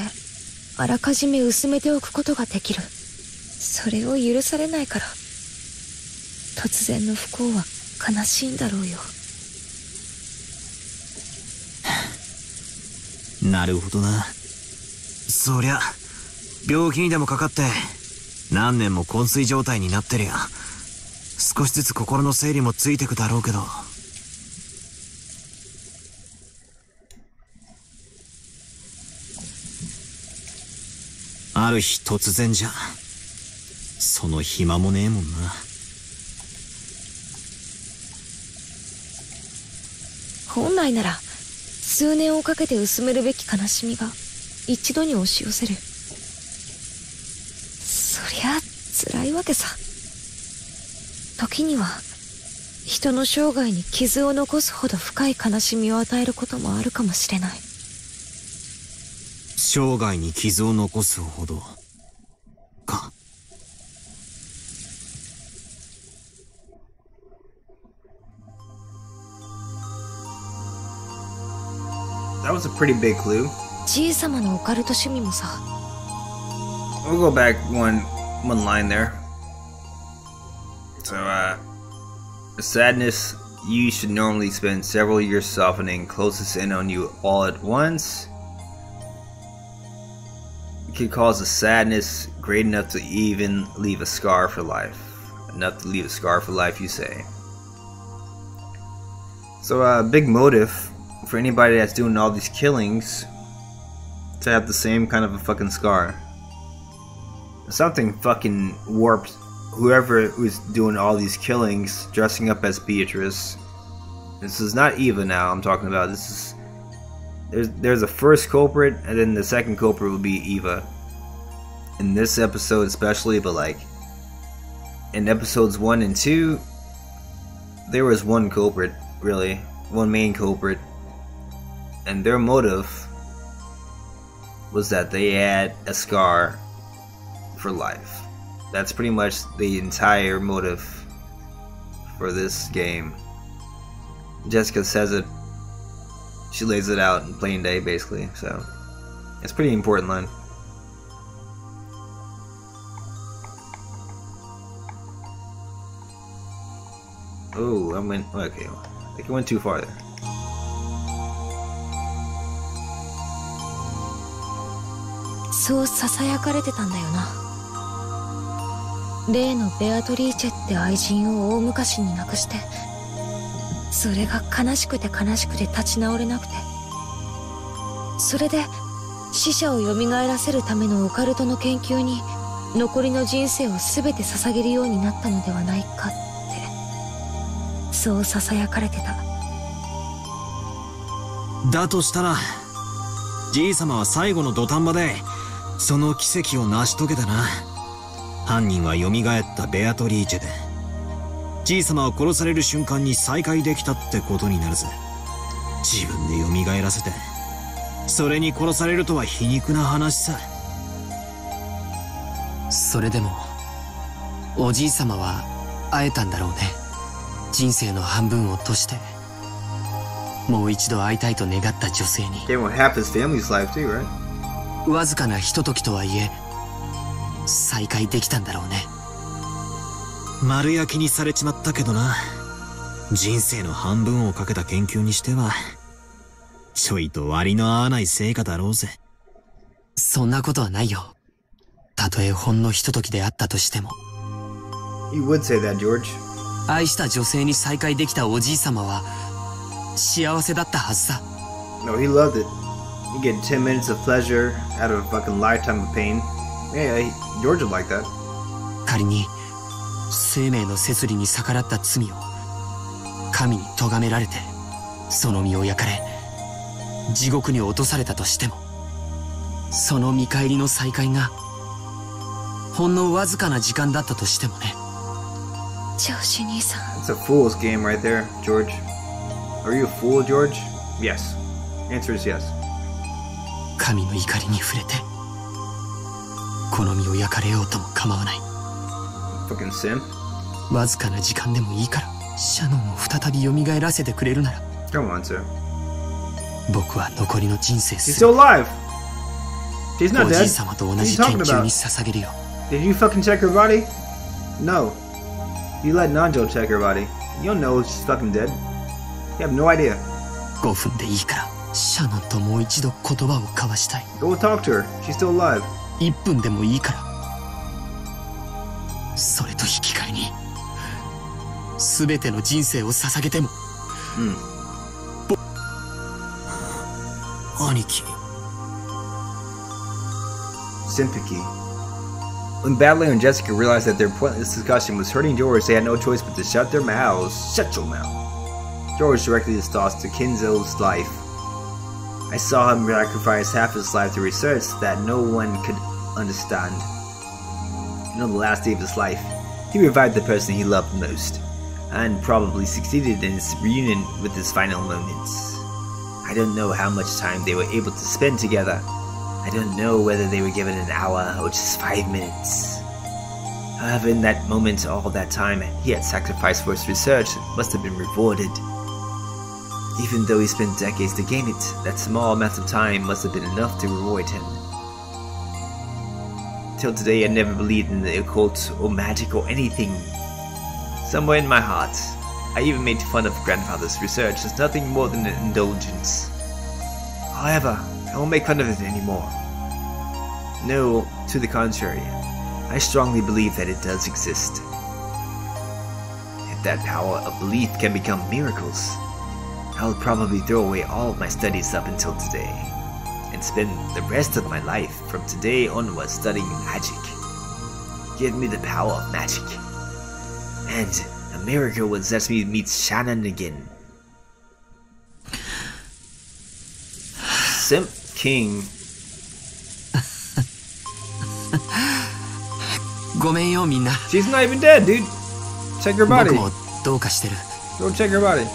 あらかじめ薄めておくことができる。それを許されないから突然の不幸は悲しいんだろうよ。なるほどな。そりゃ病気にでもかかって何年も昏睡状態になってりゃ少しずつ心の整理もついてくだろうけど。ある日突然じゃその暇もねえもんな。本来なら数年をかけて薄めるべき悲しみが一度に押し寄せる。そりゃ辛いわけさ。時には人の生涯に傷を残すほど深い悲しみを与えることもあるかもしれない。生涯に傷を残すほどか。That was a pretty big clue. じいさまのオカルト趣味もさ。We'll go back one line there. So, sadness you should normally spend several years softening, closest in on you all at once. It could cause a sadness great enough to even leave a scar for life. Enough to leave a scar for life, you say. So, big motive for anybody that's doing all these killings to have the same kind of a fucking scar. Something fucking warped whoever was doing all these killings, dressing up as Beatrice. This is not Eva now I'm talking about. This is there's a first culprit and then the second culprit will be Eva. In this episode especially, but like in episodes 1 and 2 there was one culprit, really. One main culprit. And their motive was that they had a scar for life. That's pretty much the entire motive for this game. Jessica says it. She lays it out in plain day, basically. So, it's a pretty important line. Oh, I went... Okay, I think I went too far there. そう囁かれてたんだよな。例のベアトリーチェって愛人を大昔に亡くして、それが悲しくて悲しくて立ち直れなくて、それで死者を蘇らせるためのオカルトの研究に残りの人生を全て捧げるようになったのではないかって、そう囁かれてた。だとしたらじいさまは最後の土壇場でその奇跡を成し遂げたな。犯人は蘇ったベアトリーチェでじいさまを殺される瞬間に再会できたってことになるぜ。自分で蘇らせてそれに殺されるとは皮肉な話さ。それでもおじいさまは会えたんだろうね。人生の半分を閉してもう一度会いたいと願った女性に。わずかなひとときとはいえ再会できたんだろうね。丸焼きにされちまったけどな。人生の半分をかけた研究にしてはちょいと割の合わない成果だろうぜ。そんなことはないよ。たとえほんのひとときであったとしても。 You would say that, George. 愛した女性に再会できたおじいさまは幸せだったはずさ。 No, he loved it. You get 10 minutes of pleasure out of a fucking lifetime of pain. Yeah, George would like that. 仮に生命の摂理に逆らった罪を神に咎められてその身を焼かれ地獄に落とされたとしても、その見返りの再会がほんのわずかな時間だったとしてもね。上司兄さん。 It's a fool's game right there, George. Are you a fool, George? Yes. Answer is yes. 神の怒りに触れてこの身を焼かれようとも構わない。 Fucking sin. わずかな時間でもいいからシャノンを再び蘇らせてくれるなら。 Come on, sir. 僕は残りの人生 He's still alive. He's not お dead. じい様と同じ研究に捧げるよ。 Did you fucking check her body? No. You let Nanjo check her body. You don't know she's fucking dead. You have no idea. 5分でいいからシャノンともう一度言葉を交わしたい。 Go talk to her. She's still alive. 1分でもいいからそれと引き換えに全ての人生を捧げても。兄貴。 Sympathy. When Battler and Jessica realized that their pointless discussion was hurting George, they had no choice but to shut their mouths. Shut your mouth. George directed his thoughts to Kinzo's life. I saw him sacrifice half his life to research that no one could understand. And on the last day of his life, he revived the person he loved most, and probably succeeded in his reunion with his final moments. I don't know how much time they were able to spend together. I don't know whether they were given an hour or just 5 minutes. However, in that moment, all that time he had sacrificed for his research must have been rewarded. Even though he spent decades to gain it, that small amount of time must have been enough to reward him. Till today, I never believed in the occult or magic or anything. Somewhere in my heart, I even made fun of grandfather's research as nothing more than an indulgence. However, I won't make fun of it anymore. No, to the contrary, I strongly believe that it does exist. If that power of belief can become miracles, I'll probably throw away all of my studies up until today, and spend the rest of my life from today onwards studying magic. Give me the power of magic, and a miracle will let me meet Shannon again. Simp King. ごめんよみんな。 She's not even dead, dude. Check her body. 僕もどうかしてる。 Go check her body.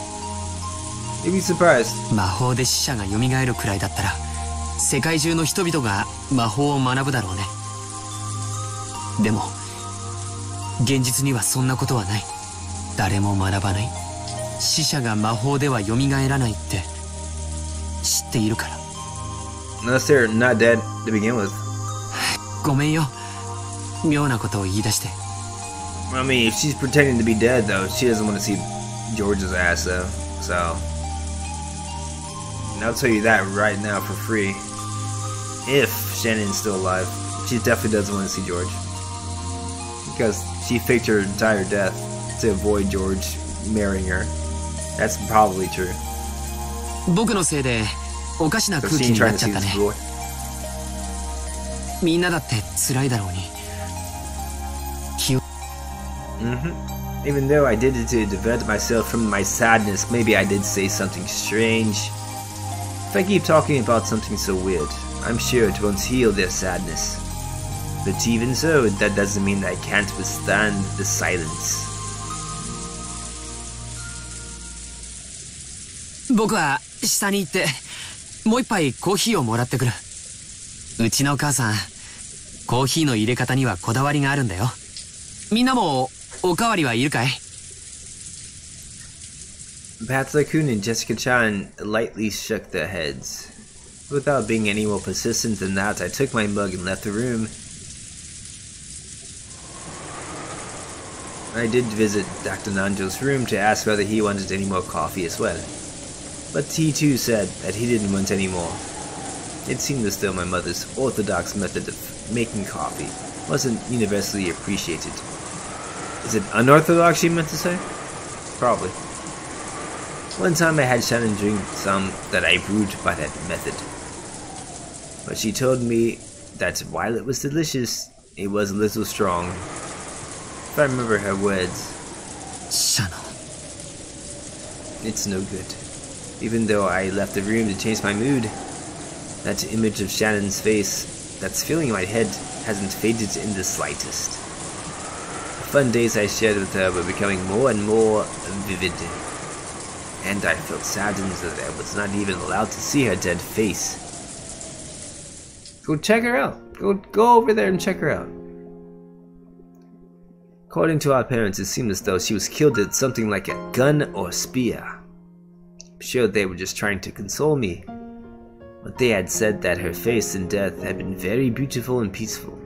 You'd be surprised. 魔法で死者が蘇るくらいだったら世界中の人々が魔法を学ぶだろうね。でも現実にはそんなことはない。誰も学ばない。死者が魔法では蘇らないって知っているから。 Unless they're not dead to begin with. ごめんよ。妙なことを言い出して。 I mean, if she's pretending to be dead, though, she doesn't want to see George's ass, though. So, and I'll tell you that right now for free. If Shannon's still alive, she definitely doesn't want to see George. Because she faked her entire death to avoid George marrying her. That's probably true. 僕のせいでおかしな So 空気 she にな trying っ to ちゃ see った this ね。 boy. みんなだって辛いだろうに。Even though I did it to divert myself from my sadness, maybe I did say something strange. If I keep talking about something so weird, I'm sure it won't heal their sadness. But even so, that doesn't mean I can't withstand the silence. 僕は下に行ってもう一杯コーヒーをもらってくる。うちの母さんコーヒーの入れ方にはこだわりがあるんだよ。みんなもおかわりはいるかい？ Batsukun and Jessica-chan lightly shook their heads. Without being any more persistent than that, I took my mug and left the room. I did visit Dr. Nanjo's room to ask whether he wanted any more coffee as well. But he too said that he didn't want any more. It seemed as though my mother's orthodox method of making coffee wasn't universally appreciated. Is it unorthodox, you meant to say? Probably. One time I had Shannon drink some that I brewed by that method. But she told me that while it was delicious, it was a little strong. If I remember her words. Shannon. It's no good. Even though I left the room to change my mood, that image of Shannon's face that's filling my head hasn't faded in the slightest. The fun days I shared with her were becoming more and more vivid, and I felt saddened that I was not even allowed to see her dead face. Go check her out. Go over there and check her out. According to our parents, it seemed as though she was killed with something like a gun or spear. I'm sure they were just trying to console me, but they had said that her face in death had been very beautiful and peaceful.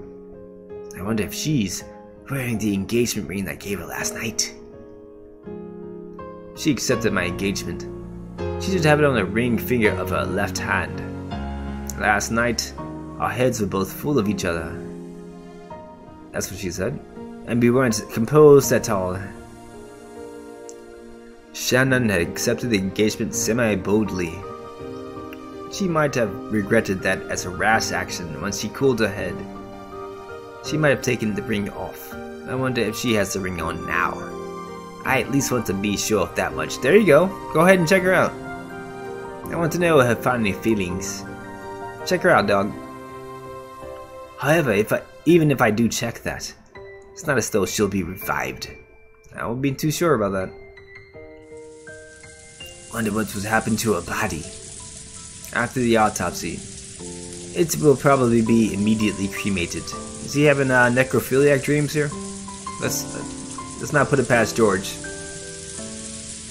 I wonder if she's wearing the engagement ring I gave her last night. She accepted my engagement. She should have it on the ring finger of her left hand. Last night, our heads were both full of each other. That's what she said. And we weren't composed at all. Shannon had accepted the engagement semi-boldly. She might have regretted that as a rash action once she cooled her head. She might have taken the ring off. I wonder if she has the ring on now. I at least want to be sure of that much. There you go. Go ahead and check her out. I want to know her final feelings. Check her out, dog. However, even if I do check that, it's not as though she'll be revived. I won't be too sure about that. Wonder what would happen to her body after the autopsy. It will probably be immediately cremated. Is he having necrophiliac dreams here? Let's not put it past George.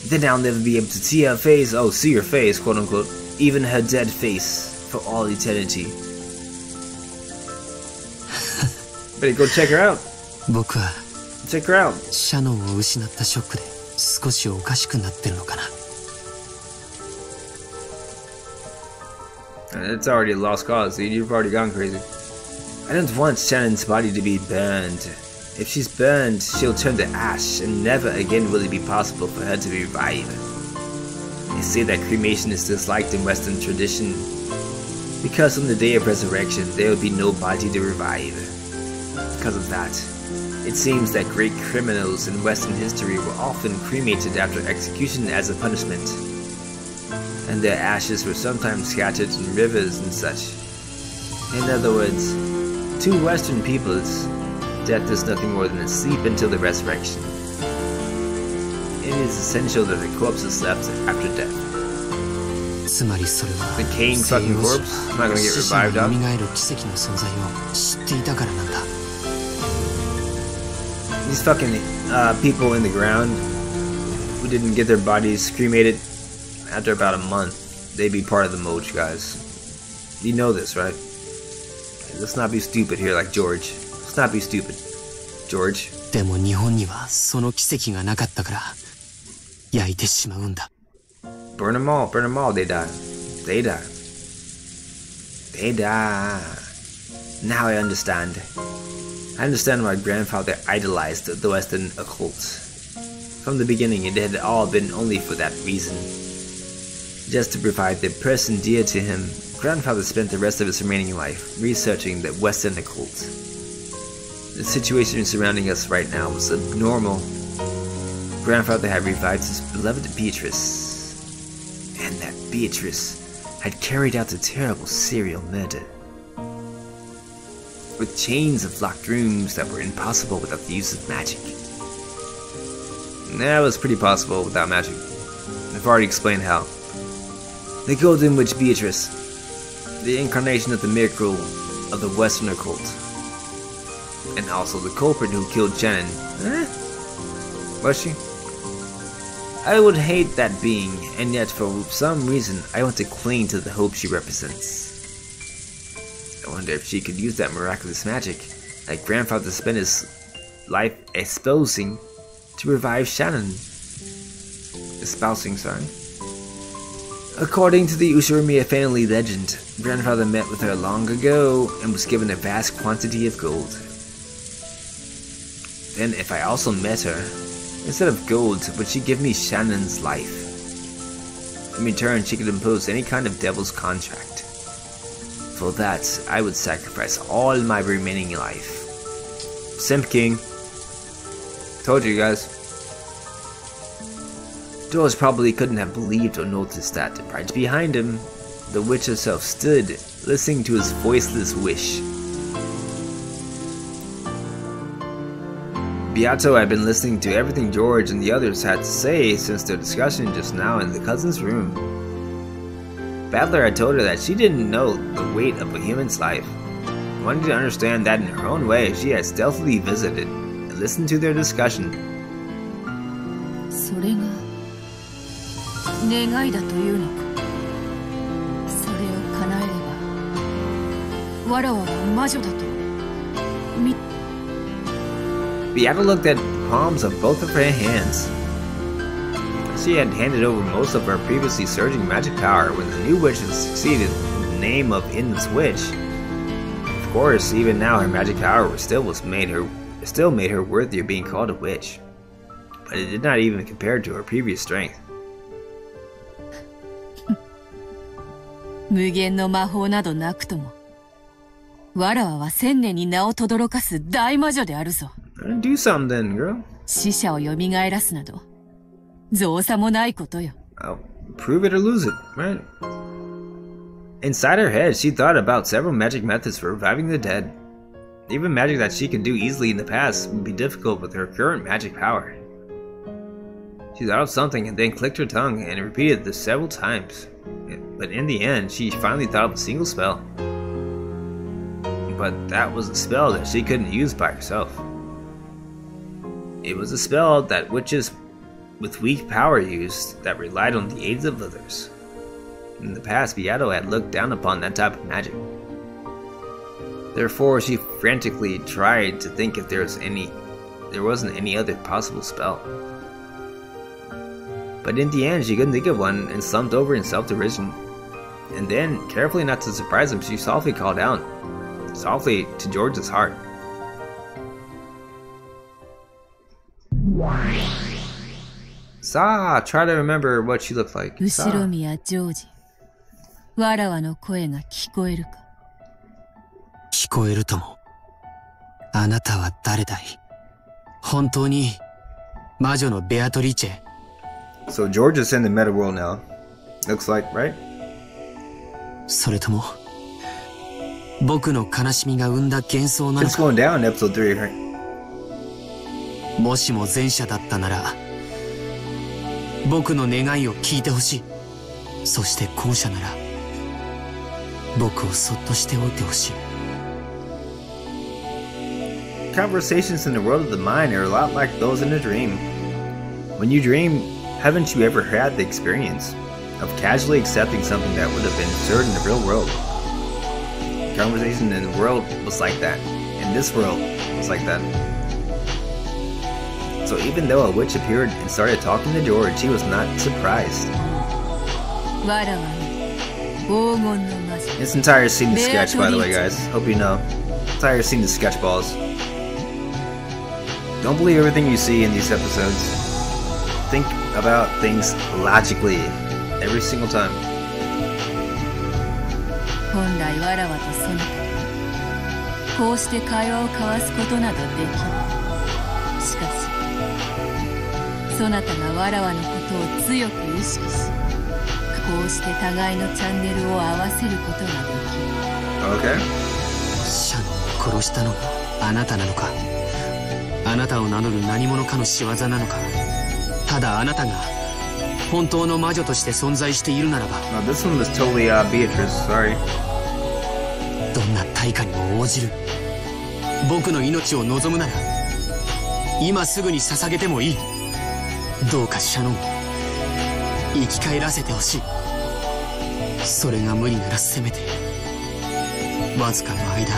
Then I'll never be able to see her face. Oh, see her face, quote unquote. Even her dead face for all eternity. Better go check her out. Check her out. シャノンを失ったショックで少しおかしくなってるのかな。It's already a lost cause, dude. You've already gone crazy. I don't want Shannon's body to be burned. If she's burned, she'll turn to ash, and never again will it be possible for her to be revived. They say that cremation is disliked in Western tradition, because on the day of resurrection, there will be no body to revive. Because of that, it seems that great criminals in Western history were often cremated after execution as a punishment, and their ashes were sometimes scattered in rivers and such. In other words, to Western peoples, death is nothing more than a sleep until the resurrection. It is essential that the corpse is left after death. The decaying fucking corpse? I'm not gonna get revived up. These fucking people in the ground who didn't get their bodies cremated after about a month, they'd be part of the Moj, guys. You know this, right? Let's not be stupid here like George. Let's not be stupid. George. でも日本にはその奇跡がなかったから焼いてしまうんだ。Burn them all, they die. They die. They die. Now I understand. I understand why grandfather idolized the Western occult. From the beginning, it had all been only for that reason. Just to provide the person dear to him, grandfather spent the rest of his remaining life researching the Western occult. The situation surrounding us right now was abnormal. Grandfather had revived his beloved Beatrice, and that Beatrice had carried out a terrible serial murder. With chains of locked rooms that were impossible without the use of magic. That was pretty possible without magic. I've already explained how. The Golden Witch Beatrice, the incarnation of the miracle of the Western occult, and also the culprit who killed Shannon. Was she? I would hate that being, and yet for some reason I want to cling to the hope she represents. I wonder if she could use that miraculous magic, like grandfather spent his life espousing, to revive Shannon. Espousing, sorry. According to the Ushiromiya family legend, grandfather met with her long ago and was given a vast quantity of gold. Then if I also met her, instead of gold, would she give me Shannon's life? In return, she could impose any kind of devil's contract. For that, I would sacrifice all my remaining life. Simp King. Told you guys. George probably couldn't have believed or noticed that right behind him, the witch herself stood, listening to his voiceless wish. Beato had been listening to everything George and the others had to say since their discussion just now in the cousin's room. Battler had told her that she didn't know the weight of a human's life. Wanting to understand that in her own way, she had stealthily visited and listened to their discussion. それが願いだというのか。それを叶えれば、わらわは魔女だと。Beata looked at the palms of both of her hands. She had handed over most of her previously surging magic power when the new witch had succeeded in the name of In's witch. Of course, even now her magic power still made her worthy of being called a witch. But it did not even compare to her previous strength. 無限の魔法などなくとも、わらわは千年に名を轟かす大魔女であるぞ。Do something then, girl. 死者を蘇らすなど、造作もないことよ。Oh, prove it or lose it, right? Inside her head, she thought about several magic methods for reviving the dead. Even magic that she could do easily in the past would be difficult with her current magic power. She thought of something and then clicked her tongue and repeated this several times. But in the end, she finally thought of a single spell. But that was a spell that she couldn't use by herself. It was a spell that witches with weak power used that relied on the aids of others. In the past, Beato had looked down upon that type of magic. Therefore, she frantically tried to think if there wasn't any other possible spell. But in the end, she couldn't think of one and slumped over in self-derision. And then, carefully not to surprise him, she softly called out, softly to George's heart. Sa, try to remember what she looked like. 後ろ宮ジョージ、わらわの声が聞こえるか。聞こえるとも。あなたは誰だい？本当に魔女のベアトリーチェ。 So George is in the meta world now. Looks like, right? それとも僕の悲しみが生んだ幻想なのか。It's going down in episode 3, right? もしも前者だったなら僕の願いを聞いてほしい。そして後者なら僕をそっとしておいてほしい。Conversations in the world of the mind are a lot like those in a dream. When you dream, haven't you ever had the experience of casually accepting something that would have been absurd in the real world? Conversation in the world was like that, and this world was like that. So even though a witch appeared and started talking to George, he was not surprised. This entire scene is sketch, by the way, guys. Hope you know. Entire scene is sketch balls. Don't believe everything you see in these episodes. Think about things logically every single time. 本来わらわとそなた、こうして会話を交わすことなどできる。しかし、そなたがわらわのことを強く意識し、こうして互いのチャンネルを合わせることができる。Okay. シャノンを殺したのはあなたなのか。あなたを名乗る何者かの仕業なのか。ただあなたが本当の魔女として存在しているならば。No, this one was totally Beatrice. Sorry. どんな対価にも応じる。僕の命を望むなら今すぐに捧げてもいい。どうかシャノンを生き返らせてほしい。それが無理ならせめてわずかの間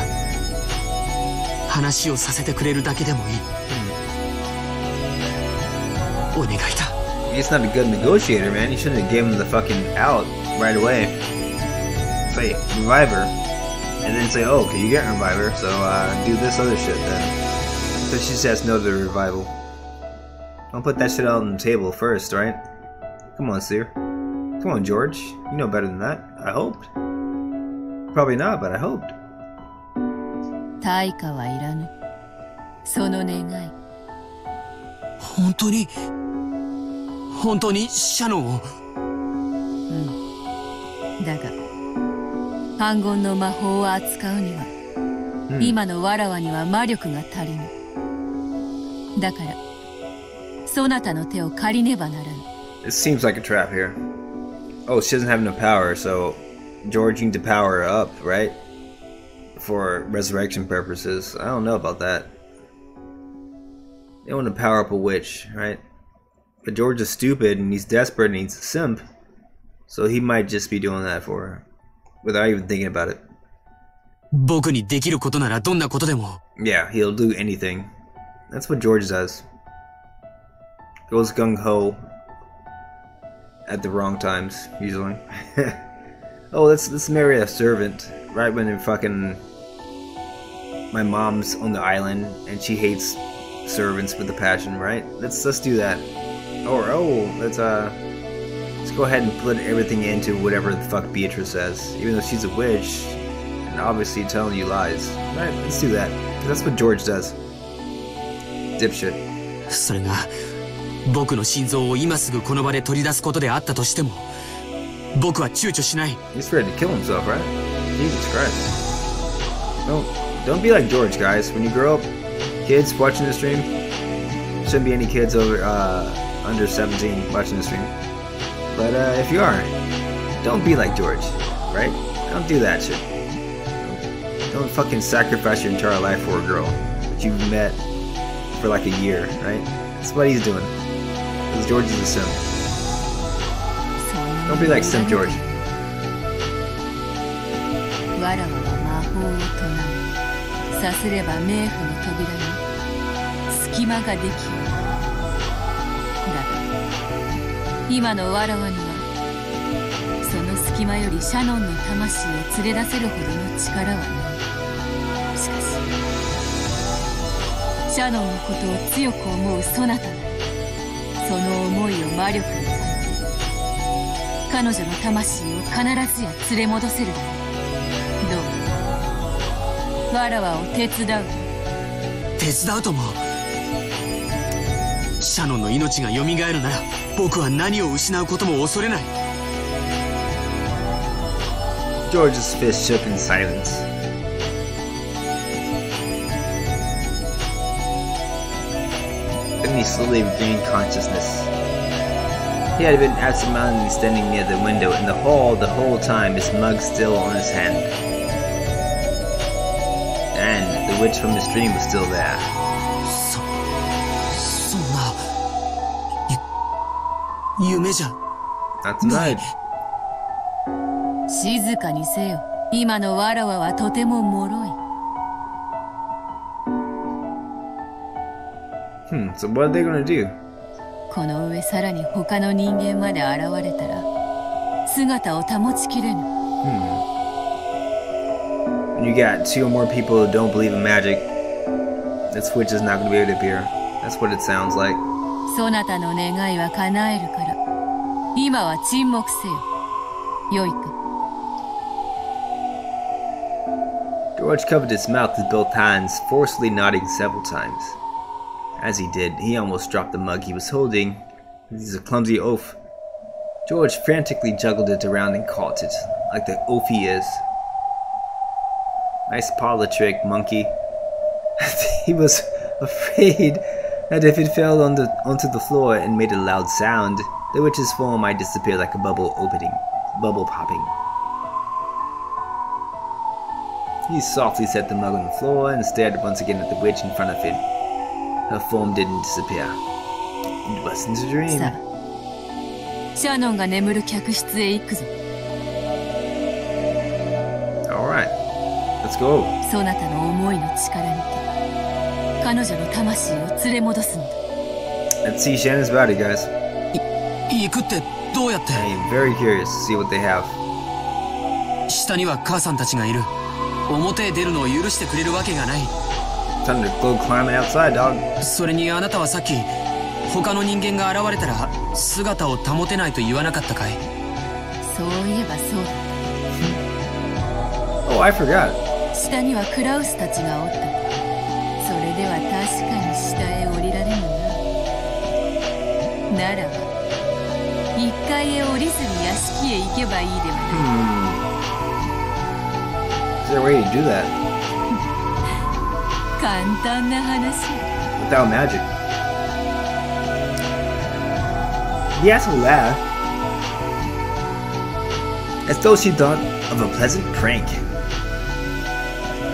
話をさせてくれるだけでもいい。お願いだ。 He's not a good negotiator, man. You shouldn't have given him the fucking out right away. Say, revive her. And then say, oh, okay, you get revive her, so do this other shit then. So she says no to the revival. Don't put that shit out on the table first, right? Come on, Seer. Come on, George. You know better than that. I hoped. Probably not, but I hoped. 対価はいらぬ。その願い本当にシャノンを。だが反言の魔法を扱うには、今のわらわには魔力が足りぬ。だからそなたの手を借りねばならぬ。 It seems like a trap here. Oh, she doesn't have enough power, so George needs to power her up, right? For resurrection purposes. I don't know about that. They want to power up a witch, right? But George is stupid and he's desperate and he's a simp. So he might just be doing that for her. Without even thinking about it. 僕にできることならどんなことでも。Yeah, he'll do anything. That's what George does. Goes gung-ho at the wrong times, usually. Oh, let's marry a servant. Right when fucking my mom's on the island and she hates servants with a passion, right? Let's do that. Or let's go ahead and put everything into whatever the fuck Beatrice says, even though she's a witch and obviously telling you lies. Right? Let's do that. That's what George does. Dipshit. それが僕の心臓を今すぐこの場で取り出すことであったとしても、僕は躊躇しない。 He's ready to kill himself, right? Jesus Christ. Don't be like George, guys. When you grow up, kids watching the stream, shouldn't be any kids over under 17 watching the stream. But if you are, don't be like George, right? Don't do that shit. Don't fucking sacrifice your entire life for a girl that you've met for like a year, right? That's what he's doing. Because George is a simp. Don't be like Simp George. わらわは魔法を唱え、さすれば冥府の扉に隙間ができる。だが今のわらわにはその隙間よりシャノンの魂を連れ出せるほどの力はない。しかしシャノンのことを強く思うそなたなら、その思いを魔力に変えて彼女の魂を必ずや連れ戻せるだろう。どう？わらわを手伝う。手伝うとも。シャノンの命が蘇るなら、僕は何を失うことも恐れない。 George's fist shook in silence. Then he slowly regained consciousness. He had been absentmindedly standing near the window in the hall the whole time, his mug still on his hand. And the witch from his dream was still there. そんな夢じゃ That's right. 静かにせよ。今のわらわはとても脆い。So what are they gonna do? この上さらに他の人間まで現れたら姿を保ちきれぬ。When you got 2 or more people who don't believe in magic, this witch is not gonna be able to appear. That's what it sounds like. そなたの願いは叶えるから、今は沈黙せよ。よいか。George covered his mouth with both hands, forcefully nodding several times. As he did, he almost dropped the mug he was holding. This is a clumsy oaf. George frantically juggled it around and caught it, like the oaf he is. Nice parlor trick, monkey. He was afraid that if it fell onto the floor and made a loud sound, the witch's form might disappear like a bubble popping. He softly set the mug on the floor and stared once again at the witch in front of him. Her form didn't disappear. It wasn't a dream. さあ、シャノンが眠る客室へ行くぞ。Alright, let's go. そなたの思いの力にて彼女の魂を連れ戻すのだ。 Let's see Shannon's body, guys. 行くってどうやって？ I am very curious to see what they have. 下には母さんたちがいる。表へ出るのを許してくれるわけがない。Time to go climbing outside, dog. それにあなたはさっき他の人間が現れたら姿を保てないと言わなかったかい？そういえばそうだ。Oh, I forgot. 下にはクラウスたちがおった。それでは確かに下へ降りられぬな。ならば1階へ降りずに屋敷へ行けばいいではない。Is there a way to do that? 簡単な話。 Without magic. The asshole laughed, as though she thought of a pleasant prank.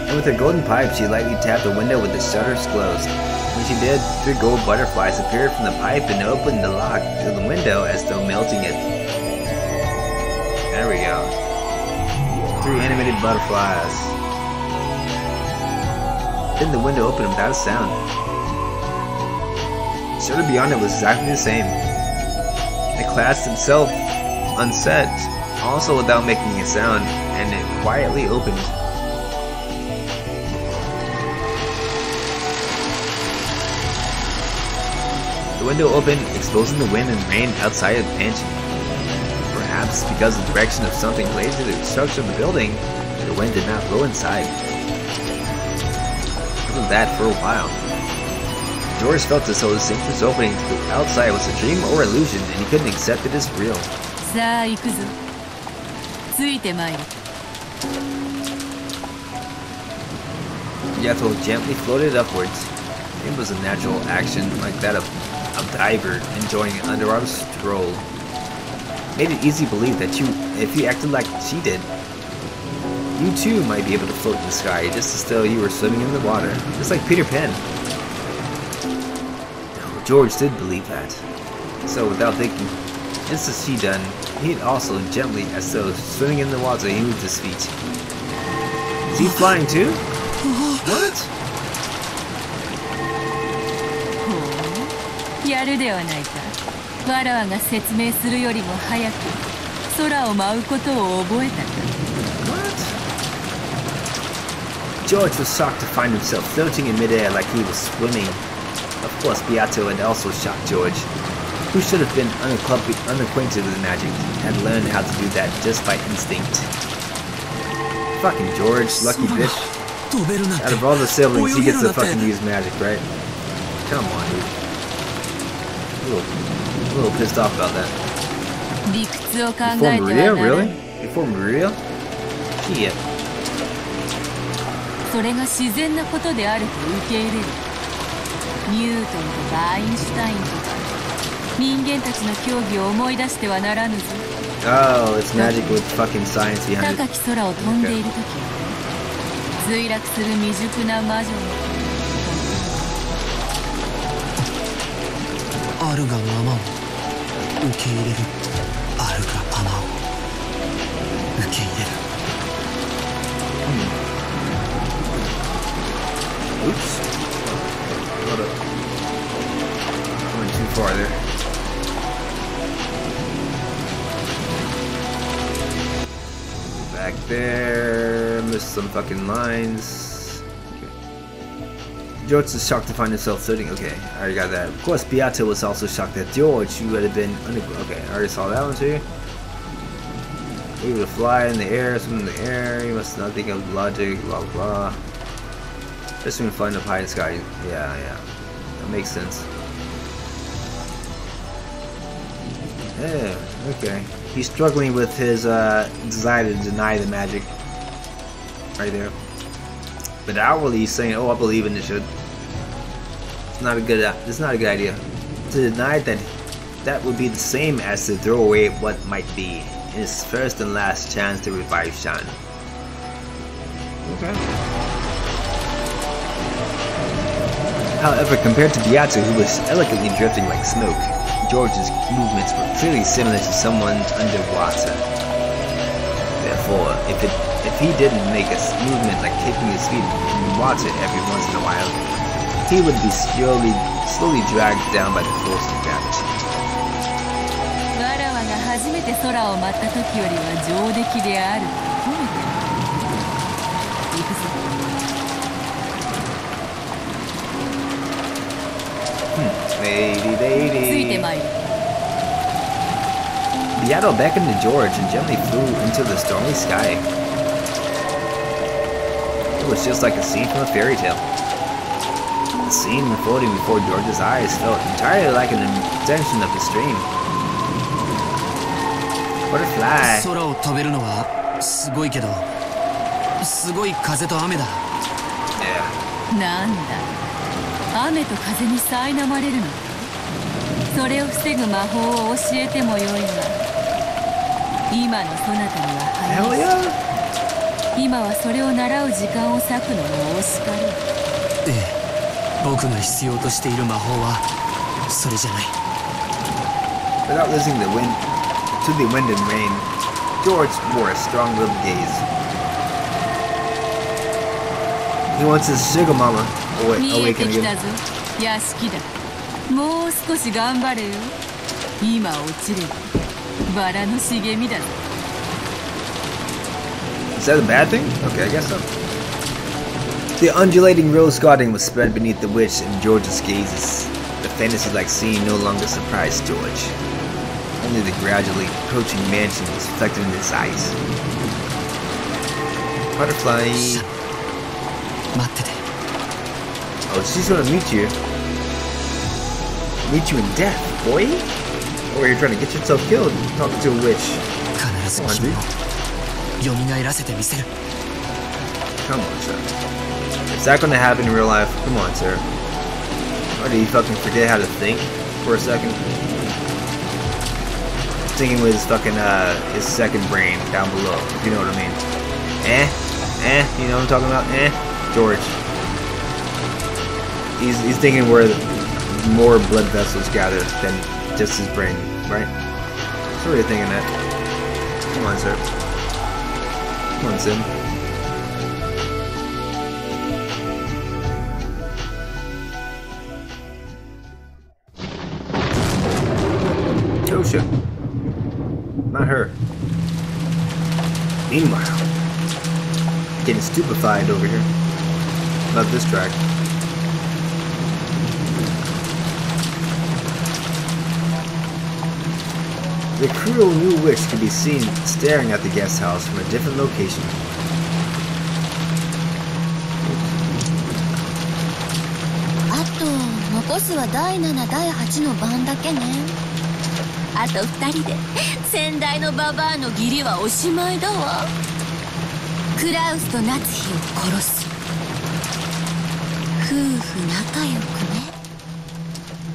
And with her golden pipe, she lightly tapped the window with the shutters closed. When she did, 3 gold butterflies appeared from the pipe and opened the lock to the window as though melting it. There we go. 3 animated butterflies. Then the window opened without a sound. The shutter beyond it was exactly the same. The clasp itself unset, also without making a sound, and it quietly opened. The window opened, exposing the wind and rain outside of the mansion. Perhaps because of the direction of something related to the construction of the building, the wind did not blow inside. It wasn't that for a while. George felt as though the synchronous opening to the outside was a dream or illusion, and he couldn't accept it as real. Yato gently floated upwards. It was a natural action like that of a diver enjoying an underwater stroll. Made it easy to believe that if you acted like she did, you too might be able to float in the sky just as though you were swimming in the water, just like Peter Pan. George did believe that. So without thinking, just as she done, he also gently, as though swimming in the water, he moved his feet. Is he flying too? What? やるではないか。わらわが説明するよりも早く空を舞うことを覚えたか。 George was shocked to find himself floating in midair like he was swimming. Of course, Beato had also shocked George, who should have been unacquainted with magic, had learned how to do that just by instinct. Fucking George, lucky bitch. Out of all the siblings, he gets to fucking use magic, right? Come on, dude. A little pissed off about that. Before Maria? Really? Before Maria? Shit. それが自然なことであると受け入れる。ニュートンとかアインシュタインとか人間たちの競技を思い出してはならぬぞ。Oh, it's magic with fucking science behind it. 高き空を飛んでいるとき、墜落する未熟な魔女の。あるがままを受け入れる。あるがままを受け入れる。Oops. Hold up. Went too far there. Back there. Missed some fucking lines. Okay. George was shocked to find himself floating. Okay, I already got that. Of course, Beato was also shocked that George, who would have been okay, I already saw that one too. Able to fly in the air, swim in the air. You must not think of logic. Blah blah. Just when flying up high in the sky. Yeah, that makes sense. Yeah, okay. He's struggling with his desire to deny the magic. Right there. But outwardly he's saying, "Oh, I believe in this shit." It's not a good idea. To deny that would be the same as to throw away what might be his first and last chance to revive Shan. Okay. However, compared to Beato, who was elegantly drifting like smoke, George's movements were clearly similar to someone underwater. Therefore, if he didn't make a movement like kicking his feet in water every once in a while, he would be slowly dragged down by the force of gravity. わらわが初めて空を舞った時よりは上出来であると褒めて。行くぞ。Lady. Beato beckoned to George and gently flew into the stormy sky. It was just like a scene from a fairy tale. The scene unfolding before George's eyes felt entirely like an extension of the stream. Butterfly. 空を飛べるのはすごいけど、すごい風と雨だ。Yeah. なんだ、雨と風に苛まれるの。それを防ぐ魔法を教えてもよいが、今のそなたには早いし、今はそれを習う時間を割くのも惜しかろう。ええ、僕が必要としている魔法はそれじゃない。 Without listening to the wind and rain, George wore a strong-willed gaze. He wants his sugar mama awaken again. 屋敷だ。もう少し頑張れよ。今落ちればバラの茂みだぞ。 Is that a bad thing? Okay, I guess so. The undulating rose garden was spread beneath the witch and George's gazes. The fantasy-like scene no longer surprised George. Only the gradually approaching mansion was reflected in his eyes. Butterfly. Oh, she's gonna meet you. Meet you in death, boy? Or you're trying to get yourself killed talking to a witch. Come on, dude. Come on, sir. Is that gonna happen in real life? Come on, sir. Or do you fucking forget how to think for a second? Thinking with his fucking, his second brain down below, if you know what I mean. You know what I'm talking about? George. He's thinking where more blood vessels gather than just his brain, right? He's really thinking that. Come on, sir. Come on, Sim. Tosha. Not her. Meanwhile, getting stupefied over here. Not this track. The cruel new witch could be seen staring at the guest house from a different location.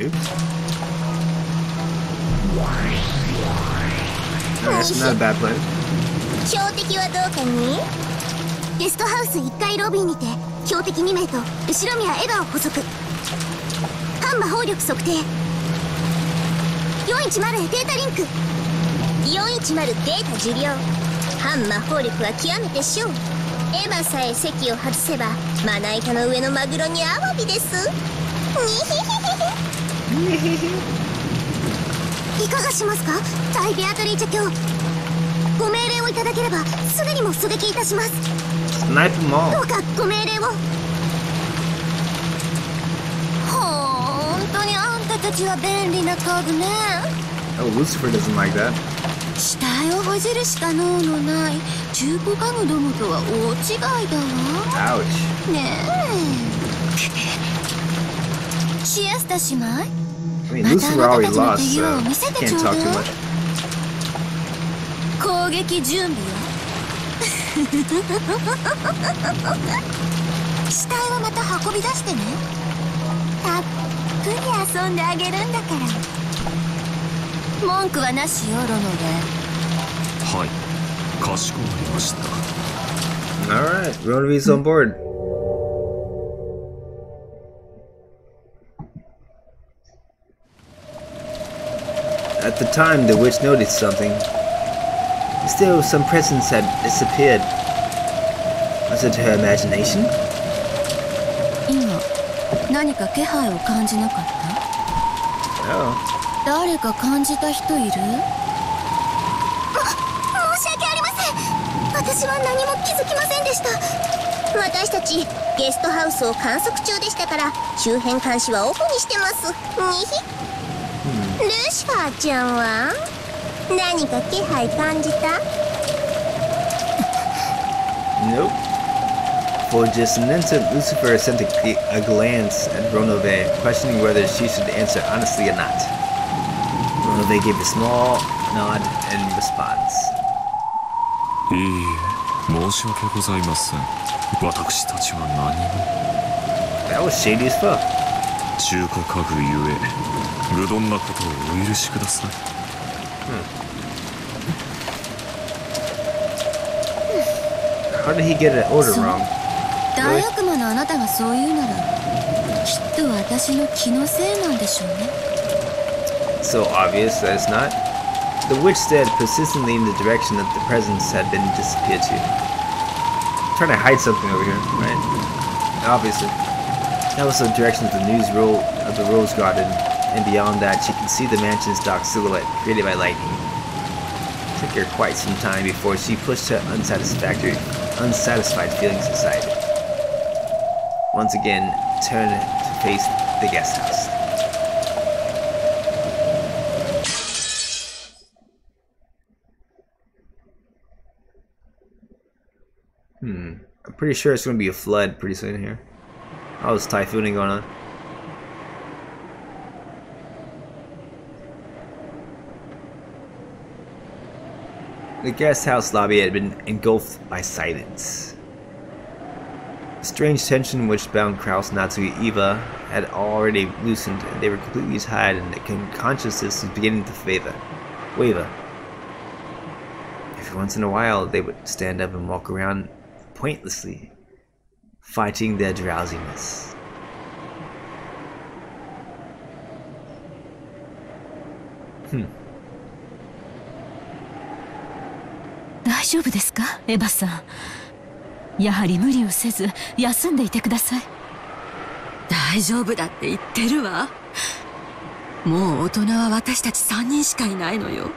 Oops. That's not a bad plan. 標的はどうかに？ゲストハウス1階ロビーにて標的2名と後ろ宮エヴァを捕捉。反魔法力測定。410データリンク。410データ受領。反魔法力は極めて小。エヴァさえ席を外せばまな板の上のマグロにアワビです。いかがしますか、大ベアトリーチェ卿。ご命令をいただければすぐにも狙撃いたします。どうかご命令を。ほんとにあんたたちは便利な家具ね。Oh, Lucifer doesn't like that. 死体をほじるしか能のない中古家具どもとは大違いだわ。Ouch. ねえ。シエスタ姉妹。I mean, Lucifer already lost, so can't talk too much. 攻撃準備よ。死体はまた運び出してね。たっぷり遊んであげるんだから。文句はなしよ、ロノで。はい、かしこまりました。Alright, Ronovi's on board. At the time, the witch noticed something. Still, some presence had disappeared. Was it her imagination? 今、何か気配を感じなかった？ Oh. 誰か感じた人いる？申し訳ありません。私は何も気づきませんでした。私たちゲストハウスを観測中でしたから周辺監視はオフにしてます。ルシファーちゃんは何か気配感じた？ Nope. For just an instant, Lucifer sent a glance at Ronove, questioning whether she should answer honestly or not. Ronove gave a small nod in response. That was shady as fuck. How did he get an order wrong? Really? So obvious that it's not. The witch stared persistently in the direction that the presence had been disappeared to. Trying to hide something over here, right? Obviously. That was the direction of the of the rose garden, and beyond that she could see the mansion's dark silhouette created by lightning. It took her quite some time before she pushed her unsatisfied feelings aside. Once again, turned to face the guest house. I'm pretty sure it's going to be a flood pretty soon here. Oh, there's typhooning going on. The guest house lobby had been engulfed by silence. The strange tension which bound Kraus, Natsu, and Eva had already loosened, and they were completely tired, and their consciousness was beginning to waver. Every once in a while, they would stand up and walk around pointlessly, fighting their drowsiness.大丈夫ですか、エヴァさん。やはり無理をせず休んでいてください。大丈夫だって言ってるわ。もう大人は私たち3人しかいないのよ。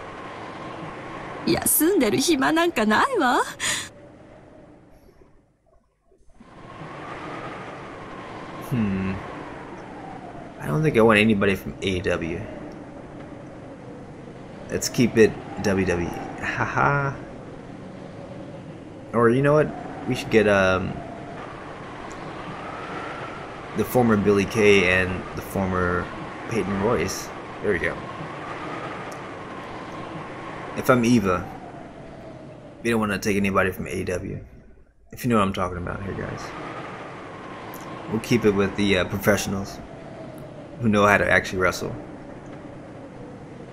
休んでる暇なんかないわ。I don't think I want anybody from AEW. Let's keep it WWE. Haha. Or you know what? We should get the former Billy Kay and the former Peyton Royce. There we go. If I'm Eva, we don't want to take anybody from AEW. If you know what I'm talking about here, guys. We'll keep it with the professionals who know how to actually wrestle.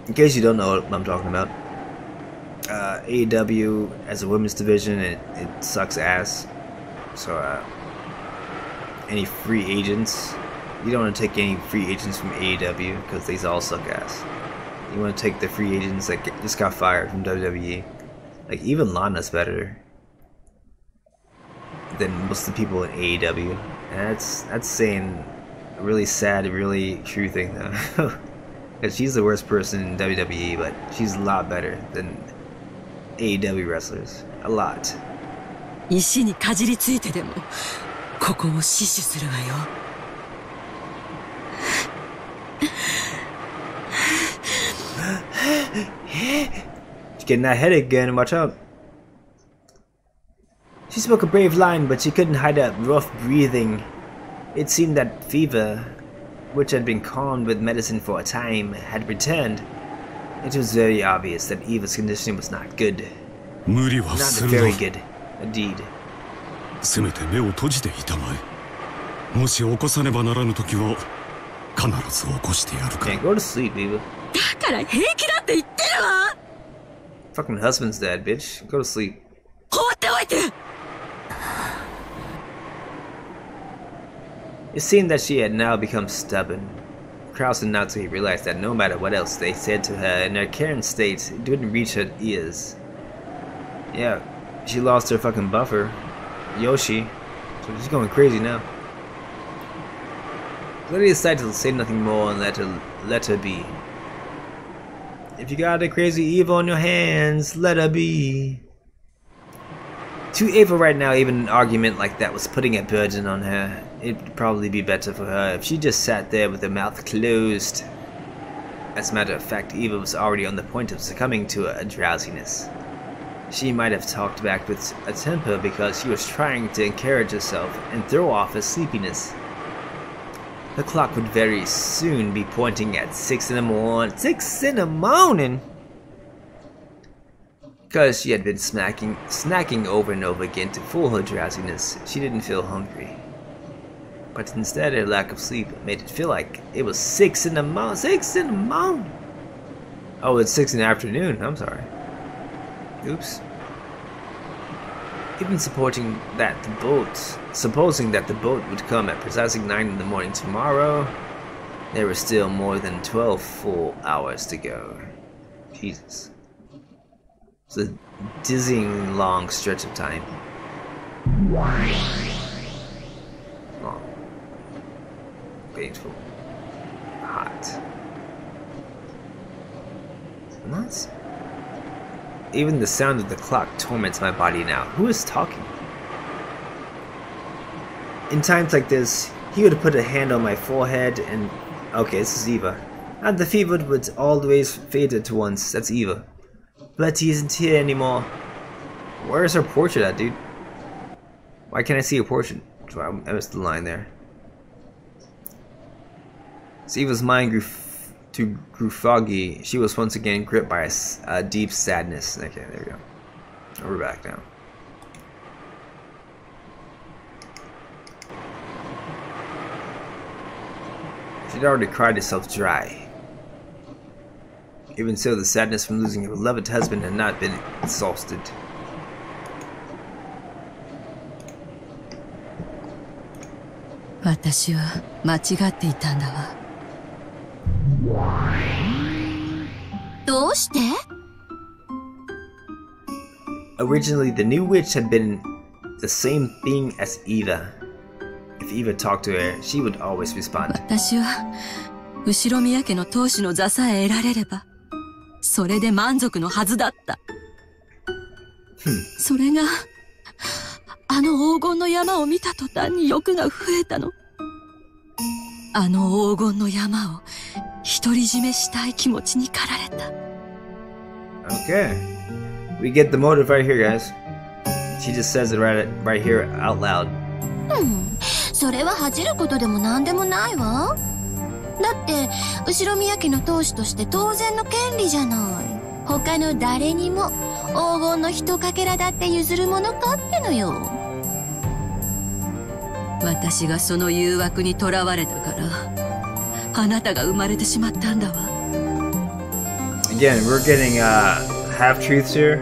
In case you don't know what I'm talking about, AEW as a women's division, it sucks ass. So any free agents, you don't want to take any free agents from AEW because they all suck ass. You want to take the free agents that just got fired from WWE. Like even Lana's better than most of the people in AEW. And that's saying a really sad, really true thing though. Because she's the worst person in WWE, but she's a lot better than AEW wrestlers. A lot. 石にかじりついてでもここも死守するわよ。She's getting that headache again, watch out. She spoke a brave line, but she couldn't hide that rough breathing. It seemed that fever, which had been calmed with medicine for a time, had returned. It was very obvious that Eva's condition was not good. Not very good, indeed. せめて目を閉じていたまえ。もし起こさねばならぬ時は必ず起こしてやるから。 Can't go to sleep, Eva. だから平気だって言ってるわ。 Fucking husband's dead, bitch. Go to sleep. 放っておいて。 It seemed that she had now become stubborn. Kraus and Natsuki realized that no matter what else they said to her in her current state, it didn't reach her ears. Yeah, she lost her fucking buffer, Yoshi, so she's going crazy now. So they decided to say nothing more and let her be. If you got a crazy Eva on your hands, let her be. To Eva right now, even an argument like that was putting a burden on her. It'd probably be better for her if she just sat there with her mouth closed. As a matter of fact, Eva was already on the point of succumbing to a drowsiness. She might have talked back with a temper because she was trying to encourage herself and throw off her sleepiness. The clock would very soon be pointing at 6 in the morning. 6 in the morning? Because she had been snacking over and over again to fool her drowsiness, she didn't feel hungry. But instead, her lack of sleep made it feel like it was 6 in the morning. 6 in the morning! Oh, it's 6 in the afternoon. I'm sorry. Oops. Even supposing that the boat would come at precisely 9 in the morning tomorrow, there were still more than 12 full hours to go. Jesus. It's a dizzying long stretch of time. Long. Painful. Hot. What? Even the sound of the clock torments my body now. Who is talking? In times like this, he would put a hand on my forehead and... Okay, this is Eva. And the fever would always fade at once. That's Eva. But he isn't here anymore. Where's her portrait at, dude? Why can't I see a portrait? I missed the line there. So Eva's mind grew foggy. She was once again gripped by a deep sadness. Okay, there we go. We're back now. She'd already cried herself dry. Even so, the sadness from losing her beloved husband had not been exhausted. Originally, the new witch had been the same thing as Eva. If Eva talked to her, she would always respond. 後ろ宮家の当主の座さえ得られれば、それで満足のはずだった。それが、あの黄金の山を見た途端に欲が増えたの。あの黄金の山を独り占めしたい気持ちに駆られた。Okay. We get the motive right here, guys. She just says it right here out loud. それは恥じることでもなんでもないわ。だって後ろ宮家の当主として当然の権利じゃない。他の誰にも黄金のひとかけらだって譲るものかってのよ。私がその誘惑にとらわれたからあなたが生まれてしまったんだわ。Again, we're getting half-truths here.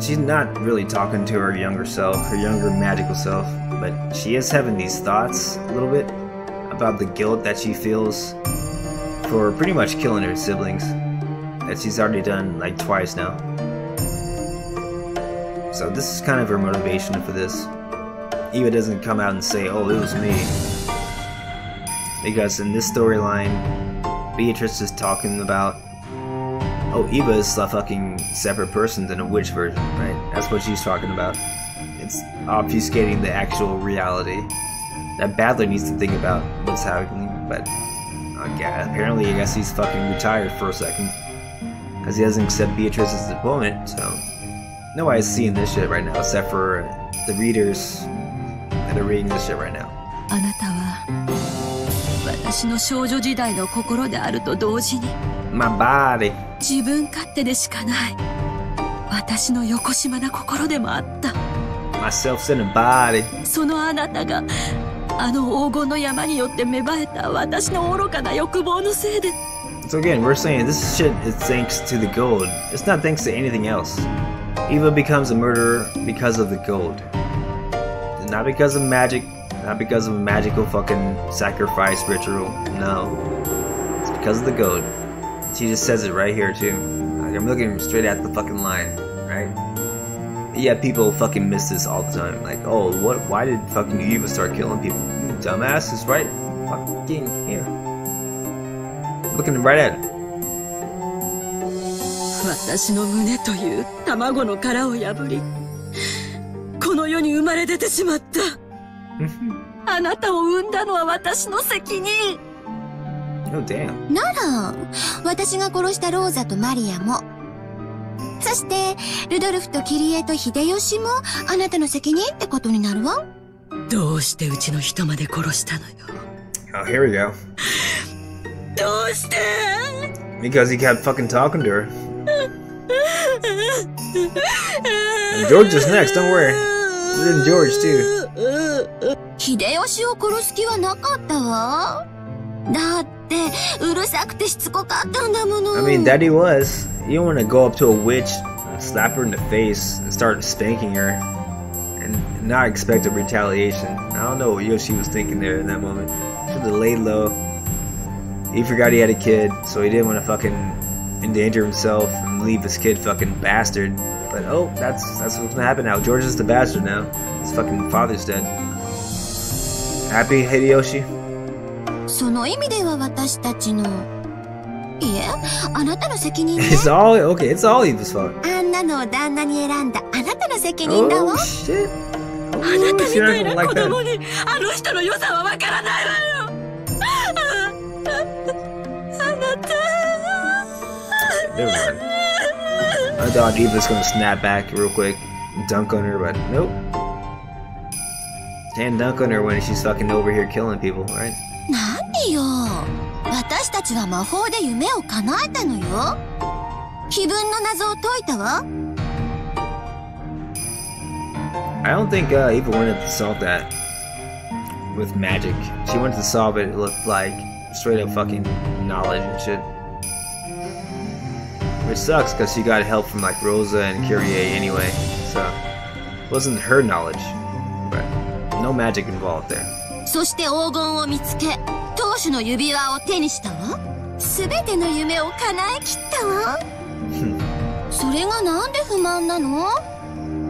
She's not really talking to her younger self, her younger magical self, but she is having these thoughts a little bit about the guilt that she feels for pretty much killing her siblings that she's already done like twice now. So this is kind of her motivation for this. Eva doesn't come out and say, oh, it was me, because in this storyline Beatrice is talking about, oh, Eva is a fucking separate person than a witch version, right? That's what she's talking about. It's obfuscating the actual reality that Badler needs to think about what's happening, but apparently I guess he's fucking retired for a second because he doesn't accept Beatrice as his opponent, so nobody's seeing this shit right now except for the readers that are reading this shit right now. あなたは私の少女時代の心であると同時に My body. 自分勝手でしかない私のよこしまな心でもあった。 My self-centered body. そのあなたがあの黄金の山によって芽生えた私の愚かな欲望のせいで。 So again, we're saying this shit is thanks to the gold. It's not thanks to anything else. Eva becomes a murderer because of the gold. Not because of magic, not because of a magical fucking sacrifice ritual. No. It's because of the gold. She just says it right here too. Like, I'm looking straight at the fucking line, right? Yeah, people fucking miss this all the time. Like, oh, what? Why did fucking Eva start killing people? You dumbass, is right fucking here. Looking right at it. 私の胸という卵の殻を破り、この世に生まれ出てしまった。あなたを産んだのは私の責任。Oh damn. なら私が殺したローザとマリアもそして、ルドルフとキリエと秀吉もあなたの責任ってことになるわ。どうしてうちの人まで殺したのよ。Oh, here we go. どうして Because he kept fucking talking to her. And George is next, don't worry. We're in George too. 秀吉を殺す気はなかったわ。だって、うるさくてしつこかったんだもの。I mean, that he was. You don't want to go up to a witch and slap her in the face and start spanking her and not expect a retaliation. I don't know what Yoshi was thinking there in that moment. Should have laid low. He forgot he had a kid, so he didn't want to fucking endanger himself and leave this kid fucking bastard. But oh, that's what's gonna happen now. George is the bastard now. His fucking father's dead. Happy, Hideyoshi? その意味では私たちの、いえ、あなたの責任ね。It's all okay. It's all Eva's fault. あんなのを旦那に選んだあなたの責任だわ。Oh shit. あなたみたいな子供にあの人の良さはわからないわよ。あなた。Never mind. I thought Eva's gonna snap back real quick and dunk on her, but nope. Can't dunk on her when she's fucking over here killing people, right? 何よ。私たちは魔法で夢を叶えたのよ。気分の謎を解いたわ。I don't think Eva wanted to solve that with magic. She wanted to solve it with like straight up fucking knowledge and shit. Which sucks because she got help from like Rosa and Kyrie anyway, so it wasn't her knowledge, but no magic involved there. そして黄金を見つけ、当主の指輪を手にしたわ。すべての夢を叶えきったわ。それがなんで不満なの？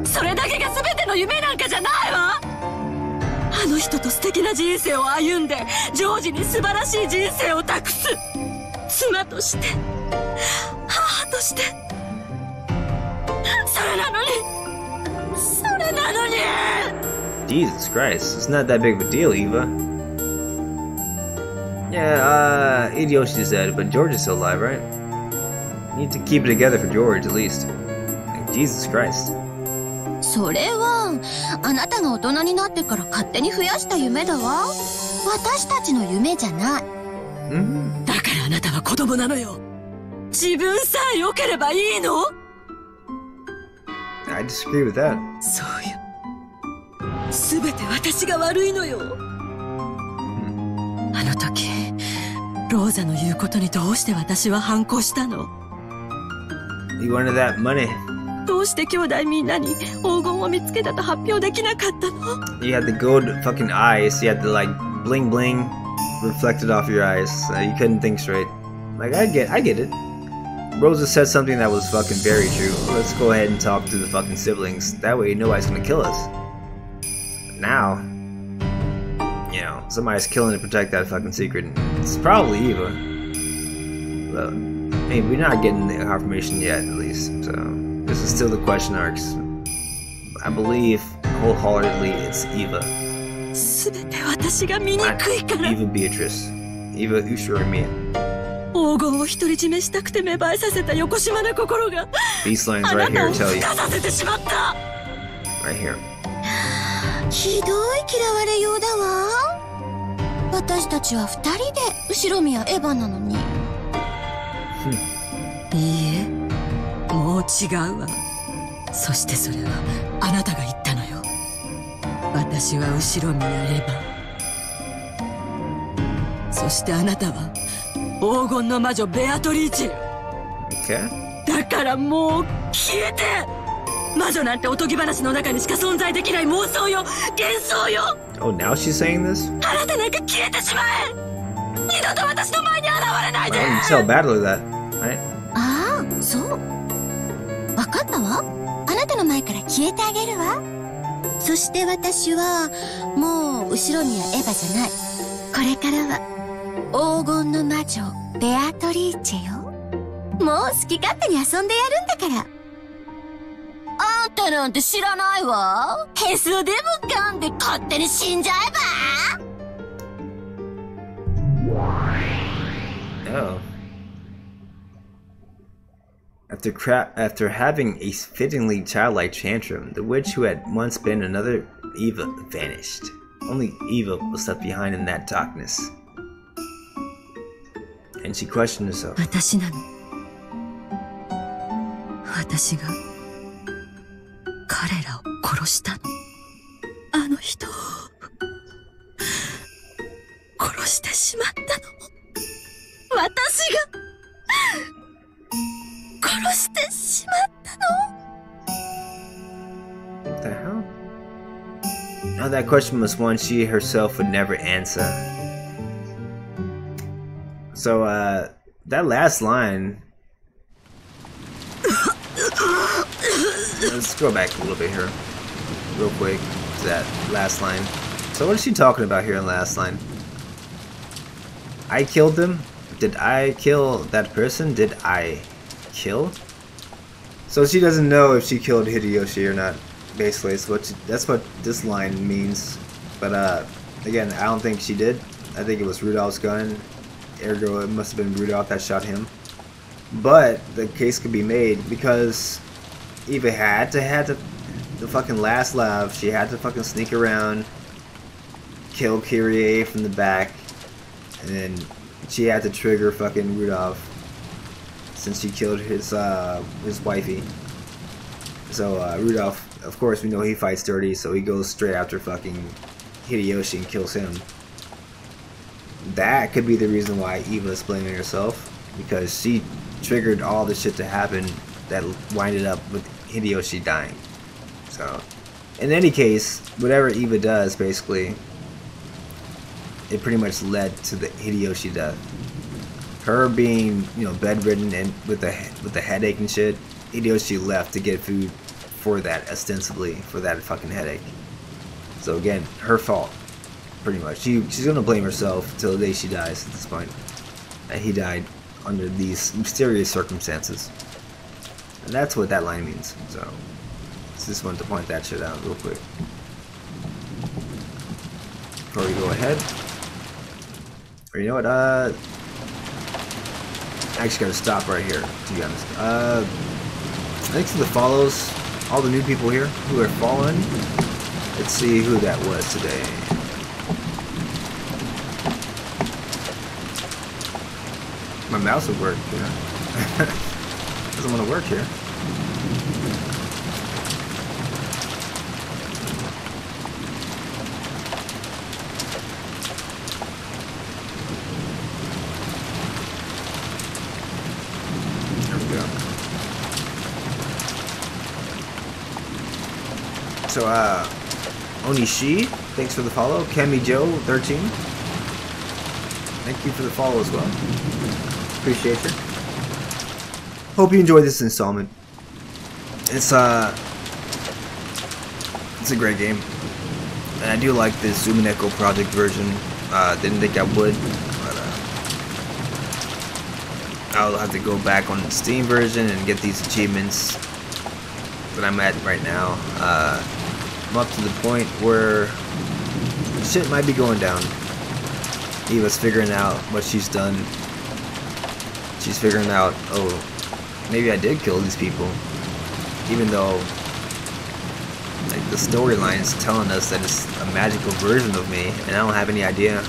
それだけが全ての夢なんかじゃないわ。あの人と素敵な人生を歩んでジョージに素晴らしい人生を託す。妻として、母として。それなのに Jesus Christ, it's not that big of a deal, Eva. Yeah, Hideyoshi's dead, but George is still alive, right? You need to keep it together for George, at least. Like, Jesus Christ. それは、あなたが大人になってから勝手に増やした夢だわ。私たちの夢じゃない。だからあなたは子供なのよ。自分さえ良ければいいの？ I disagree with that. そうよ。すべて私が悪いのよ。あの時、ローザの言うことにどうして私は反抗したの？ You wanted that money. どうして兄弟みんなに黄金を見つけたと発表できなかったの？ You had the gold fucking eyes. You had the like bling bling reflected off your eyes. You couldn't think straight. Like I get it. Rosa said something that was fucking very true. Let's go ahead and talk to the fucking siblings. That way nobody's gonna kill us. But now, you know, somebody's killing to protect that fucking secret. It's probably Eva. But, I mean, we're not getting the confirmation yet, at least. So, this is still the question marks. I believe wholeheartedly it's Eva. すべて私が醜いから。 Eva Beatrice. Eva Ushurimia. 黄金を独り占めしたくて芽生えさせた横島な心が These lines あ right なた here を tell 孵 you. 化させてしまった。 Right here. ひどい嫌われようだわ。私たちは二人で後ろ宮エヴァなのに。いいえ、もう違うわ。そしてそれはあなたが言ったのよ。私は後ろ宮エヴァ。そしてあなたは黄金の魔女ベアトリーチェよ。 Okay. だからもう消えて。魔女なんておとぎ話の中にしか存在できない妄想よ、幻想よ。 Oh, now she's saying this? あなたなんか消えてしまえ。二度と私の前に現れないで。 I didn't tell Battler that, right? ああ、そう。わかったわ。あなたの前から消えてあげるわ。そして私は、もう後ろ宮エヴァじゃない。これからは、黄金の魔女、ベアトリーチェよ。もう好き勝手に遊んでやるんだから。あんたなんて知らないわ。ヘスでもガンで勝手に死んじゃえば。Oh. After having a fittingly childlike tantrum, the witch who had once been another Eva vanished. Only Eva was left behind in that darkness. And she questioned herself. 私なの。私が彼らを殺したの。あの人を殺してしまったのも私が殺してしまったの。 What the hell? Now that question was one she herself would never answer. So, that last line... Let's go back a little bit here, real quick, to that last line. So what is she talking about here in the last line? I killed them? Did I kill that person? Did I kill? So she doesn't know if she killed Hideyoshi or not, basically. So that's what this line means. But, again, I don't think she did. I think it was Rudolph's gun. Ergo, it must have been Rudolph that shot him. But the case could be made because Eva had the fucking last laugh. She had to fucking sneak around, kill Kyrie from the back, and then she had to trigger fucking Rudolph since she killed his wifey. So Rudolph, of course, we know he fights dirty, so he goes straight after fucking Hideyoshi and kills him. That could be the reason why Eva is blaming herself, because she triggered all the shit to happen that winded up with Hideyoshi dying. So, in any case, whatever Eva does, basically, it pretty much led to the Hideyoshi death. Her being, you know, bedridden and with the headache and shit, Hideyoshi left to get food for that, ostensibly, for that fucking headache. So again, her fault, pretty much. She's gonna blame herself till the day she dies at this point. And he died under these mysterious circumstances. And that's what that line means. So, just wanted to point that shit out real quick. Before we go ahead. Or you know what, I actually gotta stop right here, to be honest. Thanks to the follows, all the new people here who are following. Let's see who that was today. My mouse would work, you know. Doesn't want to work here. There we go. So, Onishi, thanks for the follow. Kemi Joe, 13. Thank you for the follow as well. Appreciate you. Hope you enjoyed this installment. It's a great game, and I do like this Umineko project version. Didn't think I would, but I'll have to go back on the Steam version and get these achievements that I'm at right now. I'm up to the point where shit might be going down. Eva's figuring out what she's done. She's figuring out, oh, maybe I did kill these people, even though like the storyline is telling us that it's a magical version of me, and I don't have any idea,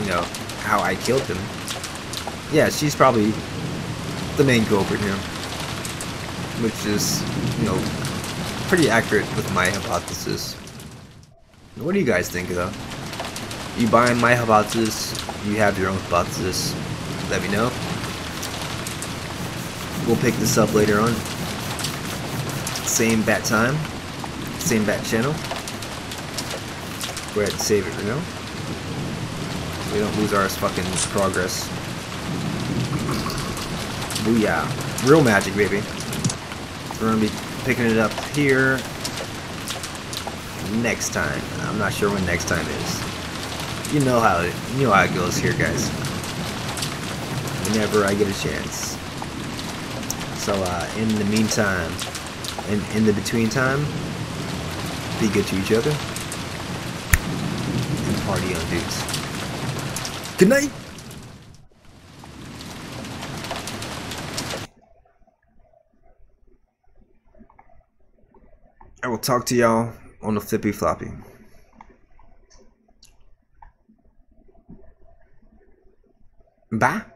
you know, how I killed them. Yeah, she's probably the main culprit here, which is, you know, pretty accurate with my hypothesis. What do you guys think, though? You buying my hypothesis? You have your own hypothesis? Let me know. We'll pick this up later on. Same bat time. Same bat channel. Go ahead and save it, you know? So we don't lose our fucking progress. Booyah. Real magic, baby. So we're gonna be picking it up here next time. I'm not sure when next time is. You know how it goes here, guys. Whenever I get a chance. So, in the meantime, and in the between time, be good to each other, and party on dudes. Good night! talk to y'all on the flippy floppy. Bye.